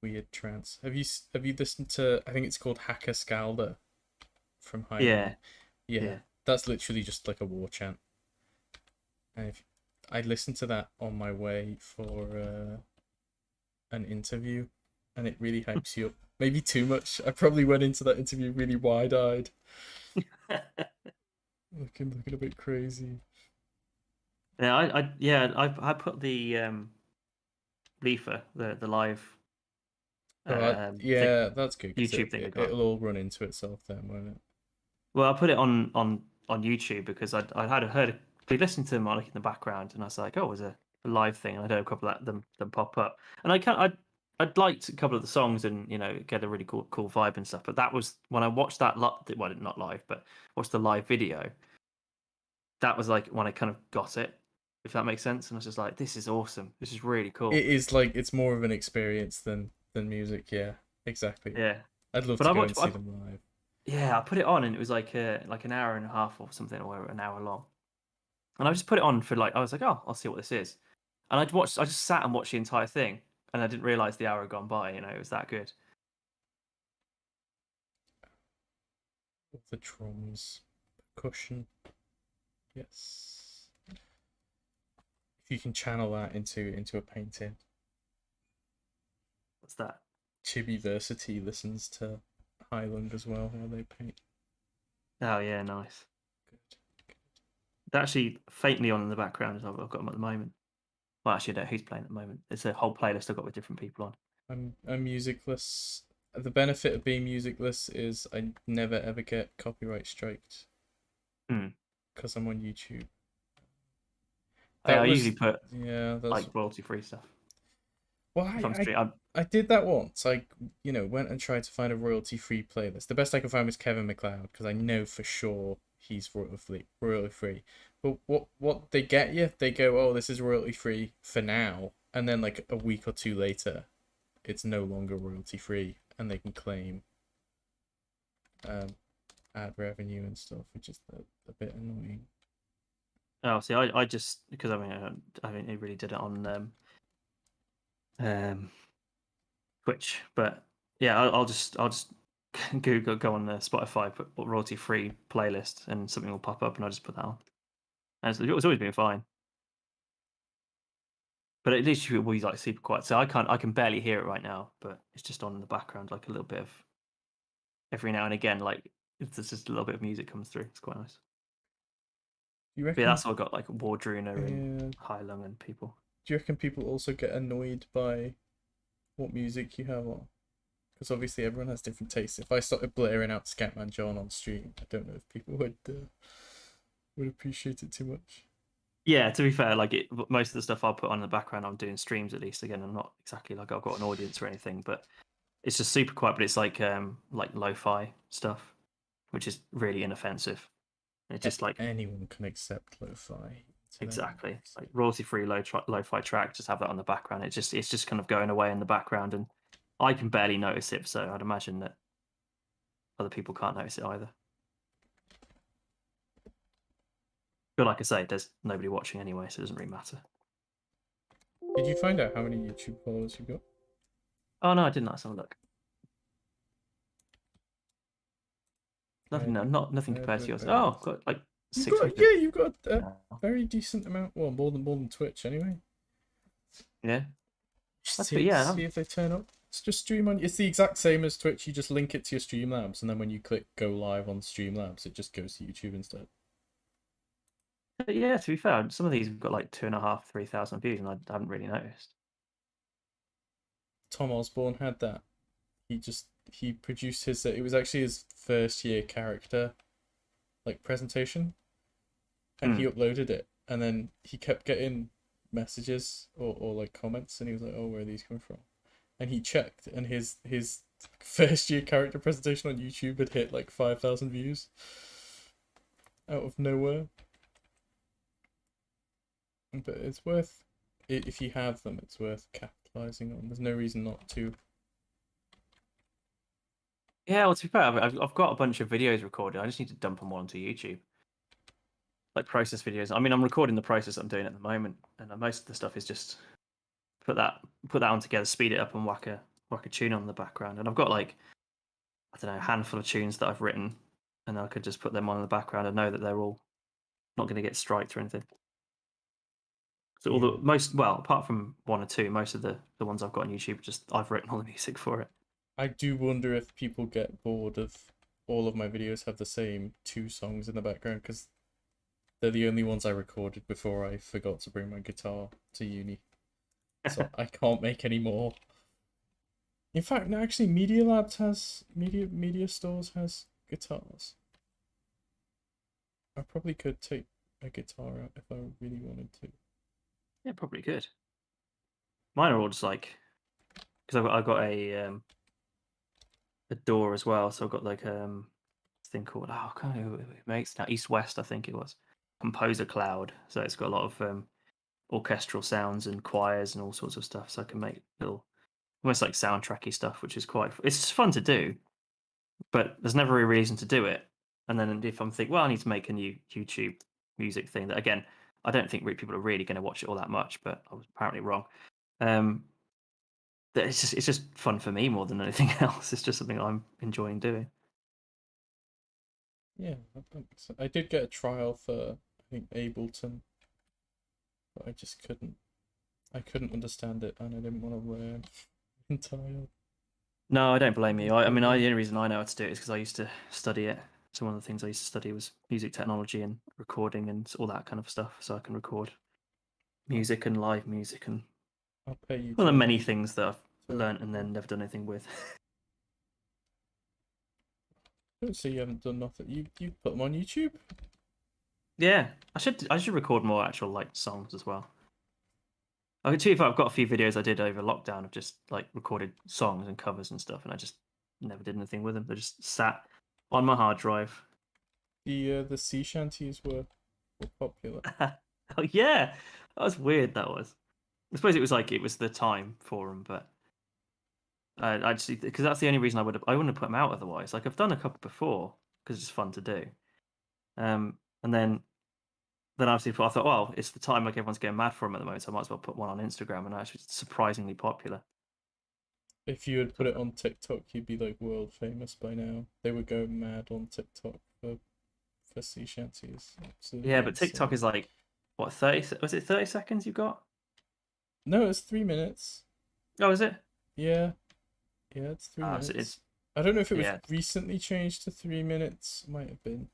weird trance. Have you listened to? I think it's called Hacker Skalda from Hyrule. Yeah, that's literally just like a war chant. And if I listened to that on my way for an interview, and it really hypes you up. Maybe too much. I probably went into that interview really wide-eyed, looking a bit crazy. I put the Leafer, the live Yeah, that's good because YouTube thing I got. it'll all run into itself then, won't it? Well, I put it on YouTube because I had heard we listened to them like in the background, and I was like, oh, it was a live thing, and I heard a couple of them pop up, and I'd liked a couple of the songs, and get a really cool vibe and stuff. But that was when I watched that well, not live, but watched the live video. That was like when I kind of got it, if that makes sense, and I was just like, this is awesome. This is really cool. It is like it's more of an experience than music. Yeah, exactly. Yeah, I'd love to go and see them live. Yeah, I put it on and it was like an hour and a half or something, or an hour long. And I just put it on for I was like, oh, I'll see what this is. And I just sat and watched the entire thing, and I didn't realize the hour had gone by. It was that good. The drums, percussion. Yes. If you can channel that into a painting. What's that? Chibiversity listens to Highland as well while they paint. Oh yeah, nice. Good. They're actually faintly on in the background as I've got them at the moment. Well, actually, I don't know who's playing at the moment. It's a whole playlist I've got with different people on. I'm musicless. The benefit of being musicless is I never ever get copyright striked because I'm on YouTube. I usually put yeah, that's like royalty-free stuff. well, If I'm streaming, I did that once. I went and tried to find a royalty-free playlist. The best I could find was Kevin MacLeod because I know for sure he's royalty-free. But what they get you? They go, oh, this is royalty-free for now, and then like a week or two later, it's no longer royalty-free, and they can claim ad revenue and stuff, which is a bit annoying. oh, see, I just because I mean, it really did it on Twitch, but yeah, I'll just go on the Spotify, put royalty free playlist, and something will pop up, and I'll just put that on. And it's always been fine. But at least it will be like super quiet. So I can barely hear it right now, but it's just on in the background, like a little bit of every now and again, like there's just a little bit of music comes through. It's quite nice. You But reckon? yeah, that's all I got, like Wardruna and Yeah. Heilung and people. Do you reckon people also get annoyed by what music you have on? Because obviously everyone has different tastes. If I started blaring out Scatman John on stream, I don't know if people would appreciate it too much. Yeah, to be fair, like most of the stuff I'll put on in the background, I'm doing streams at least. Again, I'm not exactly like I've got an audience or anything, but it's just super quiet. But it's like lo-fi stuff, which is really inoffensive. It's just like anyone can accept lo-fi. exactly like royalty-free lo-fi track. Just have that on the background. It's just kind of going away in the background, and I can barely notice it. So I'd imagine that other people can't notice it either. But like I say, there's nobody watching anyway, so it doesn't really matter. Did you find out how many YouTube followers you got? Oh no, I didn't. Let's have a look. Nothing, nothing compared to yours. Oh, got like 600. You've got a very decent amount. Well, more than Twitch anyway. Yeah. See if they turn up. It's just stream on. It's the exact same as Twitch. You just link it to your Streamlabs, and then when you click go live on Streamlabs, it just goes to YouTube instead. Yeah, to be fair, some of these have got like 2,500, 3,000 views, and I haven't really noticed. Tom Osborne had that. He produced his. It was actually his first year character, like presentation, and he uploaded it, and then he kept getting messages or like comments, and he was like, "Oh, where are these coming from?" And he checked, and his first year character presentation on YouTube had hit like 5,000 views out of nowhere. But it's worth it if you have them. It's worth capitalizing on. There's no reason not to. Yeah, well, to be fair, I've got a bunch of videos recorded. I just need to dump them all onto YouTube, like process videos. I mean, I'm recording the process I'm doing at the moment, and most of the stuff is just put that on together, speed it up, and whack a tune on the background. And I've got like I don't know, a handful of tunes that I've written, and I could just put them on in the background and know that they're all not going to get striked or anything. So all the apart from one or two, most of the ones I've got on YouTube, just I've written all the music for it. I do wonder if people get bored of all of my videos have the same 2 songs in the background because they're the only ones I recorded before I forgot to bring my guitar to uni. So I can't make any more. In fact, no, actually, Media Labs has media stores has guitars. I probably could take a guitar out if I really wanted to. Yeah, probably could. Mine are all just like because I've got a door as well, so I've got like this thing called kind of it makes now East West, I think it was Composer Cloud. So it's got a lot of orchestral sounds and choirs and all sorts of stuff. So I can make little almost like soundtracky stuff, which is it's fun to do, but there's never a reason to do it. And then if I'm thinking, well, I need to make a new YouTube music thing that again, I don't think people are really going to watch it all that much, but I was apparently wrong. It's just fun for me more than anything else. It's just something I'm enjoying doing. Yeah, I did get a trial for I think Ableton, but I just couldn't. I couldn't understand it, and I didn't want to learn and tired. No, I don't blame you. I mean, the only reason I know how to do it is because I used to study it. So one of the things I used to study was music technology and recording and all that kind of stuff. So I can record music and live music and I'll pay you. one of the many to- things that I've to- learnt and then never done anything with. Don't say you haven't done nothing. You put them on YouTube. Yeah, I should record more actual like songs as well. I can tell you if I've got a few videos I did over lockdown of just like recorded songs and covers and stuff, and I just never did anything with them. They just sat on my hard drive. The sea shanties were popular. Oh yeah, that was weird. That was. I suppose it was the time for them, but I just because that's the only reason I wouldn't have put them out otherwise. Like I've done a couple before because it's fun to do, and then obviously I thought, well, it's the time, like everyone's getting mad for them at the moment, so I might as well put one on Instagram, and actually it's surprisingly popular. If you had put it on TikTok, you'd be like world famous by now. They would go mad on TikTok for sea shanties. Absolutely Yeah, but TikTok insane. is like what 30? Was it 30 seconds you got? No, it's 3 minutes. Oh, is it? Yeah, it's 3 minutes. So it's I don't know if it was yeah. recently changed to 3 minutes. Might have been.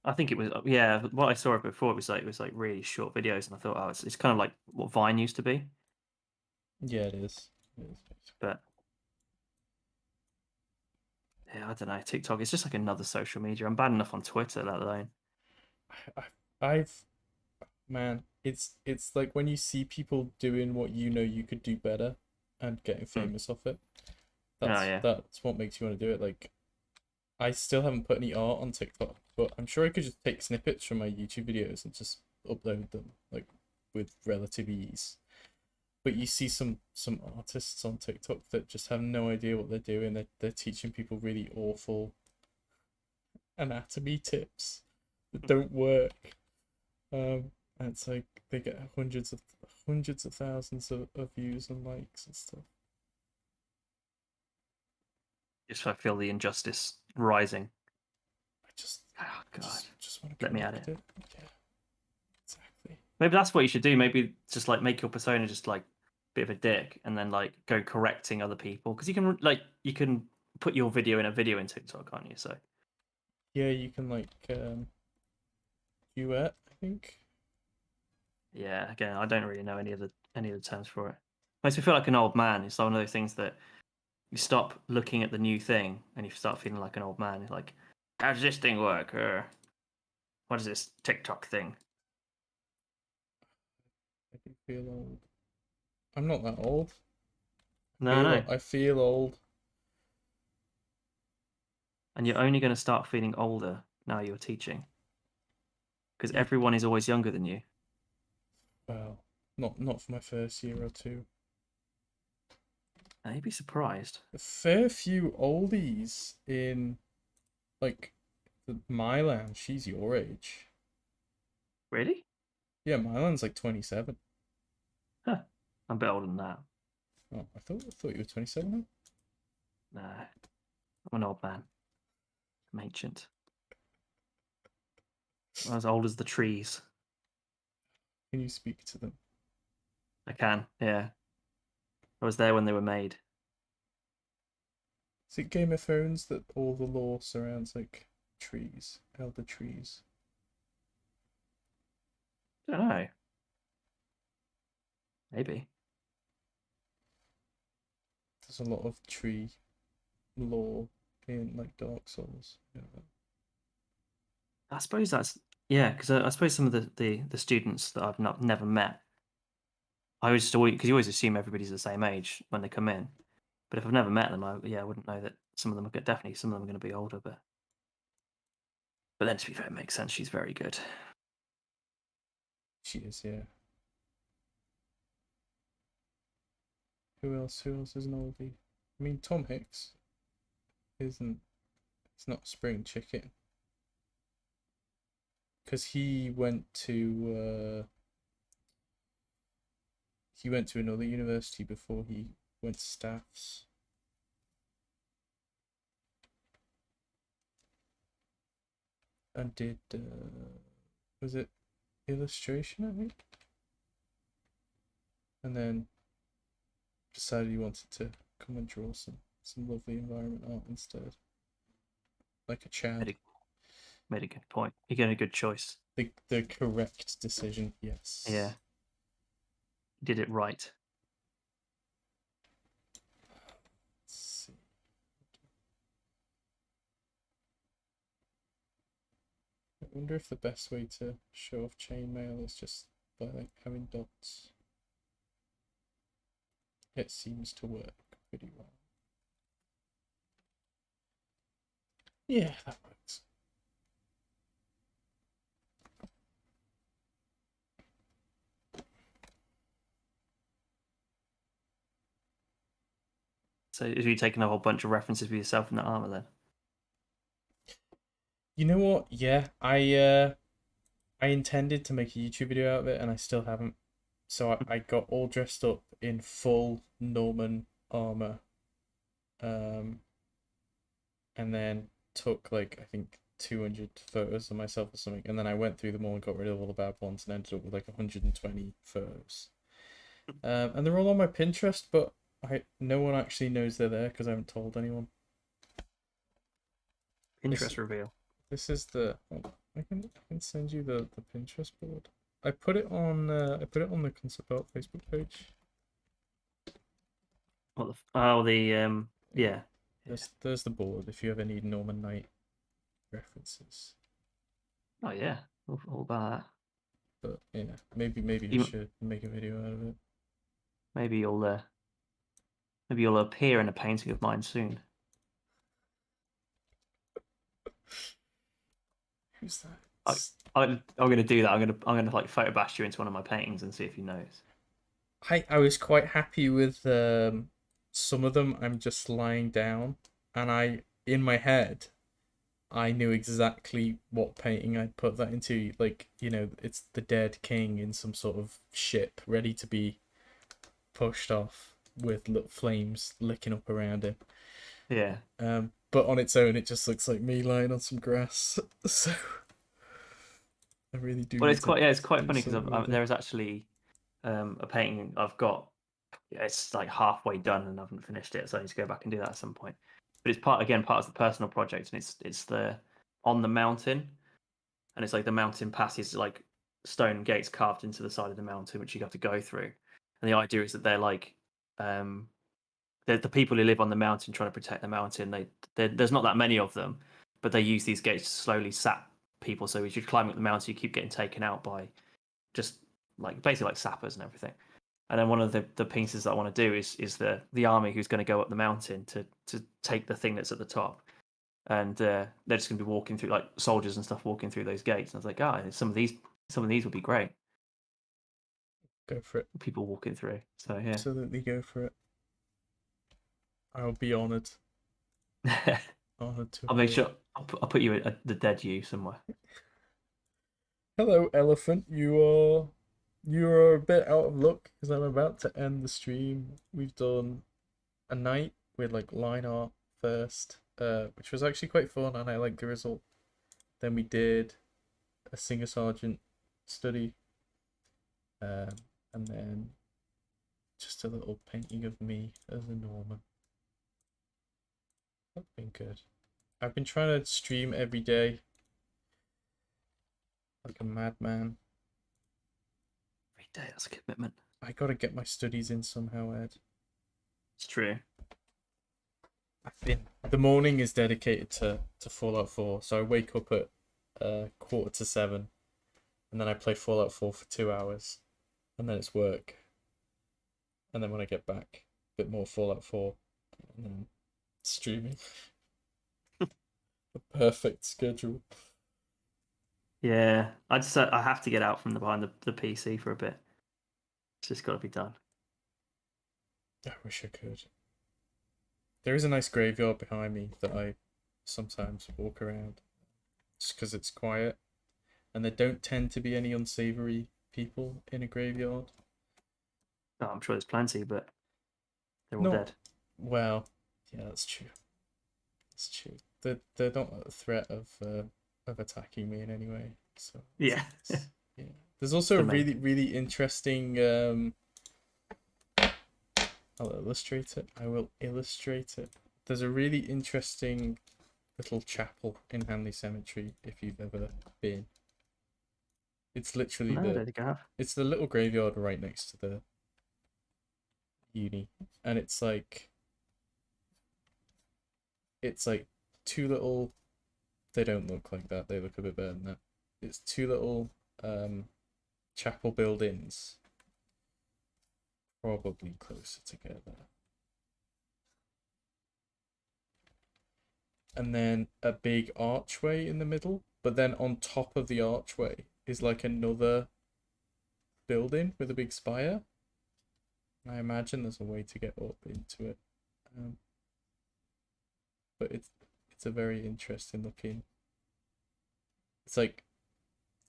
I think it was yeah. What I saw it before, it was like really short videos, and I thought, oh, it's kind of like what Vine used to be, Yeah, it is. It is. but yeah, I don't know. TikTok is just like another social media. I'm bad enough on Twitter, let alone. I've man, it's like when you see people doing what you know you could do better and getting famous off it. Yeah. That's what makes you want to do it. Like I still haven't put any art on TikTok, but I'm sure I could just take snippets from my YouTube videos and just upload them like with relative ease. But you see some artists on TikTok that just have no idea what they're doing. They're teaching people really awful anatomy tips that don't work. And it's like they get hundreds of thousands of views and likes and stuff. Just I feel the injustice rising. I just Oh God, just want to let me at correct it. Yeah, exactly. Maybe that's what you should do. Maybe just like make your persona just like a bit of a dick, and then like go correcting other people because you can put your video in a video in TikTok, can't you? So Yeah, you can like duet, I think. yeah, again, I don't really know any of the terms for it. Makes me feel like an old man. It's like one of those things that you stop looking at the new thing and you start feeling like an old man. It's like, how does this thing work? What is this TikTok thing? I do feel old. I'm not that old. No. I feel old. And you're only going to start feeling older now you're teaching. Because Yeah. everyone is always younger than you. Well, not for my first year or two. Now, you'd be surprised. A fair few oldies in like Mylan. She's your age. Really? Yeah, Mylan's like 27. Huh. I'm a bit older than that. Oh, I thought you were 27. No. I'm an old man. I'm ancient. I'm as old as the trees. Can you speak to them? I can, yeah. I was there when they were made. Is it Game of Thrones that all the lore surrounds like trees, elder trees? I don't know. Maybe. There's a lot of tree lore in like Dark Souls. Yeah. I suppose that's yeah, because I suppose some of the students that I've never met, I always just always because you always assume everybody's the same age when they come in, but if I've never met them, I wouldn't know that some of them are definitely some of them are going to be older, but then to be fair, it makes sense. She's very good. She is, yeah. Who else? Who else is an oldie? I mean, Tom Hicks isn't. He's not spring chicken. Because he went to another university before he went to Staffs. And did was it illustration, I think? And then decided he wanted to come and draw some lovely environment art instead. Like a Chad. Made a good point. You get a good choice. The correct decision, yes. Yeah. You did it right. Let's see. I wonder if the best way to show off chainmail is just by like having dots. It seems to work pretty well. Yeah, that works. So, have you taken a whole bunch of references for yourself in that armor then? You know what? Yeah, I intended to make a YouTube video out of it, and I still haven't. So I got all dressed up in full Norman armor, and then took like I think 200 photos of myself or something, and then I went through them all and got rid of all the bad ones and ended up with like 120 photos. And they're all on my Pinterest, but no one actually knows they're there because I haven't told anyone. Interest reveal. This is the. I can send you the Pinterest board. I put it on the Concept Art Facebook page. What the yeah. There's the board if you ever need Norman Knight references. Oh yeah, all about that. But yeah, maybe You- I should make a video out of it. Maybe you'll appear in a painting of mine soon. Who's that? I'm gonna do that. I'm gonna like photo bash you into one of my paintings and see if you notice. I was quite happy with some of them. I'm just lying down, and in my head I knew exactly what painting I'd put that into. Like, you know, it's the dead king in some sort of ship ready to be pushed off with flames licking up around him. Yeah. But on its own, it just looks like me lying on some grass. So I really do. Well, it's quite do funny because something with it. there's actually a painting I've got. It's like halfway done and I haven't finished it, so I need to go back and do that at some point. But it's part of the personal project, and it's the on the mountain, and it's like the mountain passes like stone gates carved into the side of the mountain, which you have to go through. And the idea is that they're like they're the people who live on the mountain trying to protect the mountain. There's not that many of them, but they use these gates to slowly sap people. So as you climb up the mountain, you keep getting taken out by just like basically like sappers and everything. And then one of the pieces that I want to do is the army who's going to go up the mountain to take the thing that's at the top, and they're just going to be walking through like soldiers and stuff walking through those gates. And I was like, some of these would be great. Go for it. People walking through. So yeah, Absolutely go for it. I'll be honoured. Honoured to. I'll make sure I'll put you at the dead you somewhere. Hello, elephant. You are a bit out of luck because I'm about to end the stream. We've done a night with like line art first, which was actually quite fun, and I liked the result. Then we did a singer sergeant study, and then just a little painting of me as a Norman. That's been good. I've been trying to stream every day like a madman. Every day, that's a commitment. I gotta get my studies in somehow, Ed. It's true. The morning is dedicated to Fallout 4, so I wake up at 6:45, and then I play Fallout 4 for 2 hours, and then it's work, and then when I get back, a bit more Fallout 4, and then streaming. The perfect schedule. Yeah, I have to get out from behind the PC for a bit. It's just got to be done. I wish I could. There is a nice graveyard behind me that I sometimes walk around, just because it's quiet, and there don't tend to be any unsavory people in a graveyard. Oh, I'm sure there's plenty, but they're all No. dead. Well, yeah, that's true. That's true. They're not a threat of attacking me in any way. So Yeah. yeah. There's also a The main really interesting I'll illustrate it. I will illustrate it. There's a really interesting little chapel in Hanley Cemetery if you've ever been. It's literally No, I don't think I have. it's the little graveyard right next to the uni, and it's like two little. They don't look like that. They look a bit better than that. It's two little chapel buildings, probably closer together. And then a big archway in the middle, but then on top of the archway is like another building with a big spire. I imagine there's a way to get up into it, but it's a very interesting looking. It's like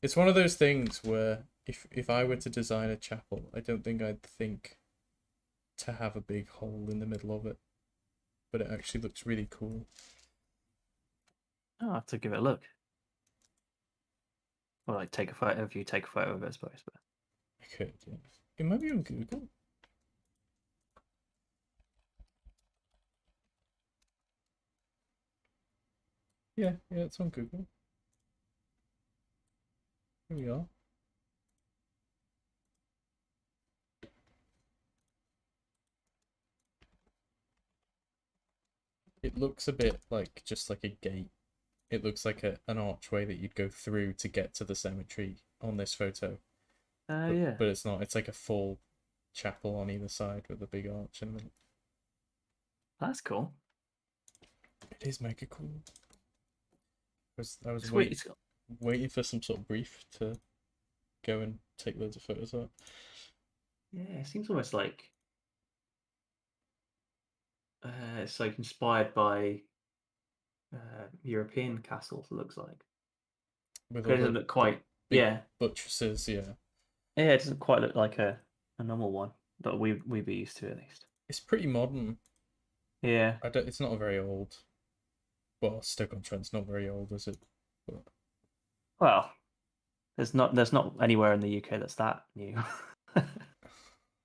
it's one of those things where if I were to design a chapel, I don't think I'd think to have a big hole in the middle of it, but it actually looks really cool. Oh, I'll have to give it a look. Or like take a photo if you take a photo of it, I suppose. But I could, yeah. It might be on Google. Yeah, it's on Google. Here we are. It looks a bit like just like a gate. It looks like an archway that you'd go through to get to the cemetery on this photo. yeah, But it's not. It's like a full chapel on either side with a big arch in the middle. that's cool. It is mega cool. I was Sweet. It's got... waiting for some sort of brief to go and take loads of photos of it. Yeah, it seems almost like it's like inspired by European castles. It looks like. With It all doesn't the look quite. big Yeah, buttresses, yeah. yeah. It doesn't quite look like a normal one that we be used to at least. It's pretty modern. Yeah. It's not a very old. Well, Stoke-on-Trent's not very old, is it? But... Well, there's not anywhere in the UK that's that new.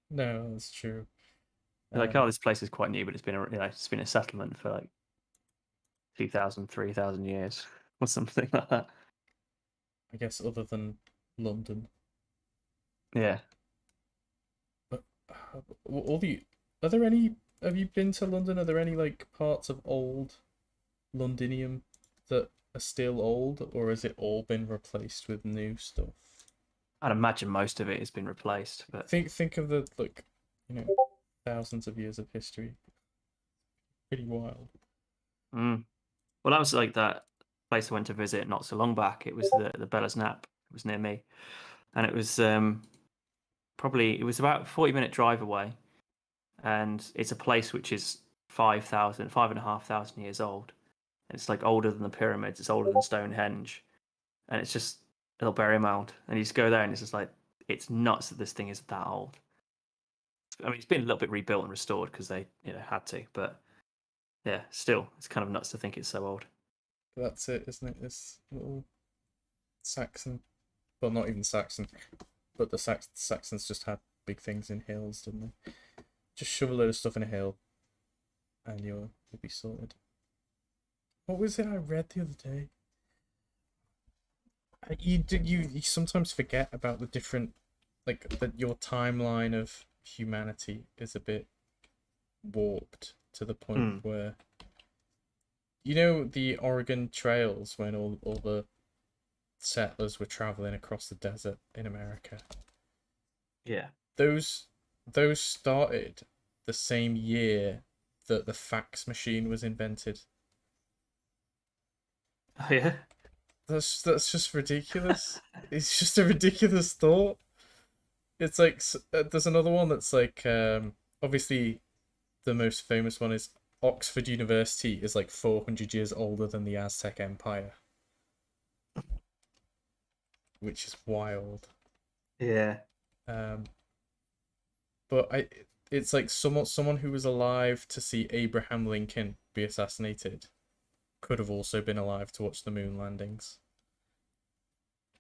No, that's true. Like, oh, this place is quite new, but it's been a settlement for like 2,000, 3,000 years or something like that. I guess other than London. Yeah. But all the are there any? Have you been to London? Are there any like parts of old Londinium that are still old, or has it all been replaced with new stuff? I'd imagine most of it has been replaced, but Think of the thousands of years of history. Pretty wild. Well, that was like that place I went to visit not so long back. It was the Bella's Nap. It was near me, and it was it was about a 40-minute drive away, and it's a place which is 5,500 years old. It's like older than the pyramids. It's older than Stonehenge, and it's just a little burial mound. And you just go there, and it's just like it's nuts that this thing is that old. I mean, it's been a little bit rebuilt and restored because they had to, but yeah, still, it's kind of nuts to think it's so old. But that's it, isn't it? This little Saxon, well, not even Saxon, but the Saxons just had big things in hills, didn't they? Just shove a load of stuff in a hill, and you'll be sorted. What was it I read the other day? You sometimes forget about the different, like that your timeline of humanity is a bit warped to the point where the Oregon trails when all the settlers were traveling across the desert in America. Yeah. Those started the same year that the fax machine was invented. Oh yeah. That's just ridiculous. It's just a ridiculous thought. It's like there's another one that's like obviously the most famous one is Oxford University is like 400 years older than the Aztec Empire, which is wild. Yeah. But it's like someone who was alive to see Abraham Lincoln be assassinated could have also been alive to watch the moon landings.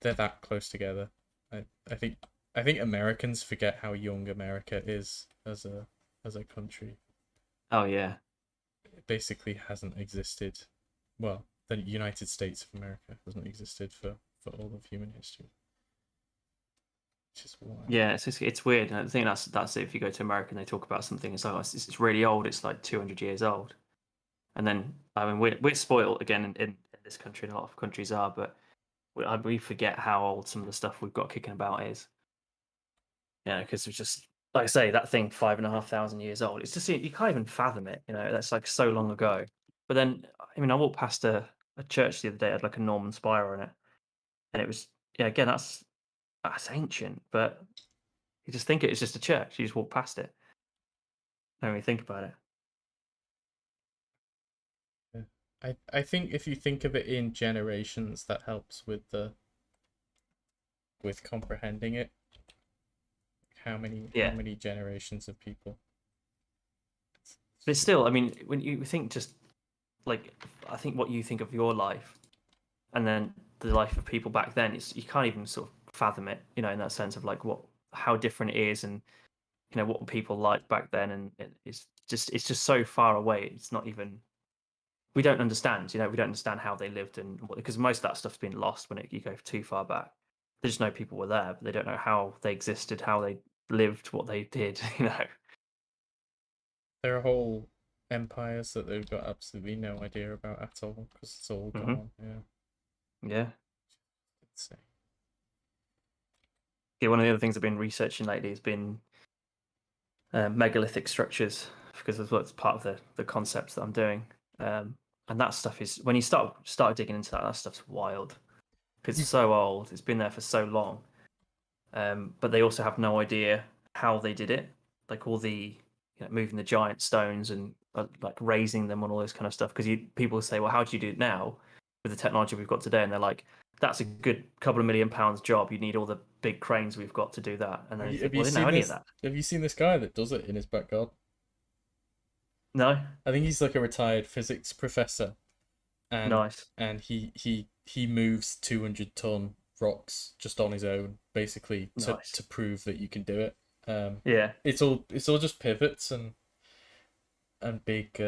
They're that close together. I think Americans forget how young America is as a as a country. Oh yeah. It basically hasn't existed. Well, the United States of America hasn't existed for all of human history. Which is wild. Yeah, it's weird. And I think that's it. If you go to America and they talk about something, it's like, oh, it's really old. It's like 200 years old. And then I mean we're spoiled again in this country, and a lot of countries are, but we forget how old some of the stuff we've got kicking about is. Yeah, because it's just like I say, that thing 5,500 years old. It's just you can't even fathom it. You know, that's like so long ago. But then I mean, I walked past a church the other day, it had like a Norman spire on it, and it was yeah. Again, that's ancient, but you just think it's just a church. You just walk past it. Don't really think about it. I think if you think of it in generations, that helps with comprehending it. How many generations of people? But still, I mean, when you think just like I think what you think of your life, and then the life of people back then, you can't even sort of fathom it. You know, in that sense of like how different it is, and you know what people like back then, and it's just so far away. It's not even we don't understand. You know, we don't understand how they lived and because most of that stuff's been lost when you go too far back. They just know people were there, but they don't know how they existed, how they lived, what they did. You know. There are whole empires that they've got absolutely no idea about at all because it's all gone. Yeah. Insane. Yeah, one of the other things I've been researching lately has been megalithic structures because that's part of the concepts that I'm doing. And that stuff is when you start digging into that stuff's wild because it's so old. It's been there for so long, but they also have no idea how they did it, like all the moving the giant stones and like raising them and all this kind of stuff. Because people say, well, how do you do it now with the technology we've got today? And they're like, that's a good couple of £1 million job. You need all the big cranes we've got to do that. And then they think, well, they didn't know any of that. Have you seen this guy that does it in his back garden? No. I think he's like a retired physics professor, and Nice. And he moves 200-ton rocks just on his own, basically to prove that you can do it. Yeah. It's all just pivots and big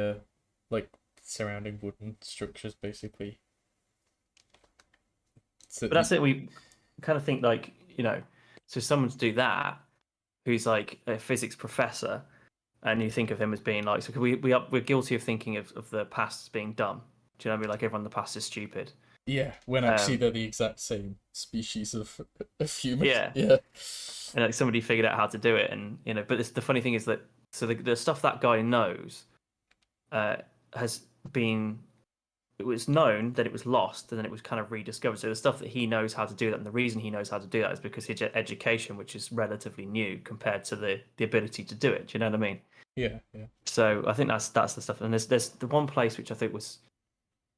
like surrounding wooden structures, basically. So but that's it. We kind of think like so someone to do that who's like a physics professor, and you think of him as being like, so we're guilty of thinking of the past as being dumb. Do you know what I mean? Like everyone in the past is stupid. Yeah, when actually they're the exact same species of human. Yeah. Yeah. And like somebody figured out how to do it, and but the funny thing is that so the stuff that guy knows has been. It was known that it was lost and then it was kind of rediscovered. So the stuff that he knows how to do that, and the reason he knows how to do that is because his education, which is relatively new compared to the ability to do it. Do you know what I mean? Yeah. So I think that's the stuff. And there's the one place which I think was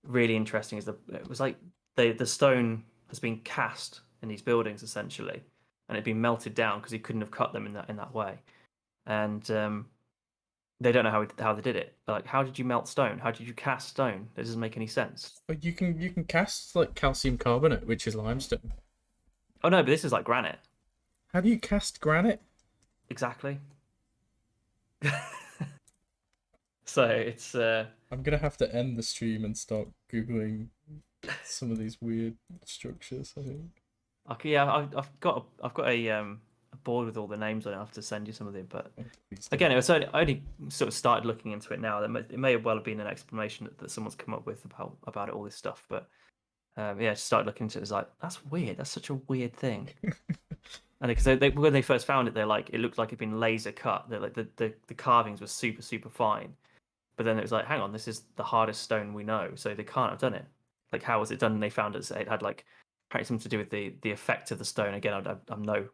really interesting is it was like the stone has been cast in these buildings essentially, and it'd been melted down because he couldn't have cut them in that way, and they don't know how they did it. Like, how did you melt stone? How did you cast stone? It doesn't make any sense. But you can cast like calcium carbonate, which is limestone. Oh no, but this is like granite. How do you cast granite? Exactly. So it's. I'm gonna have to end the stream and start googling some of these weird structures. I think. Okay, yeah, I've got a board with all the names on it. I have to send you some of them, but again, it was I only sort of started looking into it now. It may well have been an explanation that someone's come up with about it, all this stuff. But yeah, I just started looking into it. It was like, that's weird. That's such a weird thing. And because when they first found it, it looked like it'd been laser cut. Like the carvings were super super fine. But then it was like, hang on, this is the hardest stone we know, so they can't have done it. Like, how was it done? And they found it had like something to do with the effect of the stone. Again, I'm no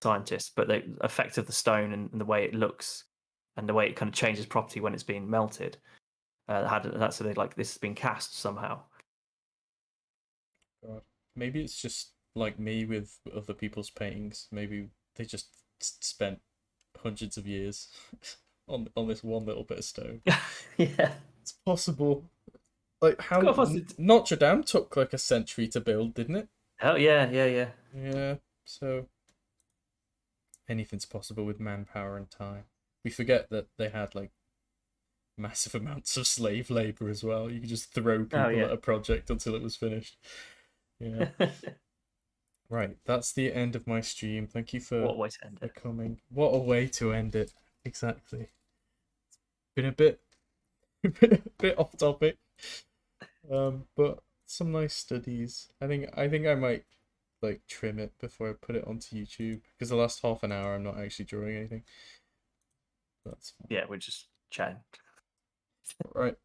scientist, but the effect of the stone and the way it looks and the way it kind of changes property when it's being melted. That's so they like this has been cast somehow. God. Maybe it's just like me with other people's paintings. Maybe they just spent hundreds of years on this one little bit of stone. Yeah, it's possible. Like how Notre Dame took like a century to build, didn't it? Oh yeah. Yeah. So anything's possible with manpower and time. we forget that they had like massive amounts of slave labor as well. You could just throw people yeah. at a project until it was finished. Yeah. Right, that's the end of my stream. Thank you What a for way to end it. coming. What a way to end it. Exactly. Been a bit a bit off topic. But some nice studies. I think I might like trim it before I put it onto YouTube because the last half an hour I'm not actually drawing anything. That's fine. Yeah, we're just chatting. Right.